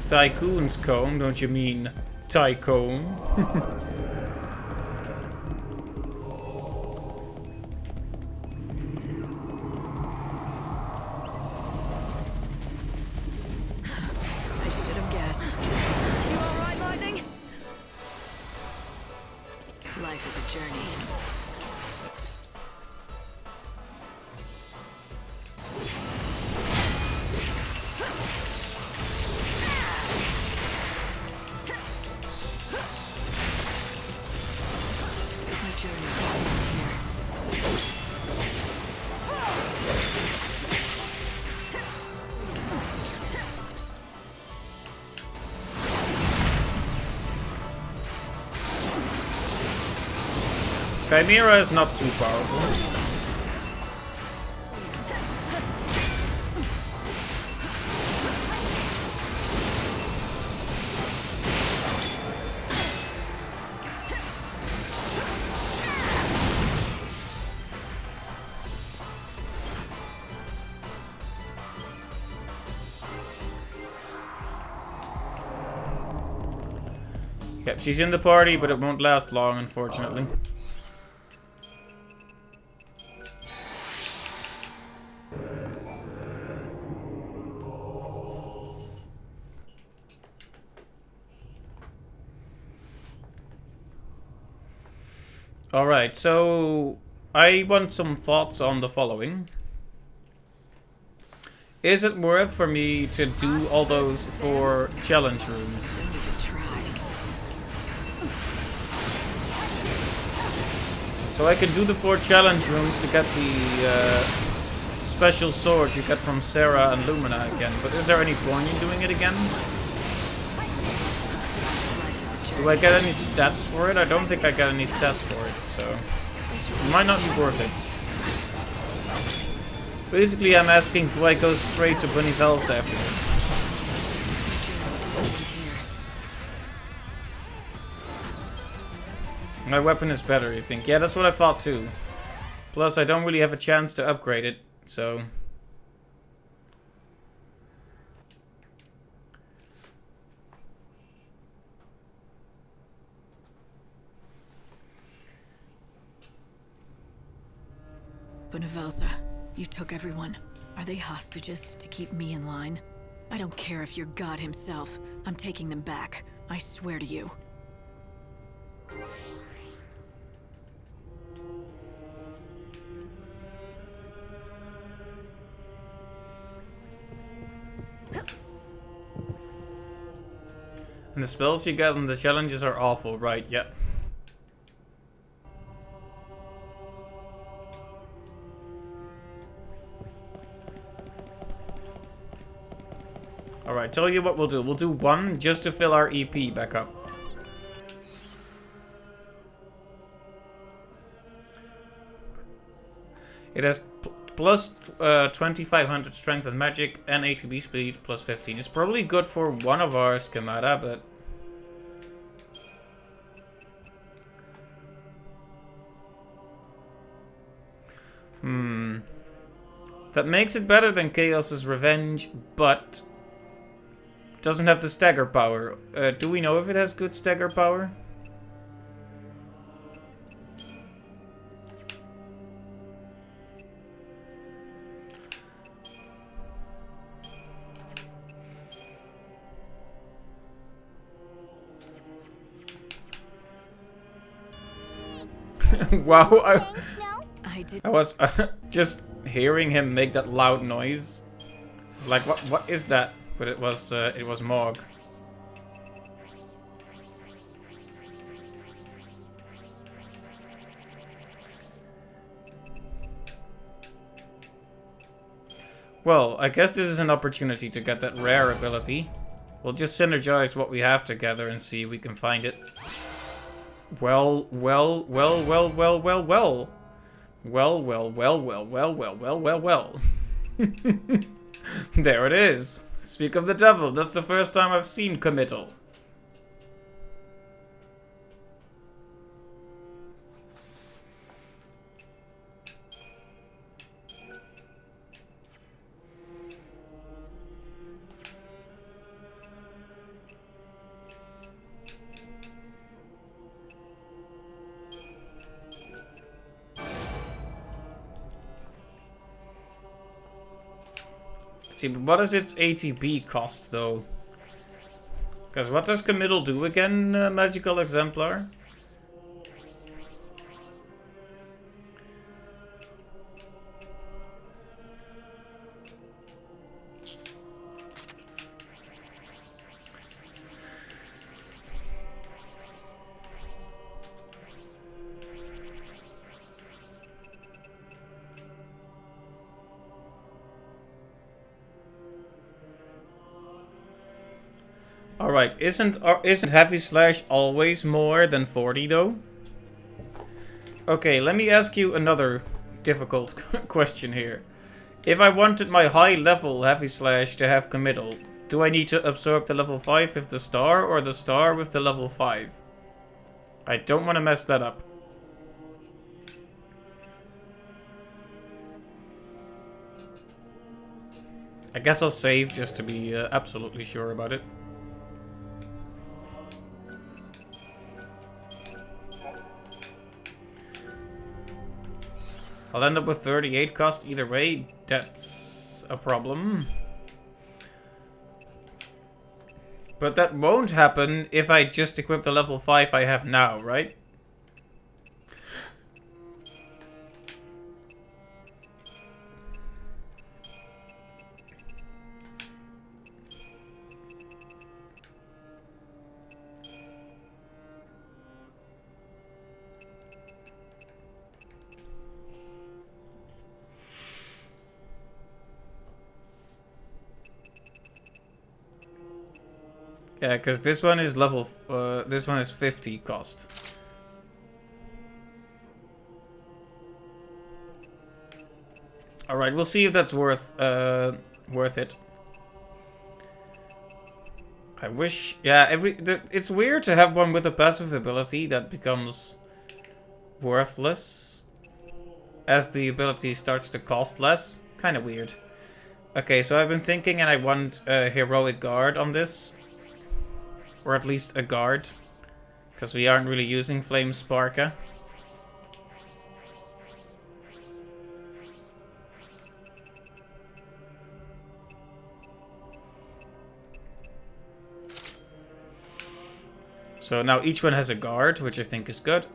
Tycoon's comb, don't you mean Tycoon? I should have guessed. You alright, Lightning? Life is a journey. Chimera is not too powerful. Yep, she's in the party, but it won't last long, unfortunately. Alright, so I want some thoughts on the following. Is it worth for me to do all those 4 challenge rooms? So I can do the 4 challenge rooms to get the special sword you get from Sarah and Lumina again, but is there any point in doing it again? Do I get any stats for it? I don't think I get any stats for it, so it might not be worth it. Basically, I'm asking, do I go straight to Bhunivelze after this? My weapon is better, you think? Yeah, that's what I thought too. Plus, I don't really have a chance to upgrade it, so... Bhunivelze, you took everyone. Are they hostages to keep me in line? I don't care if you're God himself. I'm taking them back. I swear to you. And the spells you get and the challenges are awful, right? Yep. Alright, tell you what we'll do. We'll do 1 just to fill our EP back up. It has plus 2500 strength and magic and ATB speed plus 15. It's probably good for one of our schemata, but... That makes it better than Chaos's Revenge, but... doesn't have the stagger power. Do we know if it has good stagger power? Wow, I did. I was just hearing him make that loud noise. Like, what is that? But it was Morg. Well, I guess this is an opportunity to get that rare ability. We'll just synergize what we have together and see if we can find it. Well. Well. There it is. Speak of the devil, that's the first time I've seen committal. See, but what does its ATB cost, though? Because what does committal do again, Magical Exemplar? Alright, isn't Heavy Slash always more than 40 though? Okay, let me ask you another difficult question here. If I wanted my high level Heavy Slash to have committal, do I need to absorb the level 5 with the star or the star with the level 5? I don't want to mess that up. I guess I'll save just to be absolutely sure about it. I'll end up with 38 cost either way. That's a problem. But that won't happen if I just equip the level 5 I have now, right? Yeah, because this one is level. This one is 50 cost. All right, we'll see if that's worth it. I wish. Yeah, it's weird to have one with a passive ability that becomes worthless as the ability starts to cost less. Kind of weird. Okay, so I've been thinking, and I want a heroic guard on this. Or at least a guard. Because we aren't really using Flame Sparka. So now each one has a guard, which I think is good.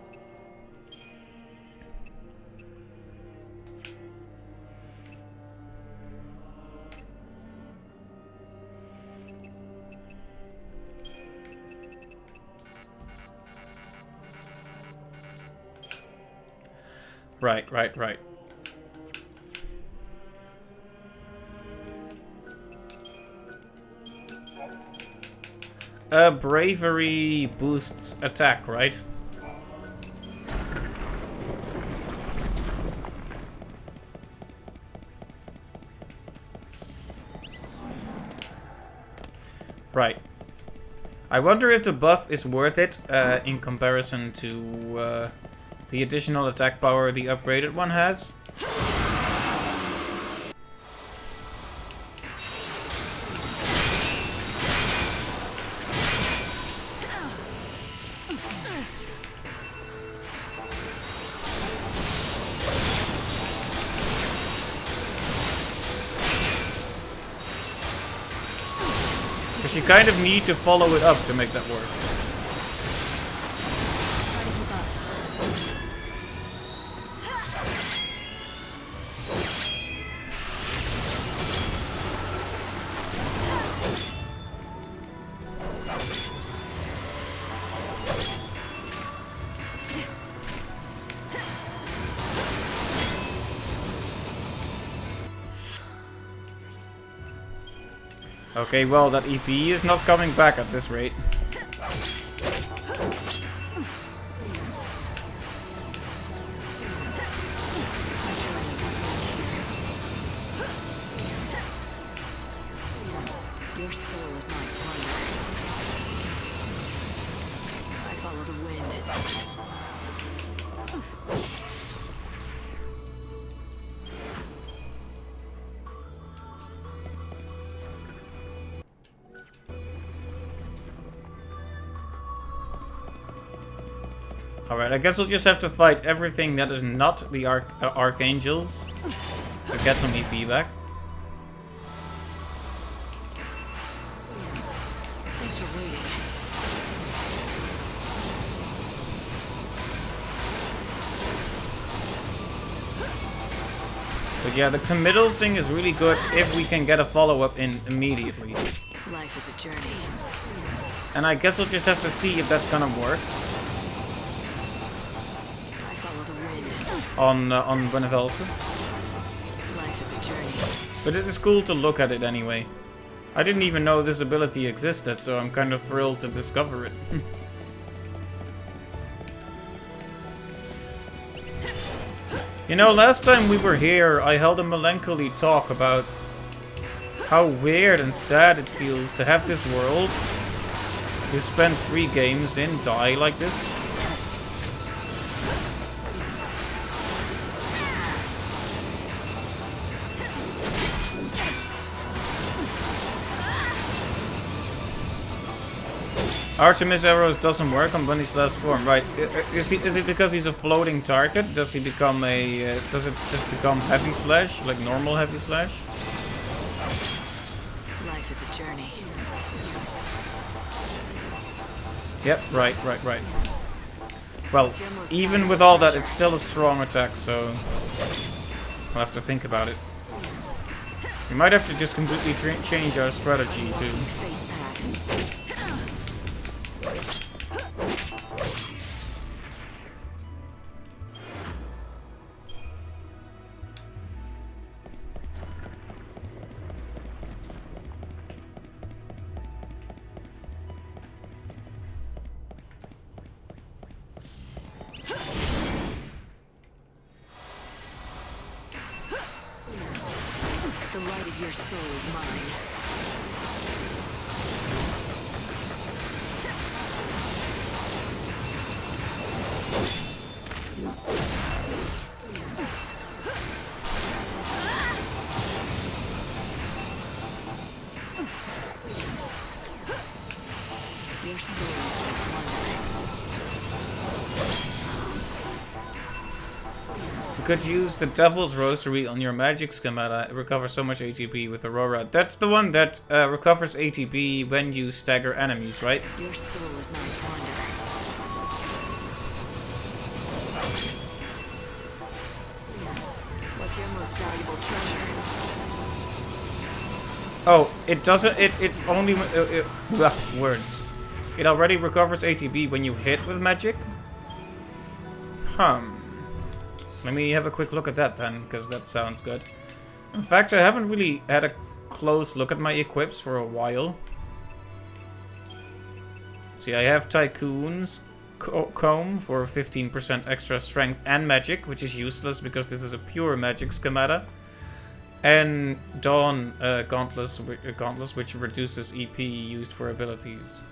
Right. Bravery boosts attack, right? Right. I wonder if the buff is worth it in comparison to the additional attack power the upgraded one has. Because you kind of need to follow it up to make that work. Okay, well, that EP is not coming back at this rate. Your soul is my plunder. I follow the wind. Alright, I guess we'll just have to fight everything that is not the Archangels to get some EP back. Thanks for waiting. But yeah, the committal thing is really good if we can get a follow-up in immediately. Life is a journey. And I guess we'll just have to see if that's gonna work. I follow the wind. On Bhunivelze. Life is a journey. But it is cool to look at it anyway. I didn't even know this ability existed, so I'm kind of thrilled to discover it. You know, last time we were here, I held a melancholy talk about how weird and sad it feels to have this world you spend 3 games in die like this. Artemis arrows doesn't work on Bunny's last form, right? Is it because he's a floating target? Does he become a? Does it just become heavy slash, like normal heavy slash? Life is a journey. Yep, right. Well, even with all that, it's still a strong attack, so we'll have to think about it. We might have to just completely change our strategy too. Fate's path. The light of your soul is mine. Your soul is my plunder. You could use the Devil's Rosary on your magic schemata. It recovers so much ATP with Aurora. That's the one that recovers ATP when you stagger enemies, right? Your soul is my plunder. What's your most valuable treasure? Oh, it doesn't. It only words. It already recovers ATP when you hit with magic. Let me have a quick look at that then, because that sounds good. In fact, I haven't really had a close look at my equips for a while. See, I have Tycoon's Comb for 15% extra strength and magic, which is useless because this is a pure magic schemata. And Dawn Gauntless, which reduces EP used for abilities.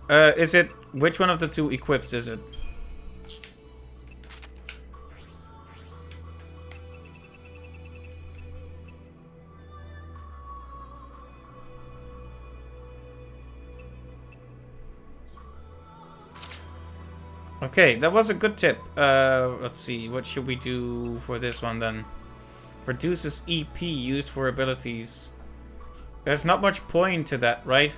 Is it... Which one of the 2 equips is it? Okay, that was a good tip. Let's see, what should we do for this one then? Reduces EP used for abilities. There's not much point to that, right?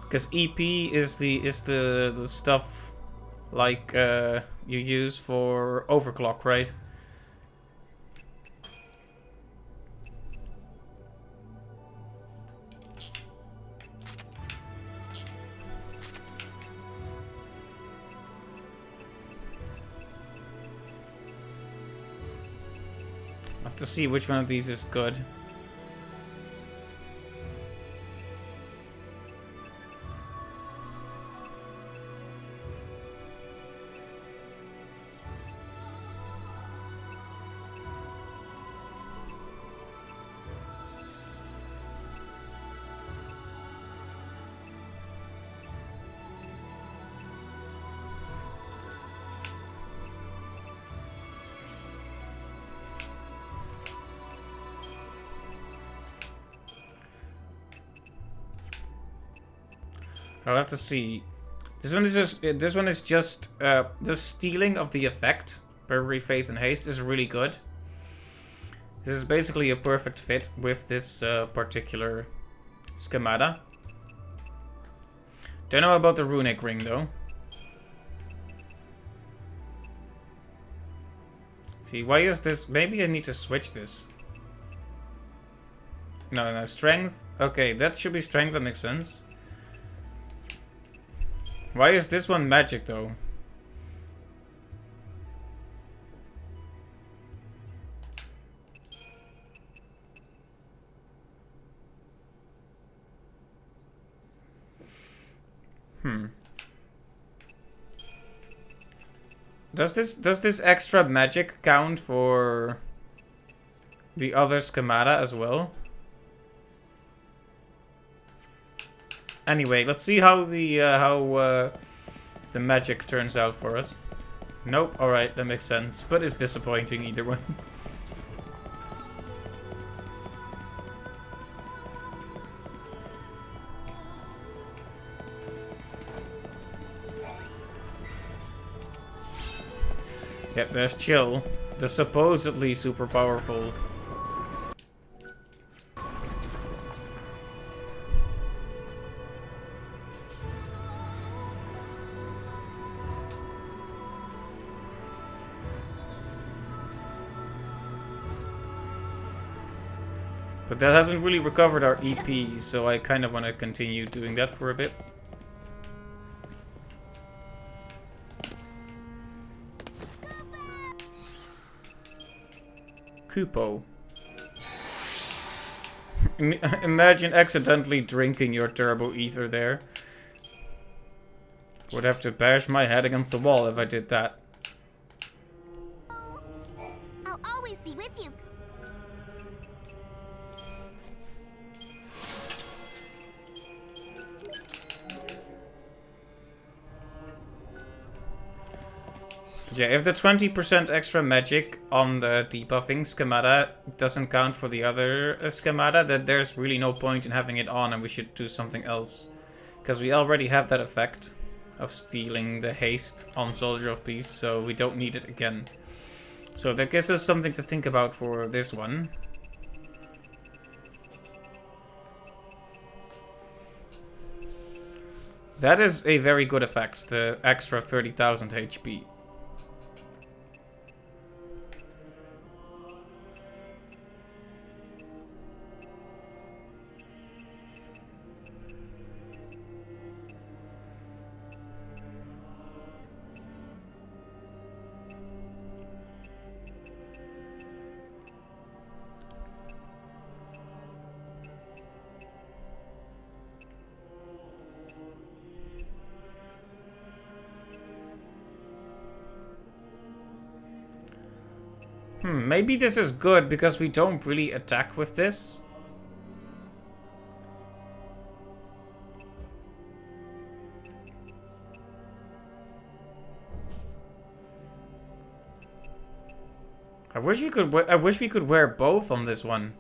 Because EP is the stuff like you use for overclock, right? have to see which one of these is good. I'll have to see. This one is just the stealing of the effect. Bravery, faith, and haste is really good. This is basically a perfect fit with this particular schemata. Don't know about the runic ring though. See, why is this? Maybe I need to switch this. No, strength. Okay, that should be strength. That makes sense. Why is this one magic though? Does this extra magic count for the other schemata as well? Anyway, let's see how the magic turns out for us. Nope. All right, that makes sense, but it's disappointing either way. Yep, there's Chill, the supposedly super powerful. But that hasn't really recovered our EP, so I kind of want to continue doing that for a bit. Kupo. Imagine accidentally drinking your turbo ether there. Would have to bash my head against the wall if I did that. I'll always be with you. Yeah, if the 20% extra magic on the debuffing schemata doesn't count for the other schemata, then there's really no point in having it on and we should do something else. Because we already have that effect of stealing the haste on Soldier of Peace, so we don't need it again. So that gives us something to think about for this one. That is a very good effect, the extra 30,000 HP. Maybe this is good because we don't really attack with this. I wish we could wear both on this one.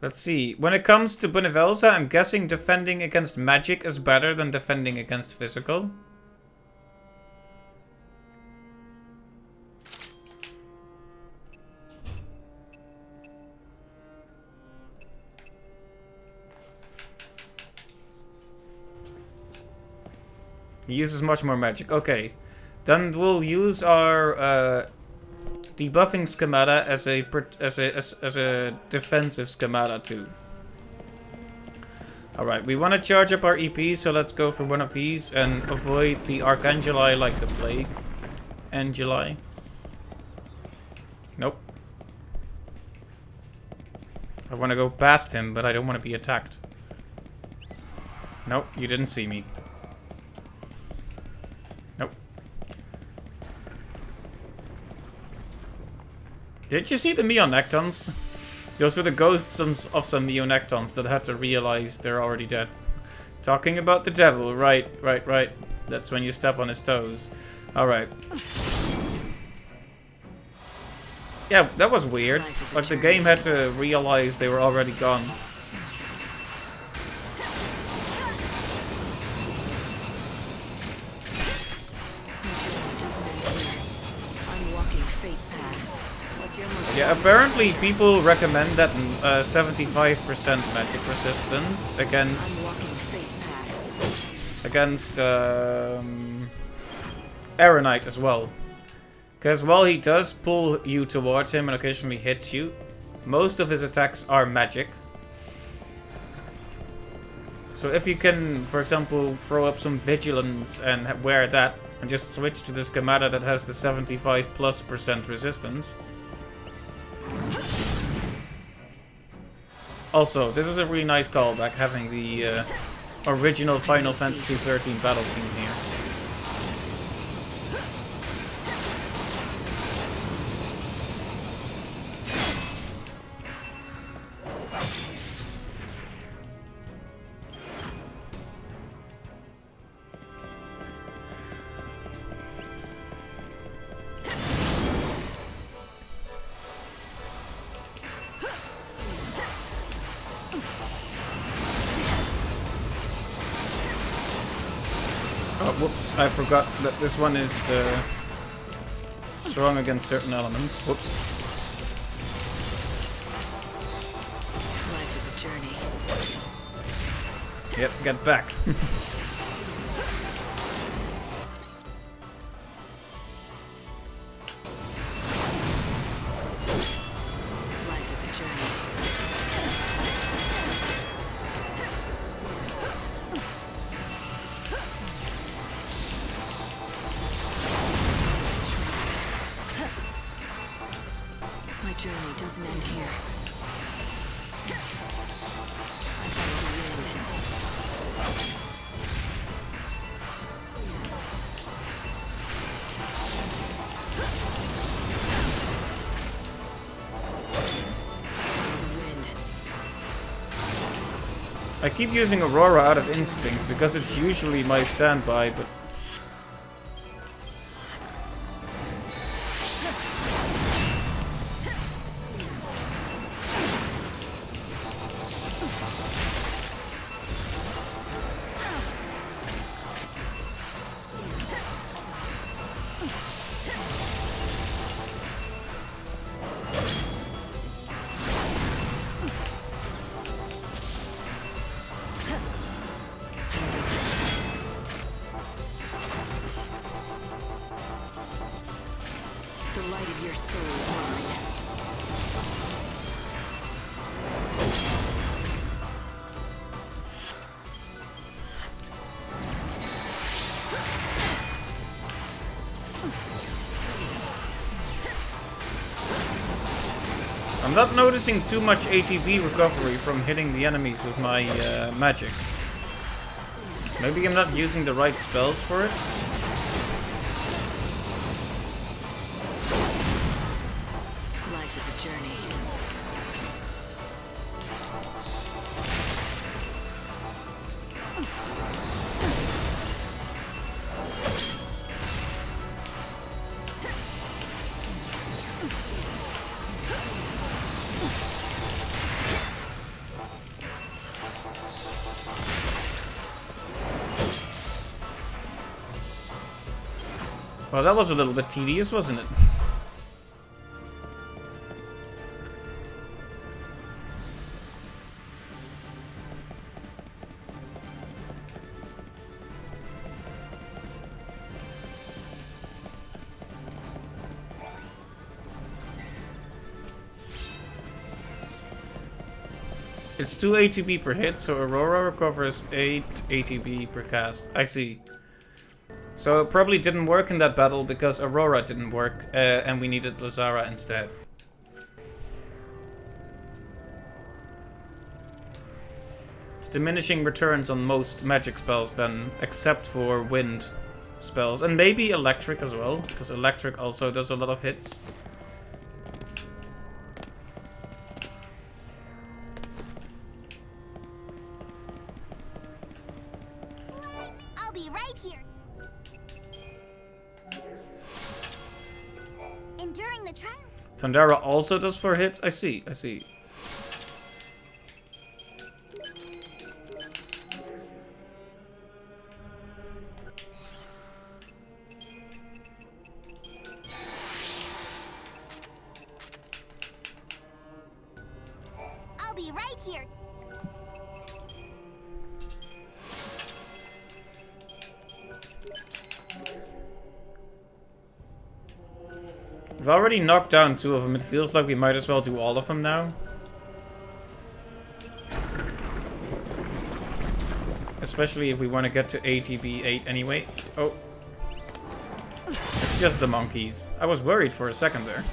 Let's see. When it comes to Bhunivelze, I'm guessing defending against magic is better than defending against physical. He uses much more magic. Okay. Then we'll use our debuffing schemata as a defensive schemata too. Alright, we want to charge up our EP, so let's go for one of these and avoid the Archangeli like the plague. Angeli. Nope. I want to go past him, but I don't want to be attacked. Nope, you didn't see me. Nope. Did you see the Meonectons? Those were the ghosts of some Meonectons that had to realize they're already dead. Talking about the devil, right. That's when you step on his toes. Alright. Yeah, that was weird. Like, the game had to realize they were already gone. Yeah, apparently people recommend that 75% magic resistance against Aeronite as well. Because while he does pull you towards him and occasionally hits you, most of his attacks are magic. So if you can, for example, throw up some vigilance and wear that, and just switch to this Gamada that has the 75+% resistance. Also, this is a really nice callback, having the original Final Fantasy XIII battle theme here. Oh, whoops, I forgot that this one is strong against certain elements. Whoops. Life is a journey. Yep, get back. Life is a journey. My journey doesn't end here. I follow the wind. I keep using Aurora out of instinct because it's usually my standby, but The light of your soul is mine. I'm not noticing too much ATB recovery from hitting the enemies with my magic. Maybe I'm not using the right spells for it? Life is a journey. Well, that was a little bit tedious, wasn't it? It's 2 ATB per hit, so Aurora recovers 8 ATB per cast. I see. So it probably didn't work in that battle because Aurora didn't work, and we needed Lazara instead. diminishing returns on most magic spells then, except for wind spells. And maybe electric as well, because electric also does a lot of hits. I'll be right here. Enduring the trial. Thundera also does 4 hits? I see, I see. I'll be right here. We've already knocked down 2 of them. It feels like we might as well do all of them now. Especially if we want to get to ATB 8 anyway. Oh. It's just the monkeys. I was worried for a second there.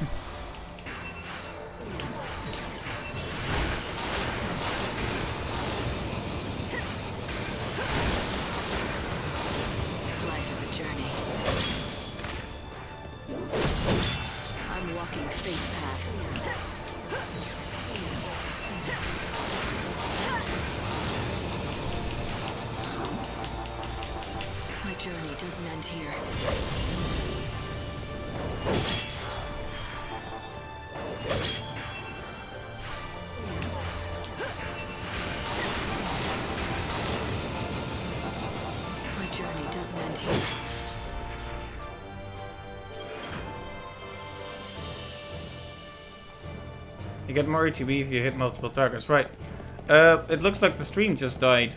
Life is a journey. I'm walking fate's path. My journey doesn't end here. My journey doesn't end here. You get more ATB if you hit multiple targets, right. It looks like the stream just died.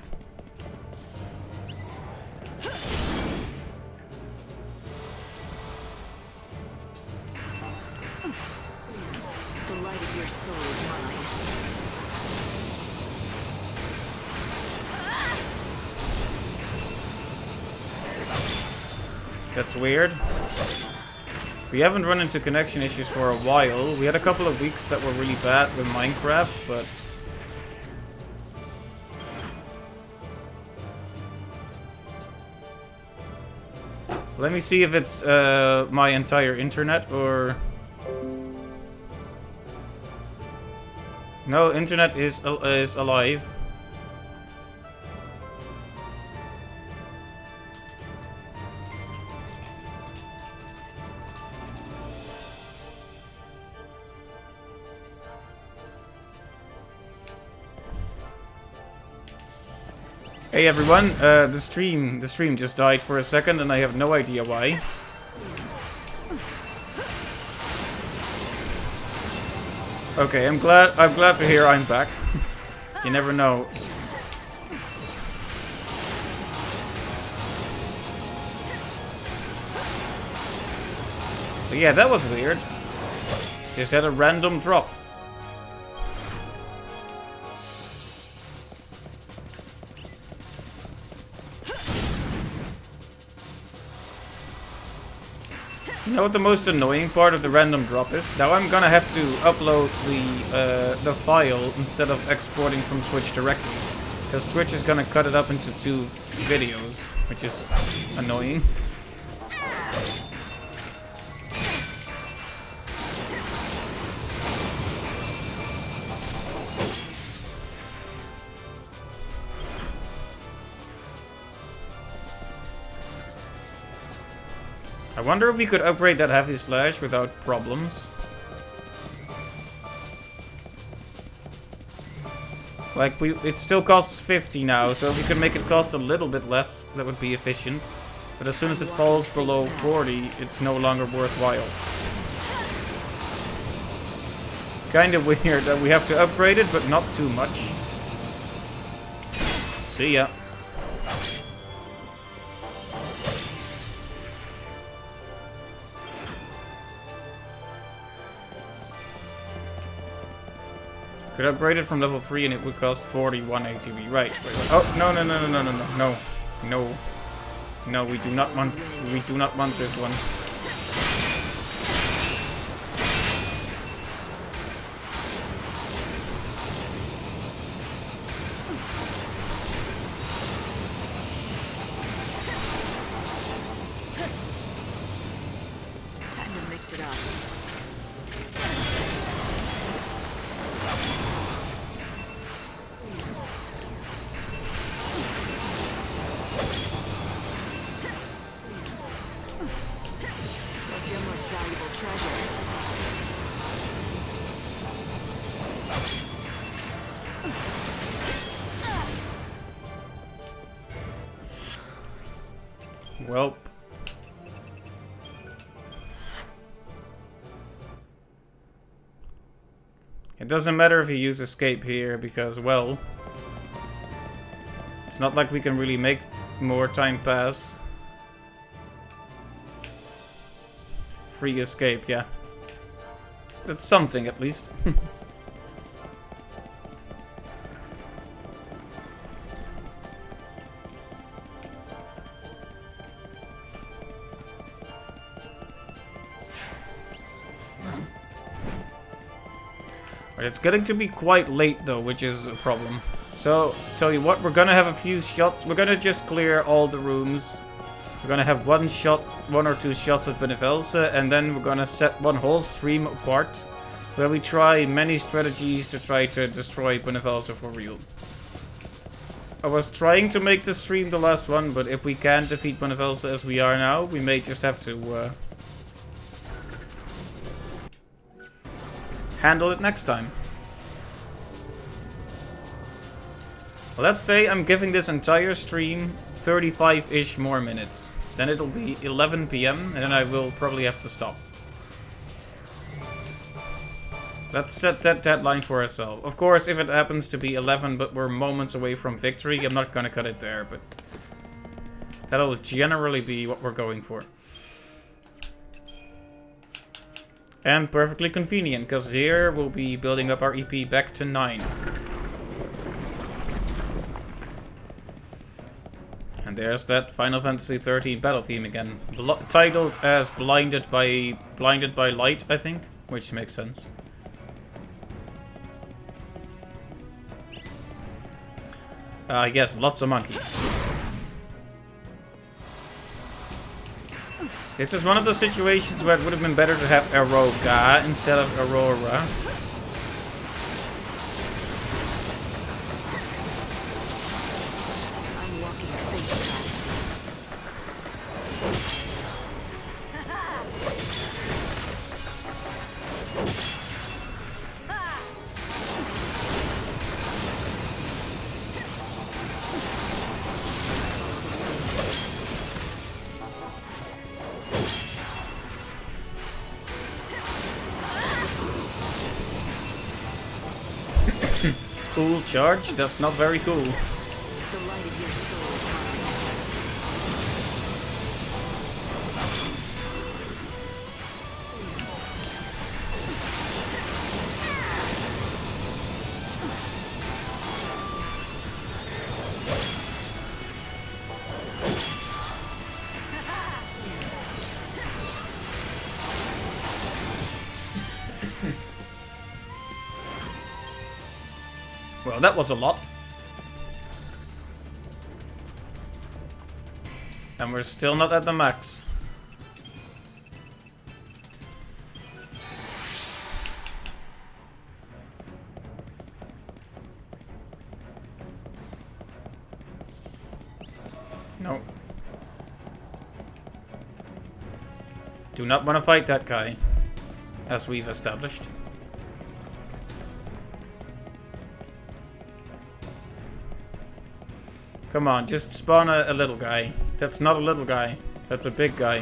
The light of your soul is mine. That's weird. We haven't run into connection issues for a while. We had a couple of weeks that were really bad with Minecraft, but... Let me see if it's my entire internet or... No, internet is alive. Hey everyone, the stream just died for a second and I have no idea why. Okay, I'm glad to hear I'm back. You never know. But yeah, that was weird. Just had a random drop. You know what the most annoying part of the random drop is? Now I'm gonna have to upload the file instead of exporting from Twitch directly. Because Twitch is gonna cut it up into 2 videos, which is annoying. I wonder if we could upgrade that heavy slash without problems. Like, it still costs 50 now, so if we could make it cost a little bit less, that would be efficient. But as soon as it falls below 40, it's no longer worthwhile. Kind of weird that we have to upgrade it, but not too much. See ya. Could upgrade it from level 3 and it would cost 41 ATB. Right. Oh, no. No, we do not want this one. Welp. It doesn't matter if you use escape here, because, well, it's not like we can really make more time pass. Free escape, yeah. That's something, at least. It's getting to be quite late though, which is a problem. So, tell you what, we're gonna have a few shots. We're gonna just clear all the rooms. We're gonna have one or two shots at Bhunivelze, and then we're gonna set one whole stream apart, where we try many strategies to try to destroy Bhunivelze for real. I was trying to make the stream the last one, but if we can't defeat Bhunivelze as we are now, we may just have to handle it next time. Well, let's say I'm giving this entire stream 35-ish more minutes. Then it'll be 11 PM, and then I will probably have to stop. Let's set that deadline for ourselves. Of course, if it happens to be 11, but we're moments away from victory, I'm not gonna cut it there, but that'll generally be what we're going for. And perfectly convenient, because here we'll be building up our EP back to 9. And there's that Final Fantasy XIII battle theme again. Titled as Blinded by Light, I think. Which makes sense. Yes, lots of monkeys. This is one of the situations where it would have been better to have Aroga instead of Aurora. I'm walking a fate path. Cool charge? That's not very cool. The light of your soul is mine. Well, that was a lot. And we're still not at the max. No. Do not want to fight that guy, as we've established. Come on, just spawn a little guy. That's not a little guy. That's a big guy.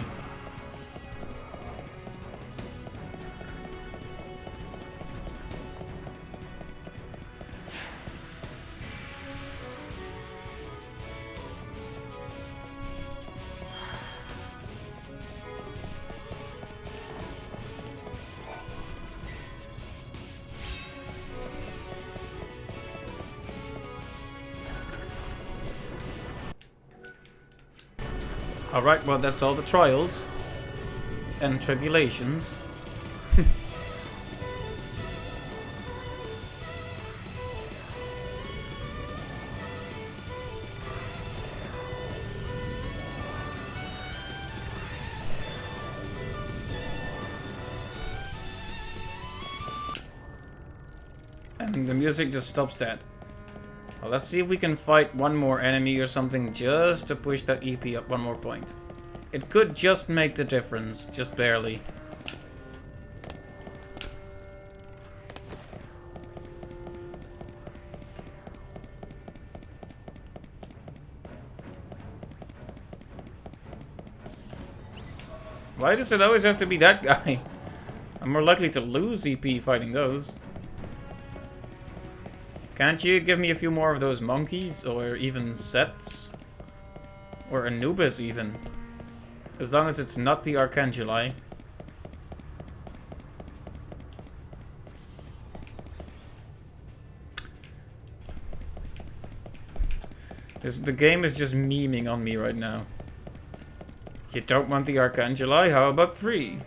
Alright, well that's all the trials and tribulations. And the music just stops dead. Well, let's see if we can fight one more enemy or something just to push that EP up one more point. It could just make the difference, just barely. Why does it always have to be that guy? I'm more likely to lose EP fighting those. Can't you give me a few more of those monkeys? Or even sets? Or Anubis even? As long as it's not the Archangeli. The game is just memeing on me right now. You don't want the Archangeli? How about 3?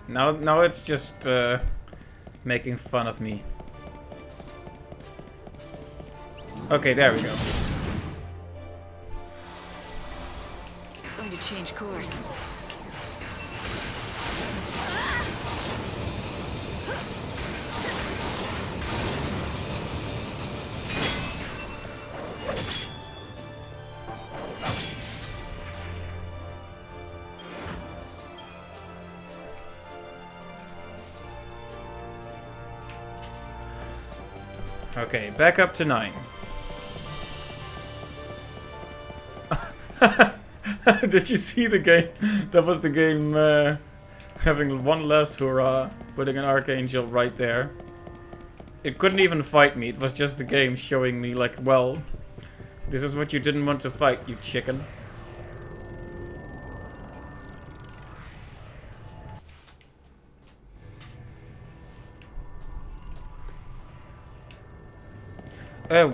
Now it's just making fun of me. Okay, there we go. Going to change course. Okay, back up to 9. Did you see the game? That was the game having one last hurrah, putting an Archangel right there. It couldn't even fight me, it was just the game showing me like, well, this is what you didn't want to fight, you chicken.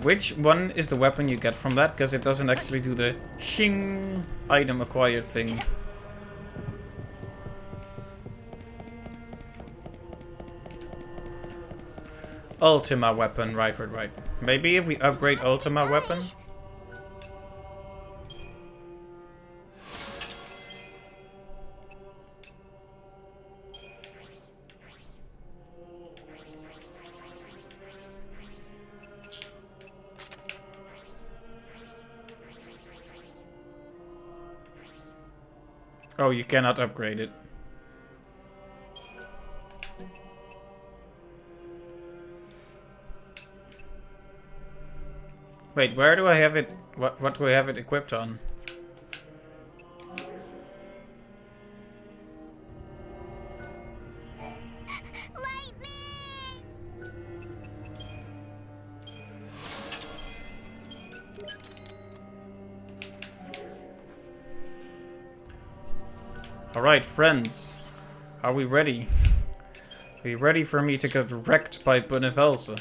Which one is the weapon you get from that? Because it doesn't actually do the shing item acquired thing. Ultima weapon, right. Maybe if we upgrade Ultima weapon? Oh, you cannot upgrade it. Wait, where do I have it? What do I have it equipped on? Alright, friends. Are we ready? Are you ready for me to get wrecked by Bhunivelze?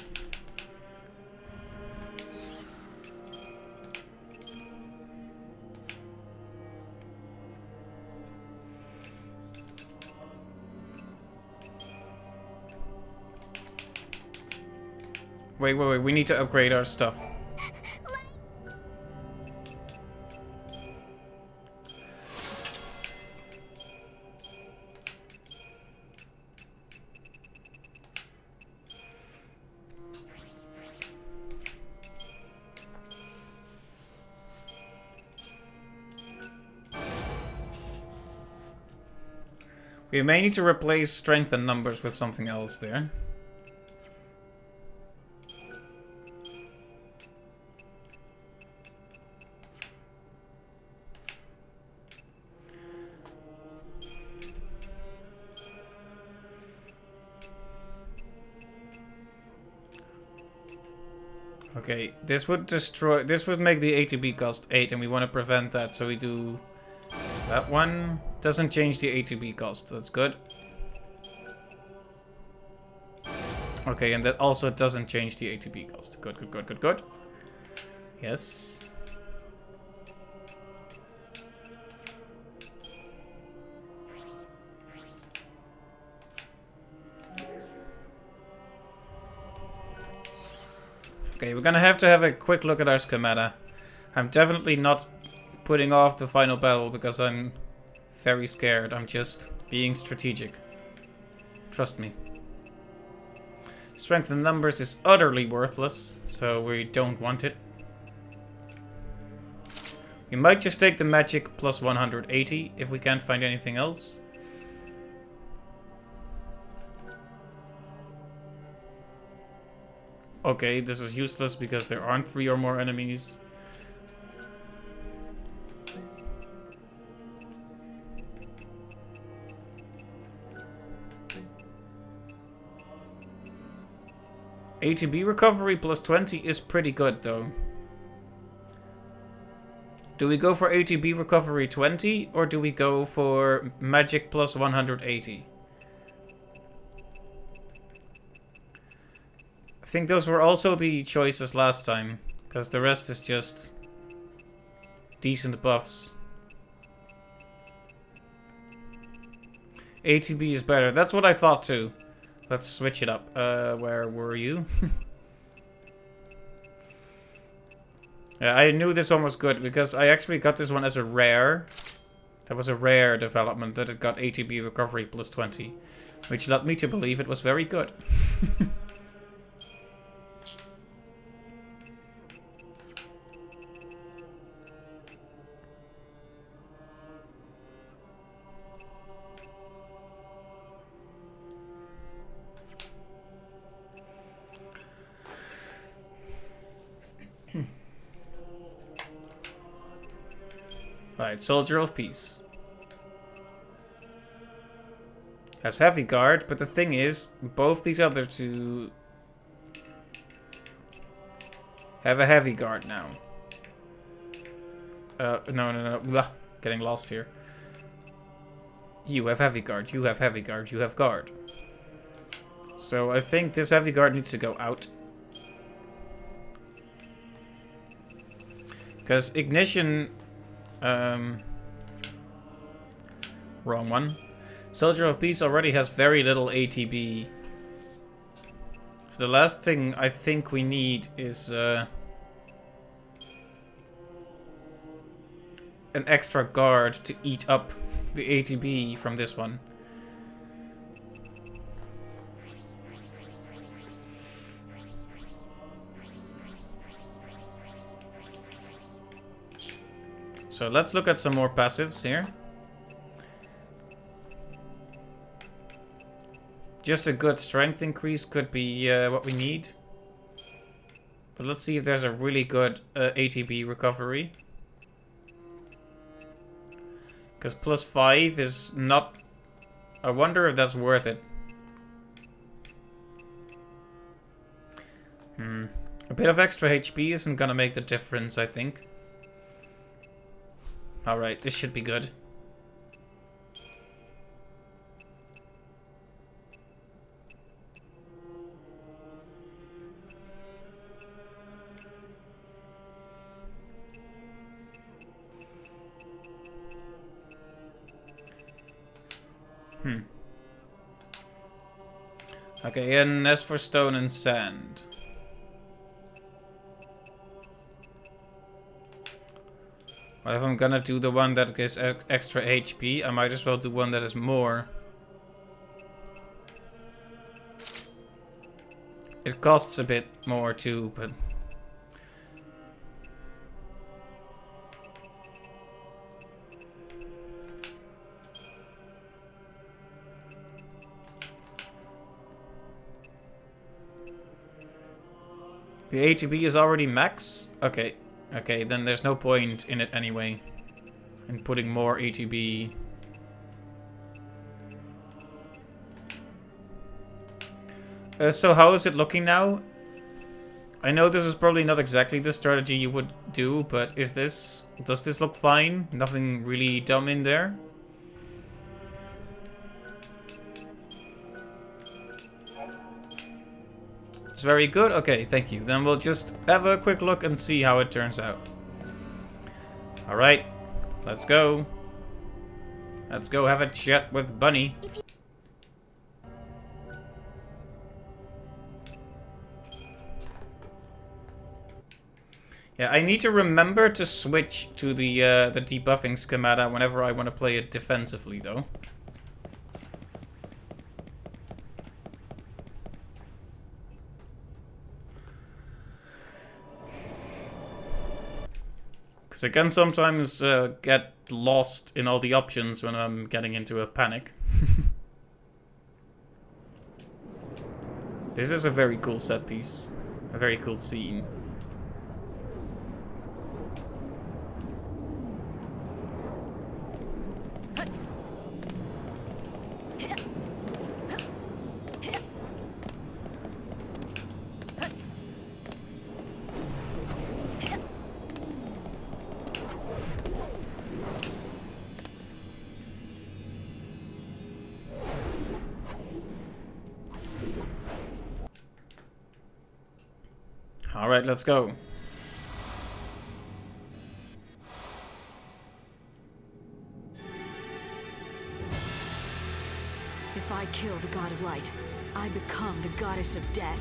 Wait, we need to upgrade our stuff. We may need to replace strength and numbers with something else there. Okay, this would make the ATB cost 8 and we want to prevent that, so we do that one. Doesn't change the ATB cost, that's good. Okay, and that also doesn't change the ATB cost. Good. Yes. Okay, we're gonna have to have a quick look at our schemata. I'm definitely not putting off the final battle because I'm very scared. I'm just being strategic. Trust me. Strength in numbers is utterly worthless, so we don't want it. We might just take the magic plus 180 if we can't find anything else. Okay, this is useless because there aren't 3 or more enemies. ATB recovery plus 20 is pretty good though. Do we go for ATB recovery 20 or do we go for magic plus 180? I think those were also the choices last time, because the rest is just decent buffs. ATB is better. That's what I thought too. Let's switch it up. Where were you? Yeah, I knew this one was good because I actually got this one as a rare. That was a rare development that it got ATB recovery plus 20, which led me to believe it was very good. Right, Soldier of Peace. Has heavy guard, but the thing is, both these other two have a heavy guard now. No. Blah. Getting lost here. You have heavy guard, you have heavy guard, you have guard. So I think this heavy guard needs to go out. Because Ignition... wrong one. Soldier of Peace already has very little ATB. So the last thing I think we need is an extra guard to eat up the ATB from this one. So let's look at some more passives here. Just a good strength increase could be what we need. But let's see if there's a really good ATB recovery. Because plus 5 is not... I wonder if that's worth it. A bit of extra HP isn't gonna make the difference, I think. Alright, this should be good. Okay, and as for stone and sand. Well, if I'm gonna do the one that gives extra HP, I might as well do one that is more. It costs a bit more too, but... The ATB is already max? Okay. Okay, then there's no point in it anyway. In putting more ATB. So how is it looking now? I know this is probably not exactly the strategy you would do, but is this... Does this look fine? Nothing really dumb in there? It's very good? Okay, thank you. Then we'll just have a quick look and see how it turns out. Alright, let's go. Let's go have a chat with Bunny. Yeah, I need to remember to switch to the debuffing schemata whenever I want to play it defensively, though. Because I can sometimes get lost in all the options when I'm getting into a panic. This is a very cool set piece. A very cool scene. Alright, let's go. If I kill the god of light, I become the goddess of death.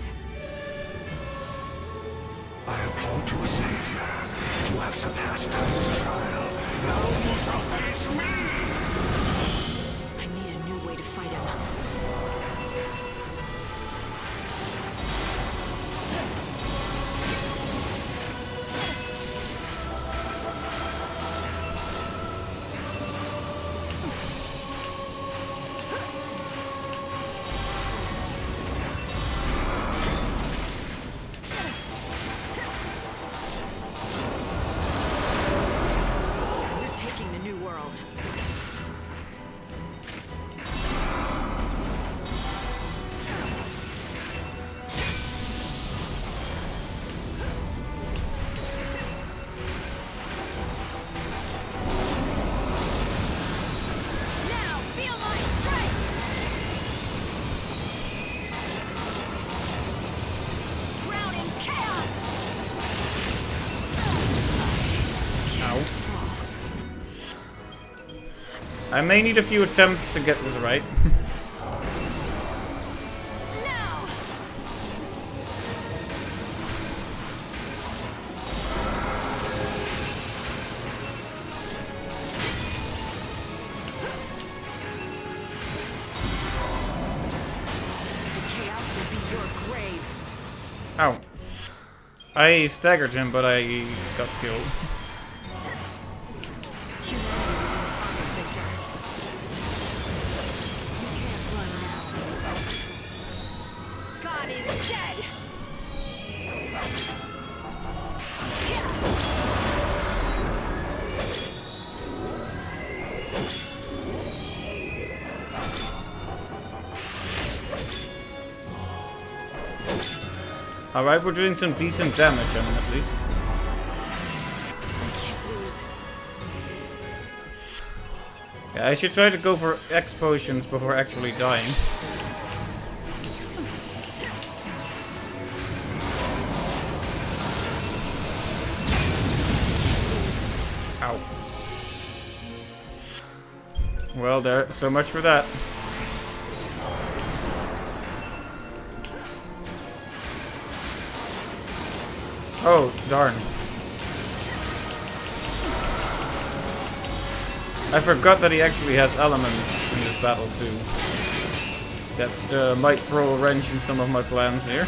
I have called you a savior. You have surpassed time's trial. Now you shall face me! I need a new way to fight him. I may need a few attempts to get this right. Ow. I staggered him, but I got killed. God is dead! Alright, we're doing some decent damage on him at least. Yeah, I should try to go for X potions before actually dying. Ow. Well, there. So much for that. Oh, darn. I forgot that he actually has elements in this battle too. That might throw a wrench in some of my plans here.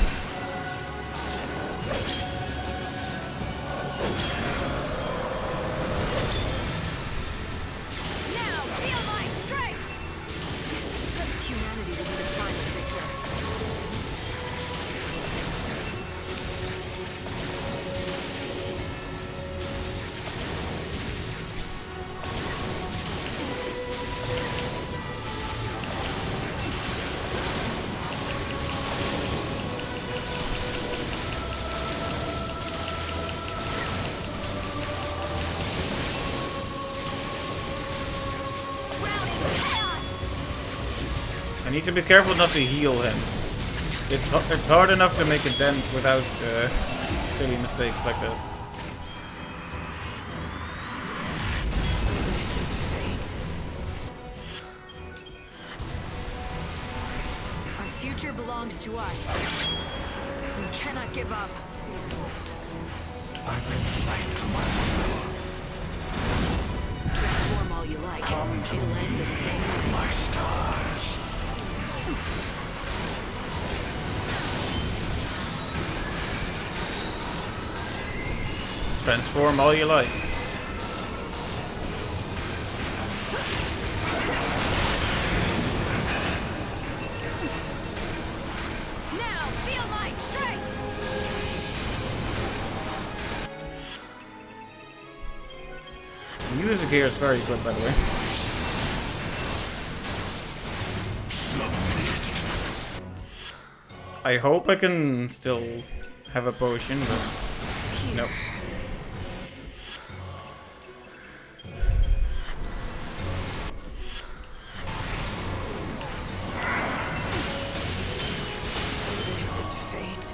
I need to be careful not to heal him. It's hard enough to make a dent without silly mistakes like that. This is fate. Our future belongs to us. We cannot give up. I bring light to my world. Transform all you like. Come to It'll end the same way. my stars. Transform all you like. music here is very good, by the way. I hope I can still have a potion, but nope. This is fate.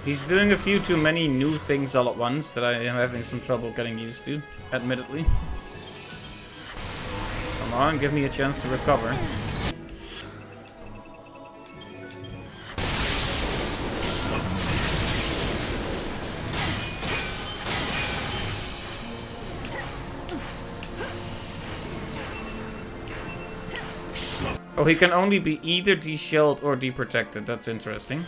He's doing a few too many new things all at once that I am having some trouble getting used to, admittedly. Come on, give me a chance to recover. Oh, he can only be either de-shelled or de-protected. That's interesting.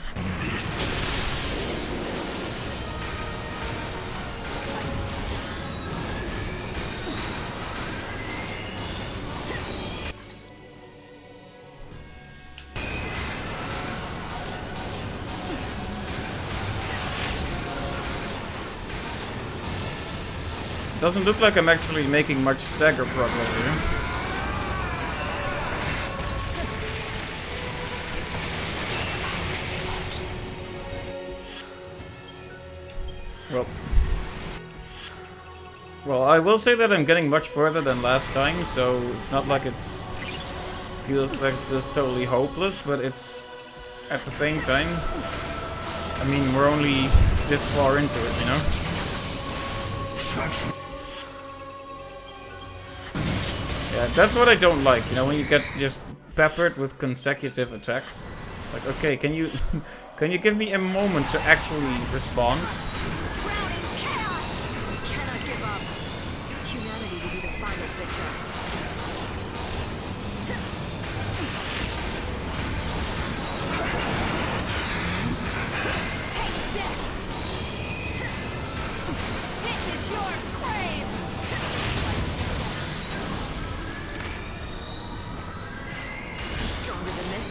Doesn't look like I'm actually making much stagger progress here. Well, I will say that I'm getting much further than last time, so it's not like it feels totally hopeless, but it's at the same time. I mean, we're only this far into it, you know? Yeah, that's what I don't like, you know, when you get just peppered with consecutive attacks. Like, okay, can you can you give me a moment to actually respond? Humanity will be the final victor. Take this! This is your grave! Stronger than this?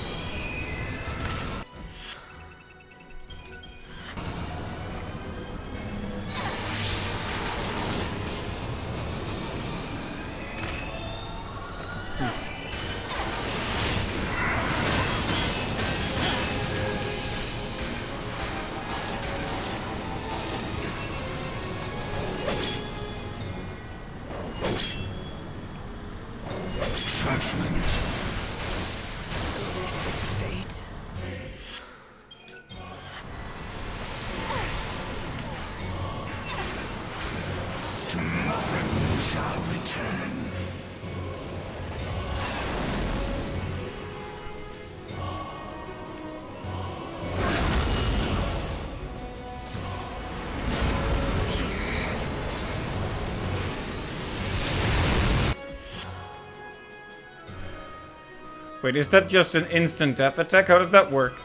Wait, is that just an instant death attack? How does that work?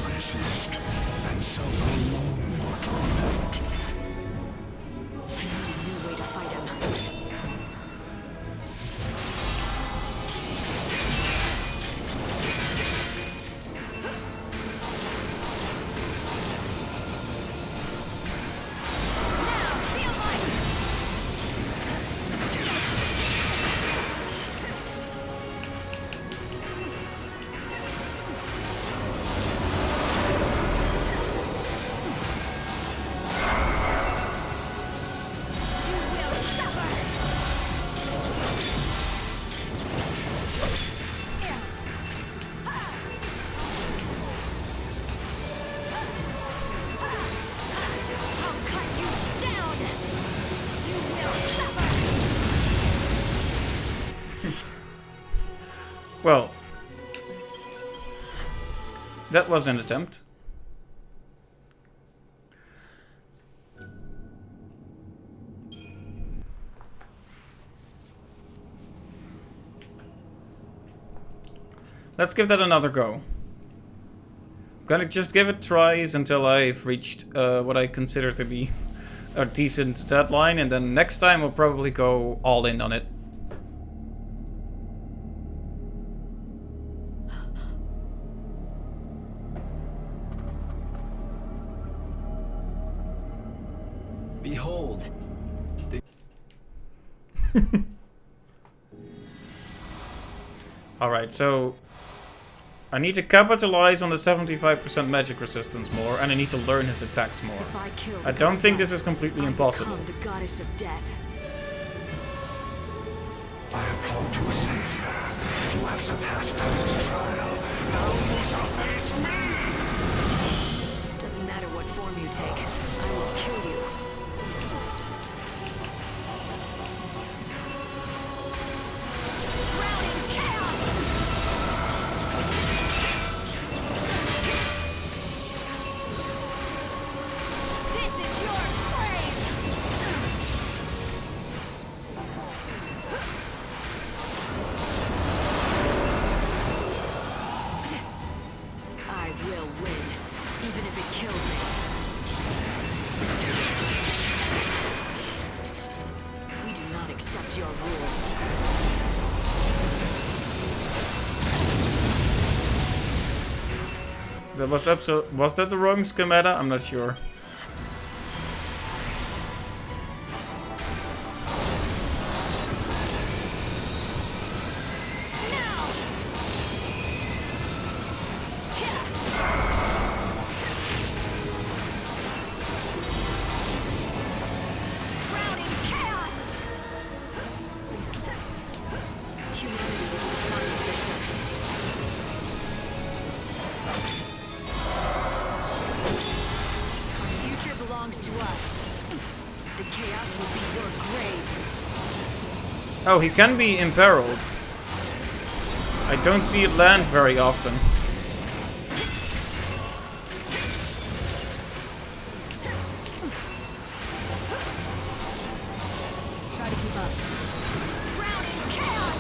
Resist, and so prolong your torment. I need a new way to fight him. Well, that was an attempt. Let's give that another go. gonna just give it tries until I've reached what I consider to be a decent deadline, and then next time we'll probably go all in on it. Behold. Alright, so I need to capitalize on the 75% magic resistance more, and I need to learn his attacks more. I don't think this is completely impossible. The goddess of death. I have come to a savior. You have surpassed this trial. Now you shall face me! Doesn't matter what form you take, I will kill you. Was that the wrong schemata? I'm not sure. Oh, he can be imperiled. I don't see it land very often. Try to keep up. Drowning chaos!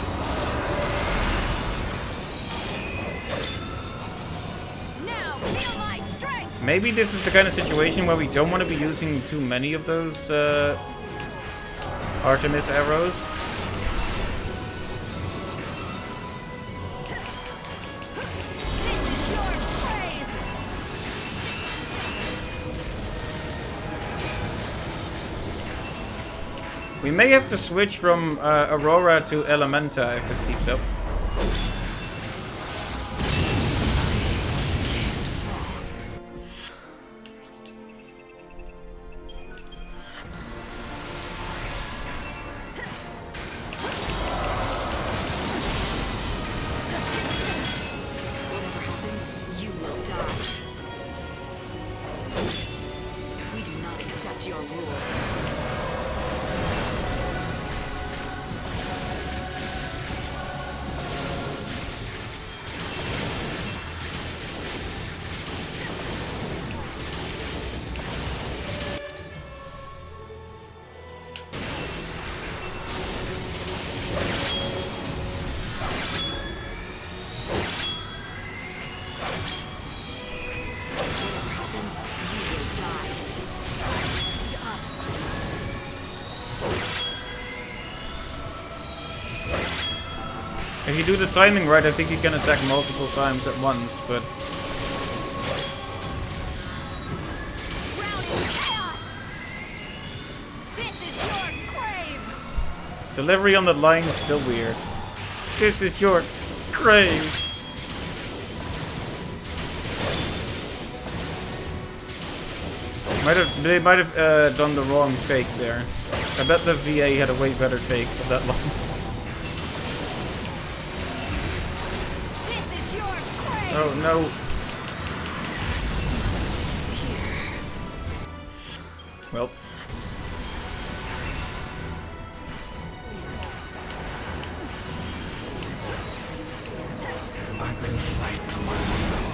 Now feel my strength! Maybe this is the kind of situation where we don't want to be using too many of those Artemis arrows. We may have to switch from Aurora to Elementa if this keeps up. Whatever happens, you will die. We do not accept your rule. If you do the timing right, I think you can attack multiple times at once, but... Delivery on the line is still weird. This is your grave. They might have done the wrong take there. I bet the VA had a way better take of that line. Oh no. Well. I've been fight to my will.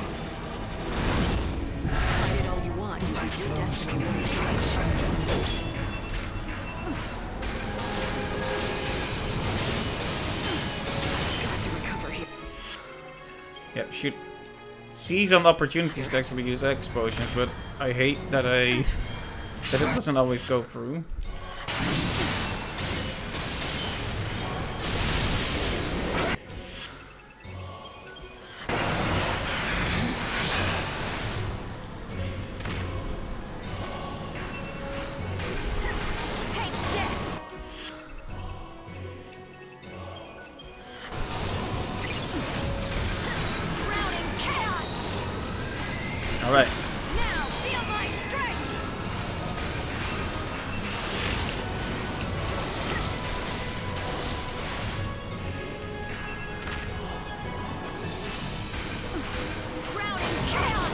Fight it all you want. Your destiny won't change. Got to recover here. Yep, shoot. seize on opportunities to actually use X potions, but I hate that it doesn't always go through. Alright. Now feel my strength. Drowning chaos.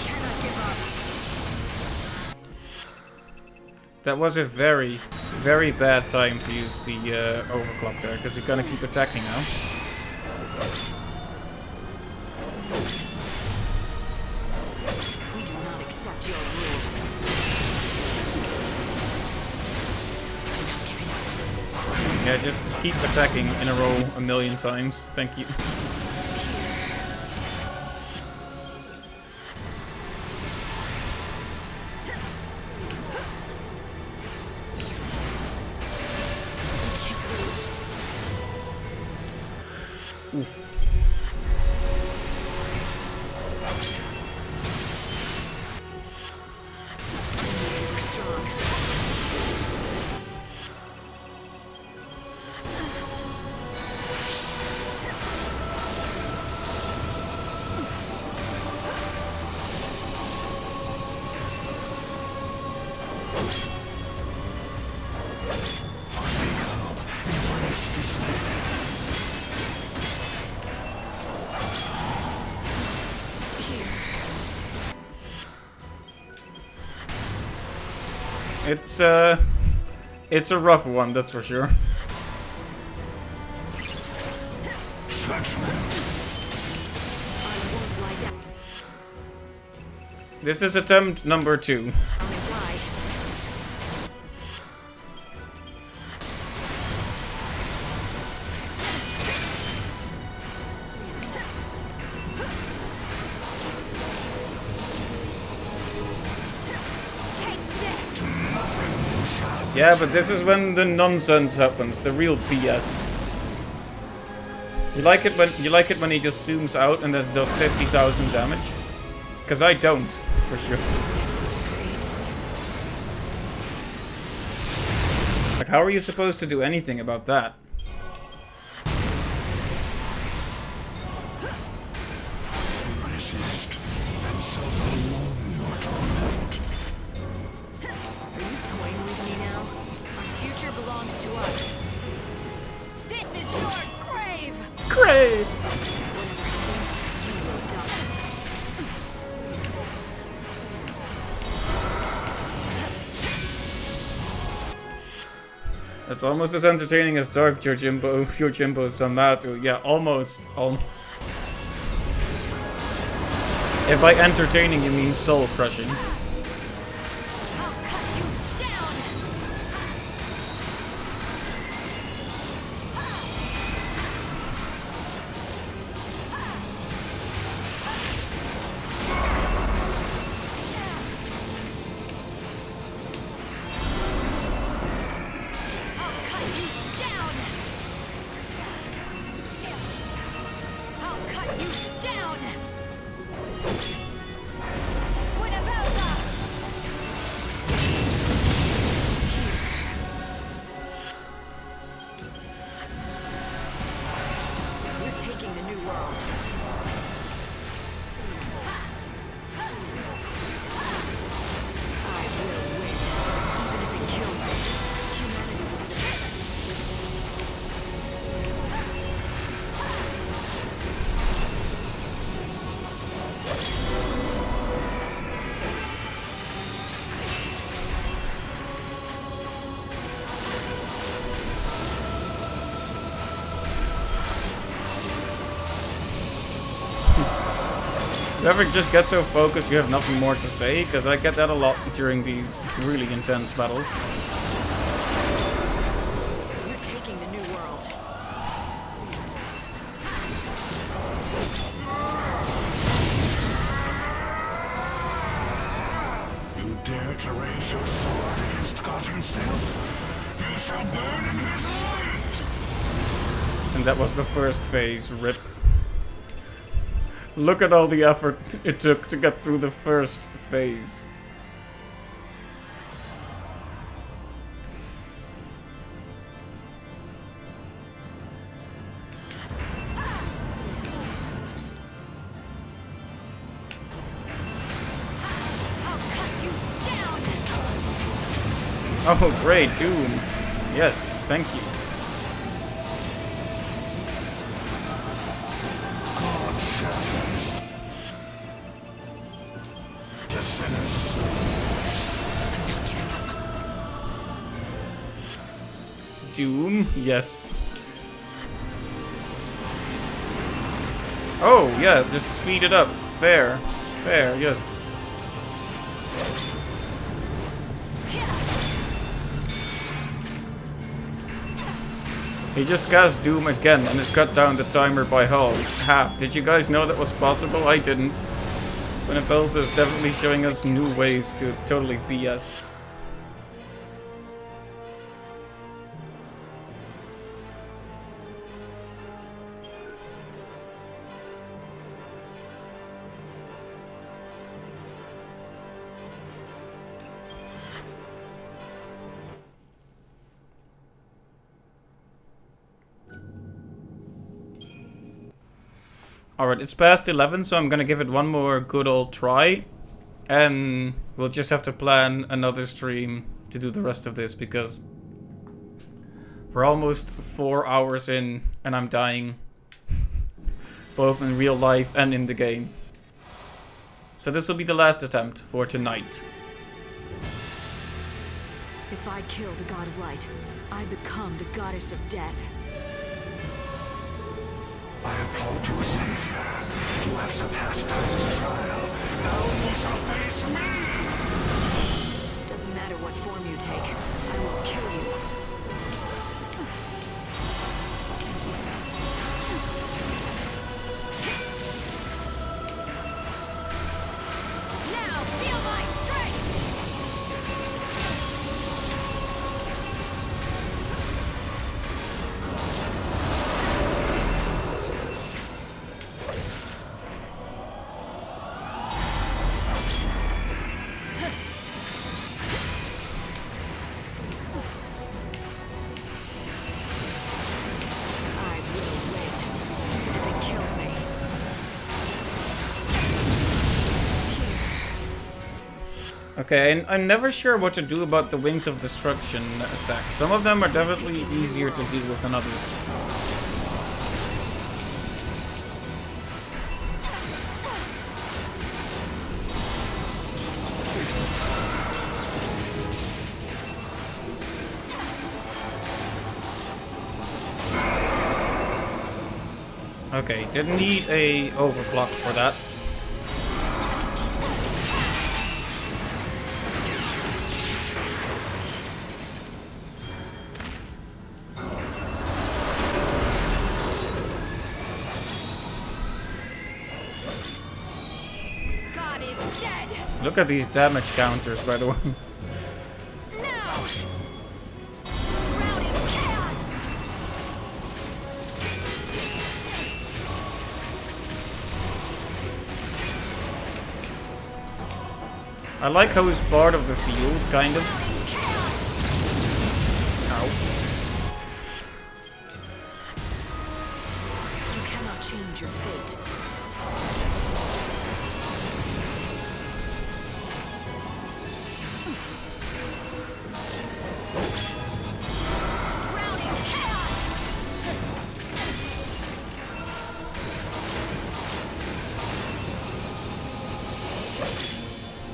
Cannot give up. That was a very, very bad time to use the overclock there, because he's gonna keep attacking now. We do not accept your rule. I'm not giving up. Yeah, just keep attacking in a row a million times. Thank you. Oof. It's a rough one, that's for sure. This is attempt number 2. Yeah, but this is when the nonsense happens, the real BS. You like it when he just zooms out and does 50,000 damage? Cause I don't, for sure. Like, how are you supposed to do anything about that? Resist, and so prolong your torment. Are you toying with me now? Our future belongs to us. This is your grave. Grave! Whatever happens, you will die. It's almost as entertaining as Dark Yojimbo's Sanmatu. Yeah, almost. Almost. If by entertaining you mean soul crushing. You ever just get so focused you have nothing more to say? Because I get that a lot during these really intense battles. you dare to raise your sword against God himself, you shall burn in his light! And that was the first phase, rip. Look at all the effort it took to get through the first phase. Oh, great, Doom. Yes, thank you. Doom, yes. Oh, yeah, just speed it up. Fair. Fair, yes. He just cast Doom again and it cut down the timer by half. Did you guys know that was possible? I didn't. Bhunivelze is definitely showing us new ways to totally BS. Alright, it's past 11, so I'm gonna give it one more good old try. And we'll just have to plan another stream to do the rest of this, because we're almost 4 hours in and I'm dying. Both in real life and in the game. So this will be the last attempt for tonight. If I kill the god of light, I become the goddess of death. I applaud you, Savior. You have surpassed time's trial. Now you shall face me! Doesn't matter what form you take, I will kill you. Now feel my strength! Okay, I'm never sure what to do about the Wings of Destruction attacks. Some of them are definitely easier to deal with than others. Okay, didn't need a overclock for that. Look at these damage counters, by the way. I like how he's part of the field, kind of. Ow. You cannot change your fate.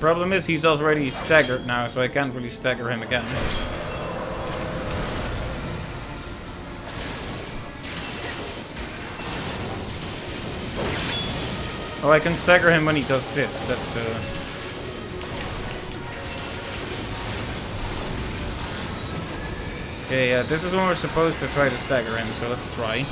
Problem is, he's already staggered now, so I can't really stagger him again. Oh, I can stagger him when he does this. That's the... Okay, yeah, this is when we're supposed to try to stagger him, so let's try.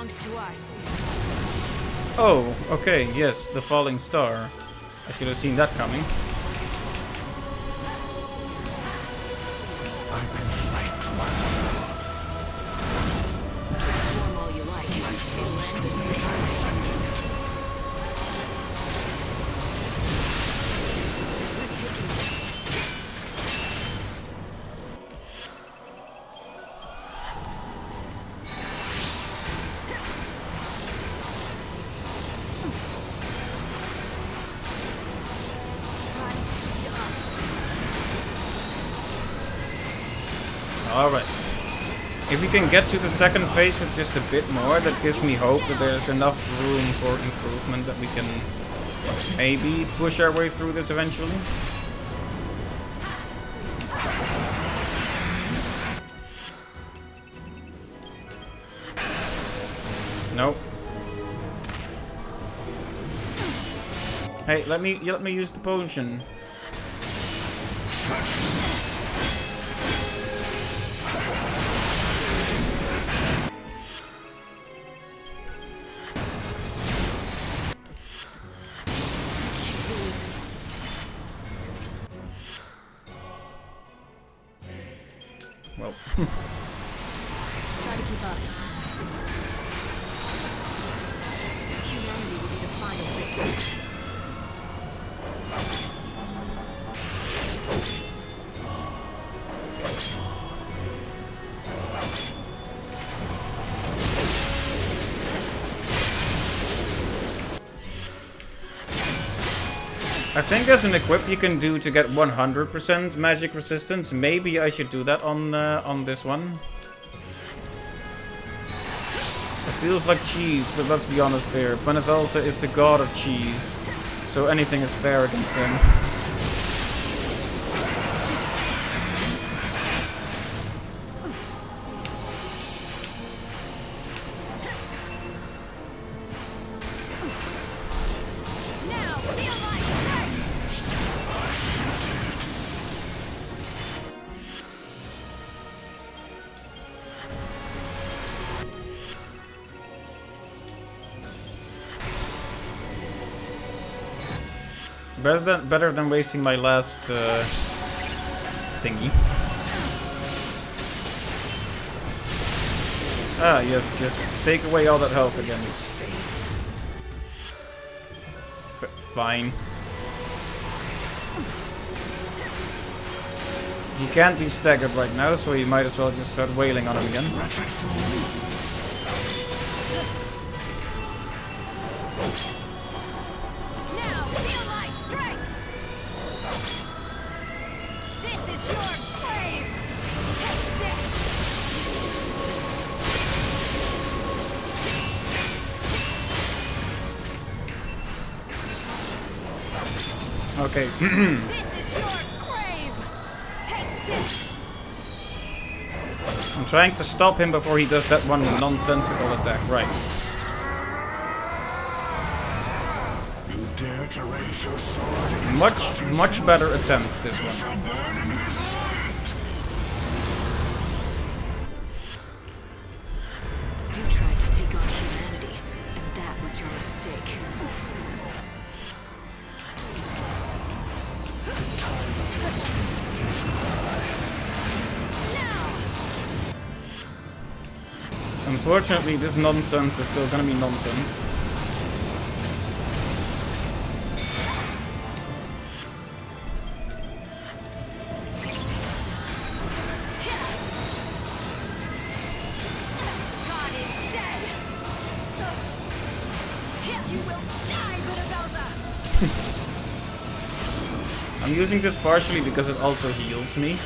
belongs to us. Oh, okay, yes, the falling star. I should have seen that coming. I've been light one. Transform all you like. It'll end the same. We're taking Alright. If we can get to the second phase with just a bit more, that gives me hope that there's enough room for improvement that we can maybe push our way through this eventually. Nope. Hey, let me use the potion. Well. Try to keep up. Humanity will be the final victim. I think there's an equip you can do to get 100% magic resistance. Maybe I should do that on this one. It feels like cheese, but let's be honest here. Bhunivelze is the god of cheese, so anything is fair against him. Better than wasting my last thingy. Ah, yes, just take away all that health again. Fine. He can't be staggered right now, so he might as well just start wailing on him again. Okay. This is your grave. Take this. I'm trying to stop him before he does that one nonsensical attack. Right. You dare to raise your sword against Much better attempt, this one. You tried to take on humanity, and that was your mistake. Unfortunately, this nonsense is still gonna be nonsense. God is dead. You will die, Bhunivelze. I'm using this partially because it also heals me.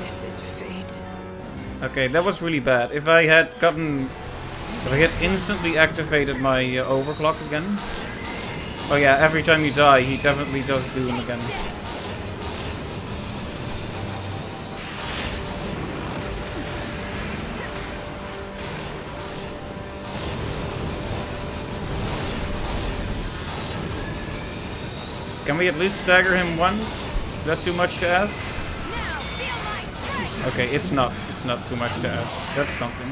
This is fate. Okay, that was really bad. If I had instantly activated my overclock again. Oh yeah, every time you die, he definitely does Doom again. Can we at least stagger him once? Is that too much to ask? Okay, it's not. It's not too much to ask. That's something.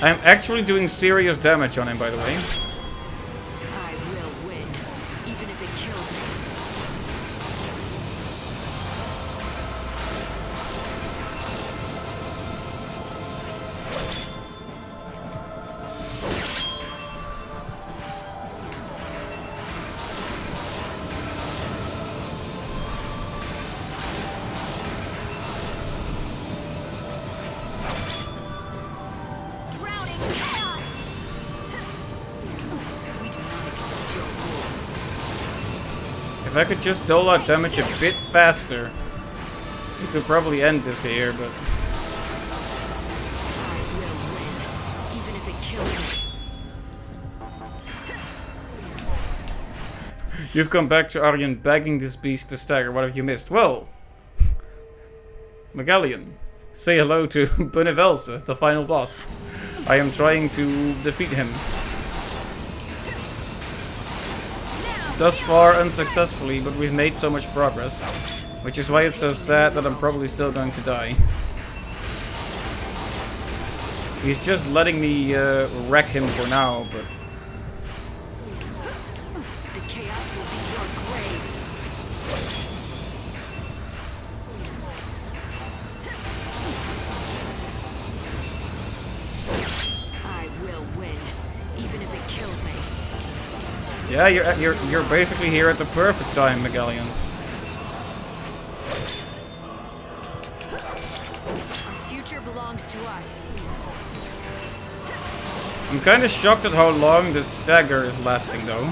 I'm actually doing serious damage on him, by the way. I will win, even if it kills me. If I could just dole out damage a bit faster, we could probably end this here, but... I will win, even if it kills me. You've come back to Aryan begging this beast to stagger. What have you missed? Well... Megallion, say hello to Bhunivelze, the final boss. I am trying to defeat him. Thus far unsuccessfully, but we've made so much progress. Which is why it's so sad that I'm probably still going to die. He's just letting me wreck him for now, but... The chaos will be your grave. I will win, even if it kills me. Yeah, you're basically here at the perfect time, Megallion. Our future belongs to us. I'm kind of shocked at how long this stagger is lasting, though.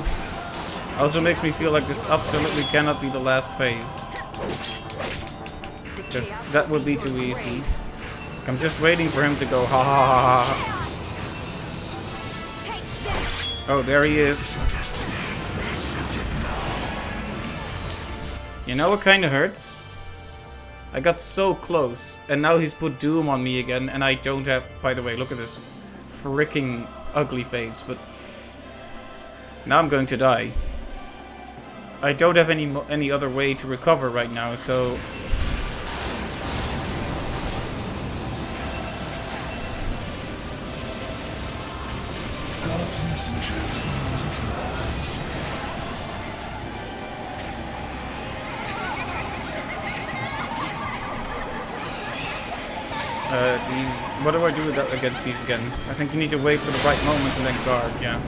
Also makes me feel like this absolutely cannot be the last phase. Because that would be too easy. I'm just waiting for him to go ha ha ha ha. Oh, there he is. You know what kind of hurts? I got so close, and now he's put Doom on me again, and I don't have... By the way, look at this freaking ugly face, but... Now I'm going to die. I don't have any other way to recover right now, so... God's messenger falls at last. These... What do I do against these again? I think you need to wait for the right moment and then guard, yeah.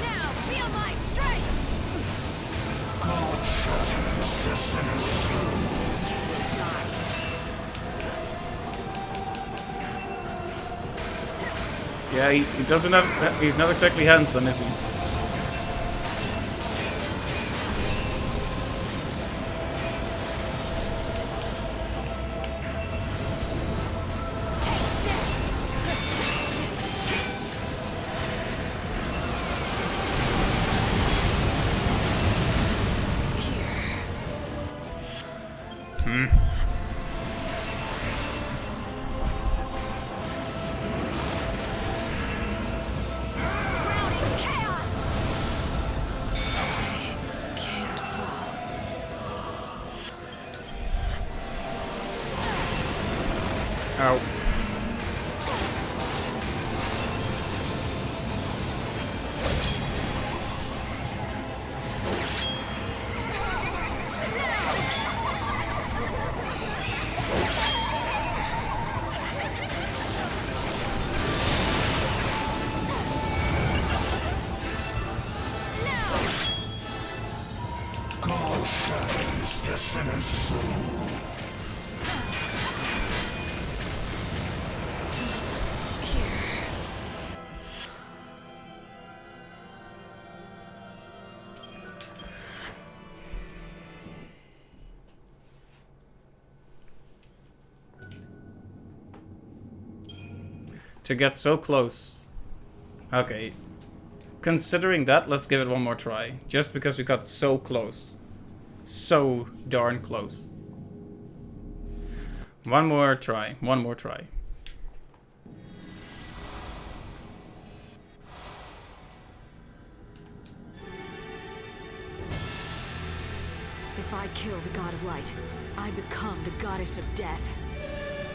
Now feel my strength. God shatters the sinner's soul. Yeah, he doesn't have... He's not exactly handsome, is he? Ow. God shatters the sinner's soul. To get so close. Okay. considering that, let's give it one more try. Just because we got so close. So darn close. One more try. One more try. If I kill the god of light, I become the goddess of death.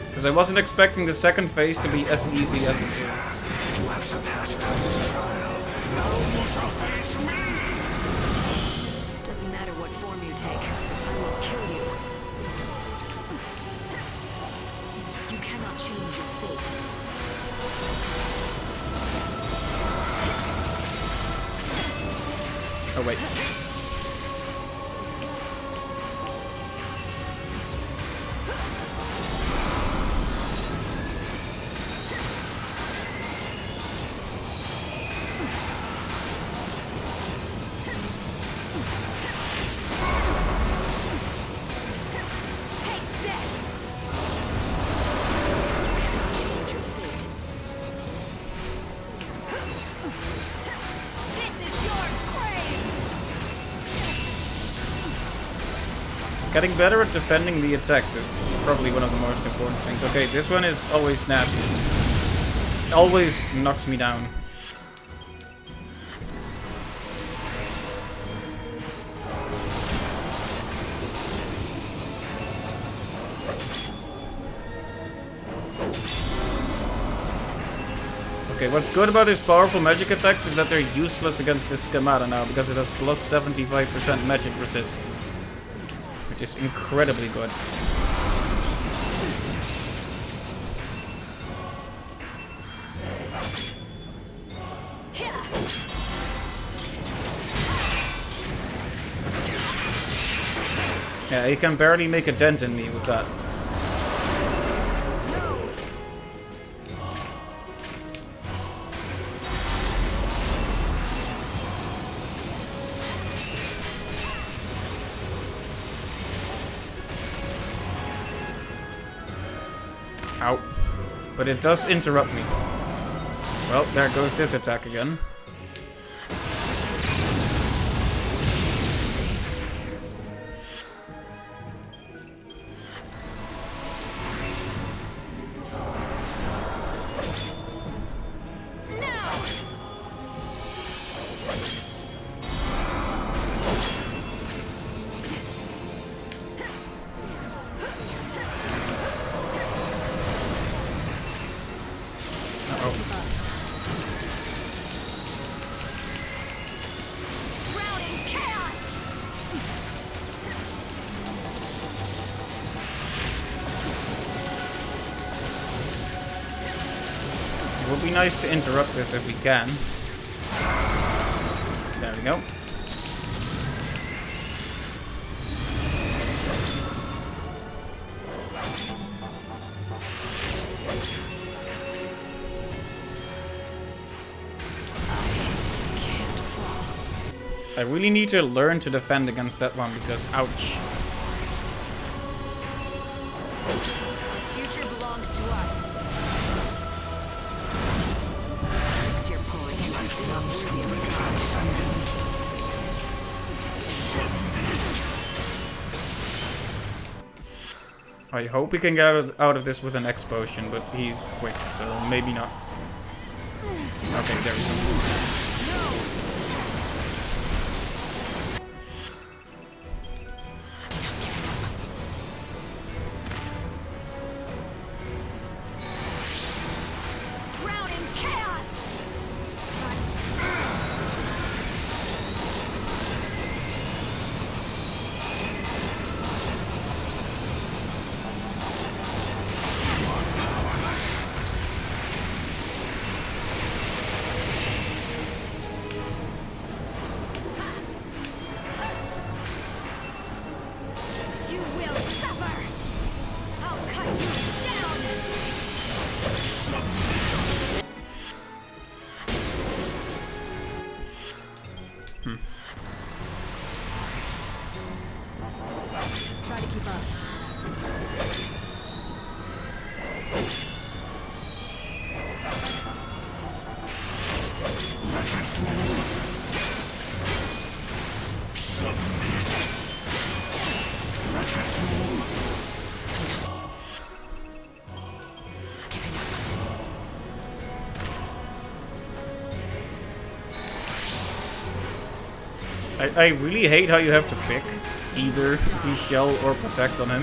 Because I wasn't expecting the second phase to be as easy as it is. You have surpassed Titan's trial. Now you shall face me! Doesn't matter what form you take, I will kill you. You cannot change your fate. Oh wait. Getting better at defending the attacks is probably one of the most important things. Okay, this one is always nasty. Always knocks me down. Okay, what's good about his powerful magic attacks is that they're useless against this schemata now, because it has plus 75% magic resist. Which is incredibly good. Yeah, he can barely make a dent in me with that. Ow. But it does interrupt me. Well, there goes this attack again. It would be nice to interrupt this if we can. There we go. I really need to learn to defend against that one because ouch. Future belongs to us. Tricks you're pulling might be unworthy of a god. I hope we can get out of this with an X potion, but he's quick, so maybe not. Okay, there we go. I really hate how you have to pick either de-shell or protect on him.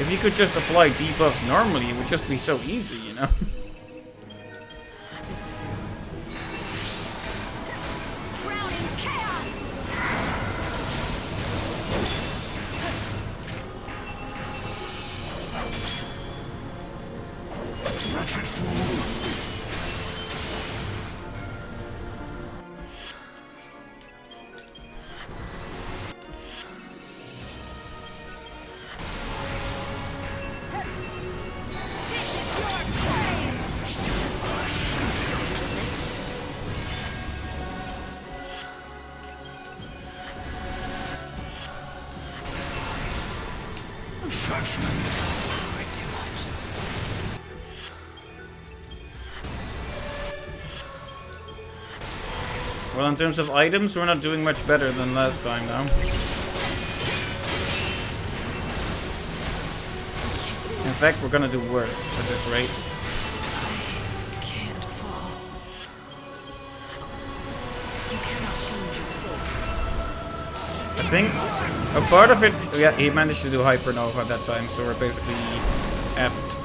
If you could just apply debuffs normally, it would just be so easy, you know? Well, in terms of items, we're not doing much better than last time now. In fact, we're gonna do worse at this rate. Can't fall. You cannot change your fate. I think a part of it, yeah, he managed to do Hypernova at that time, so we're basically effed.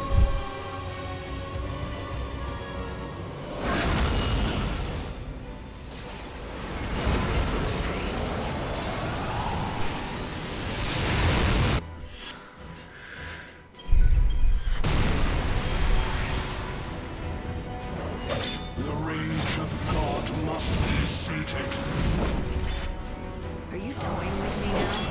Are you toying with me now?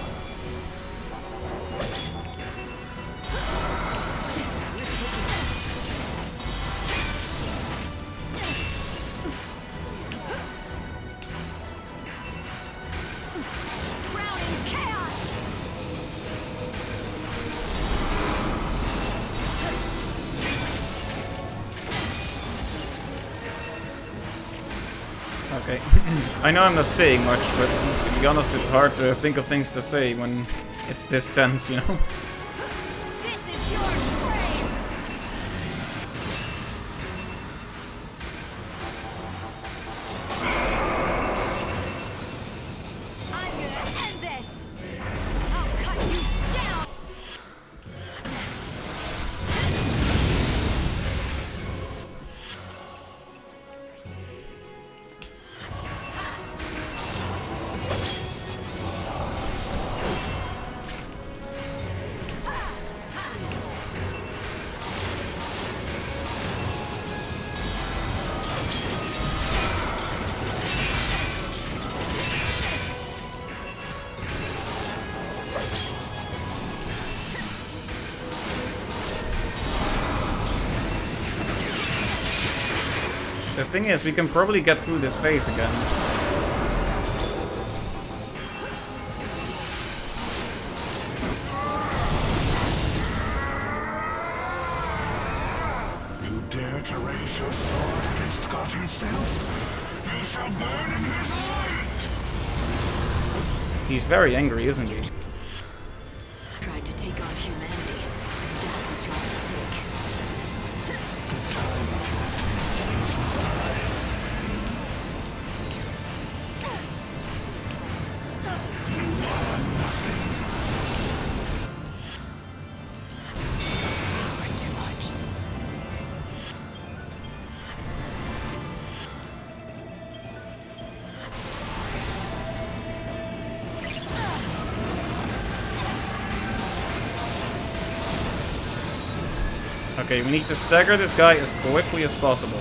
Drowning chaos! Okay. I know I'm not saying much, but to be honest, it's hard to think of things to say when it's this tense, you know? This is your grave! I'm gonna end this! I'll cut you down! The thing is, we can probably get through this phase again. You dare to raise your sword against God himself? You shall burn in his light! He's very angry, isn't he? Tried to take on humanity. That was your mistake. The time of your destiny is nigh. You are nothing. Power's too much. Okay, we need to stagger this guy as quickly as possible.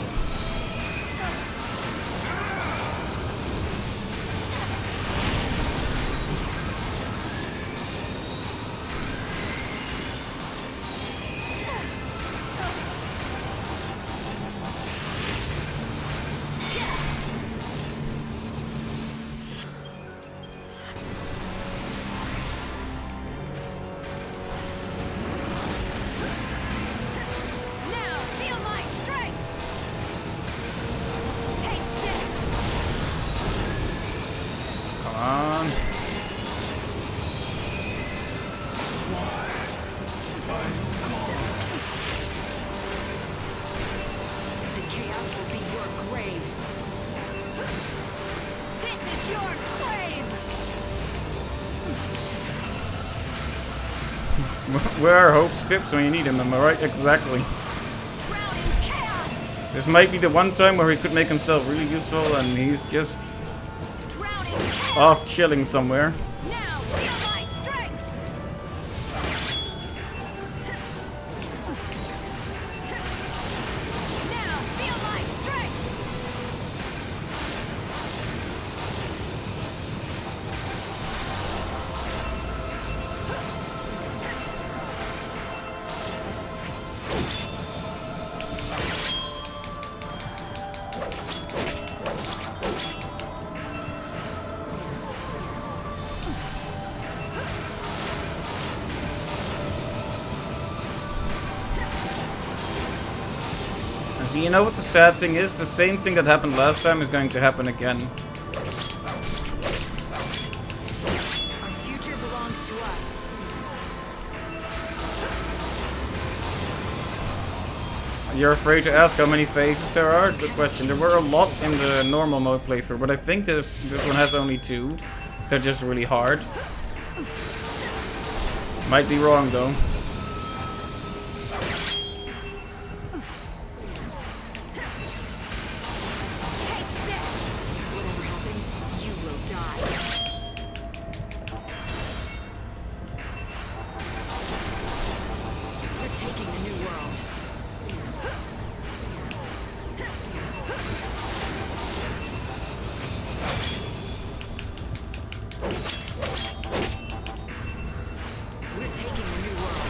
Now feel my strength! grave. This is your grave. Where are Hope's tips when you need them, am I right? Exactly. This might be the one time where he could make himself really useful and he's just off chilling somewhere. Now feel my strength. Now feel my strength. And so you know what the sad thing is? The same thing that happened last time is going to happen again. Our future belongs to us. You're afraid to ask how many phases there are? Good question. There were a lot in the normal mode playthrough, but I think this one has only 2. They're just really hard. Might be wrong though. Whatever happens, you will die. We're taking the new world. We're taking the new world.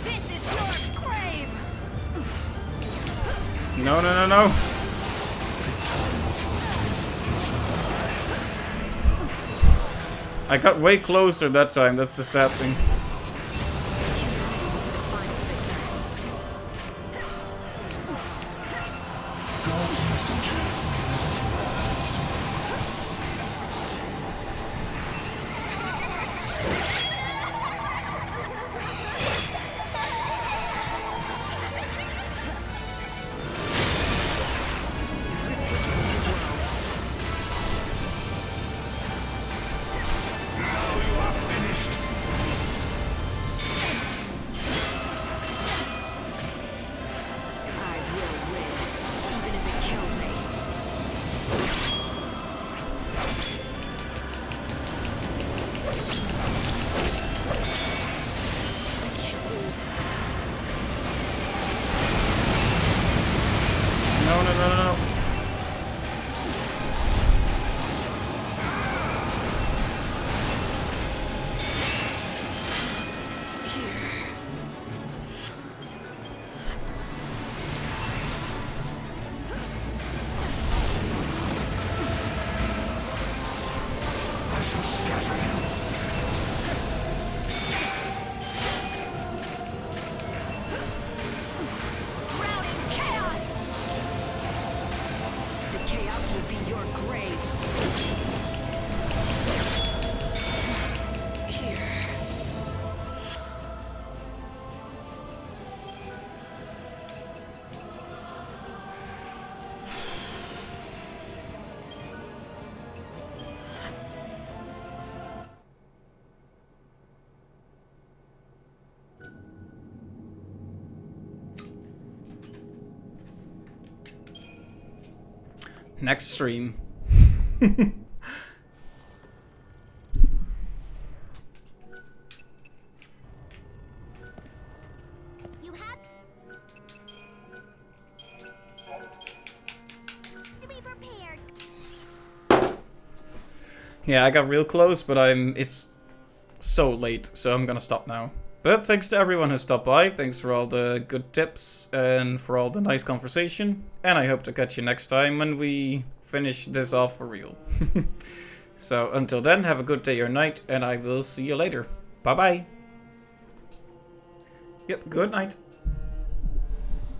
This is your grave. No, no, no, no. I got way closer that time, that's the sad thing. I will win, even if it kills me. I can't lose. No, no, no, no, no. I shall scatter you. Drown in chaos! The chaos will be your grave. Here. Next stream. You have to be prepared. Yeah, I got real close, but it's so late, so I'm gonna stop now. But thanks to everyone who stopped by, thanks for all the good tips and for all the nice conversation. And I hope to catch you next time when we finish this off for real. So until then, have a good day or night, and I will see you later. Bye bye. Yep, good night.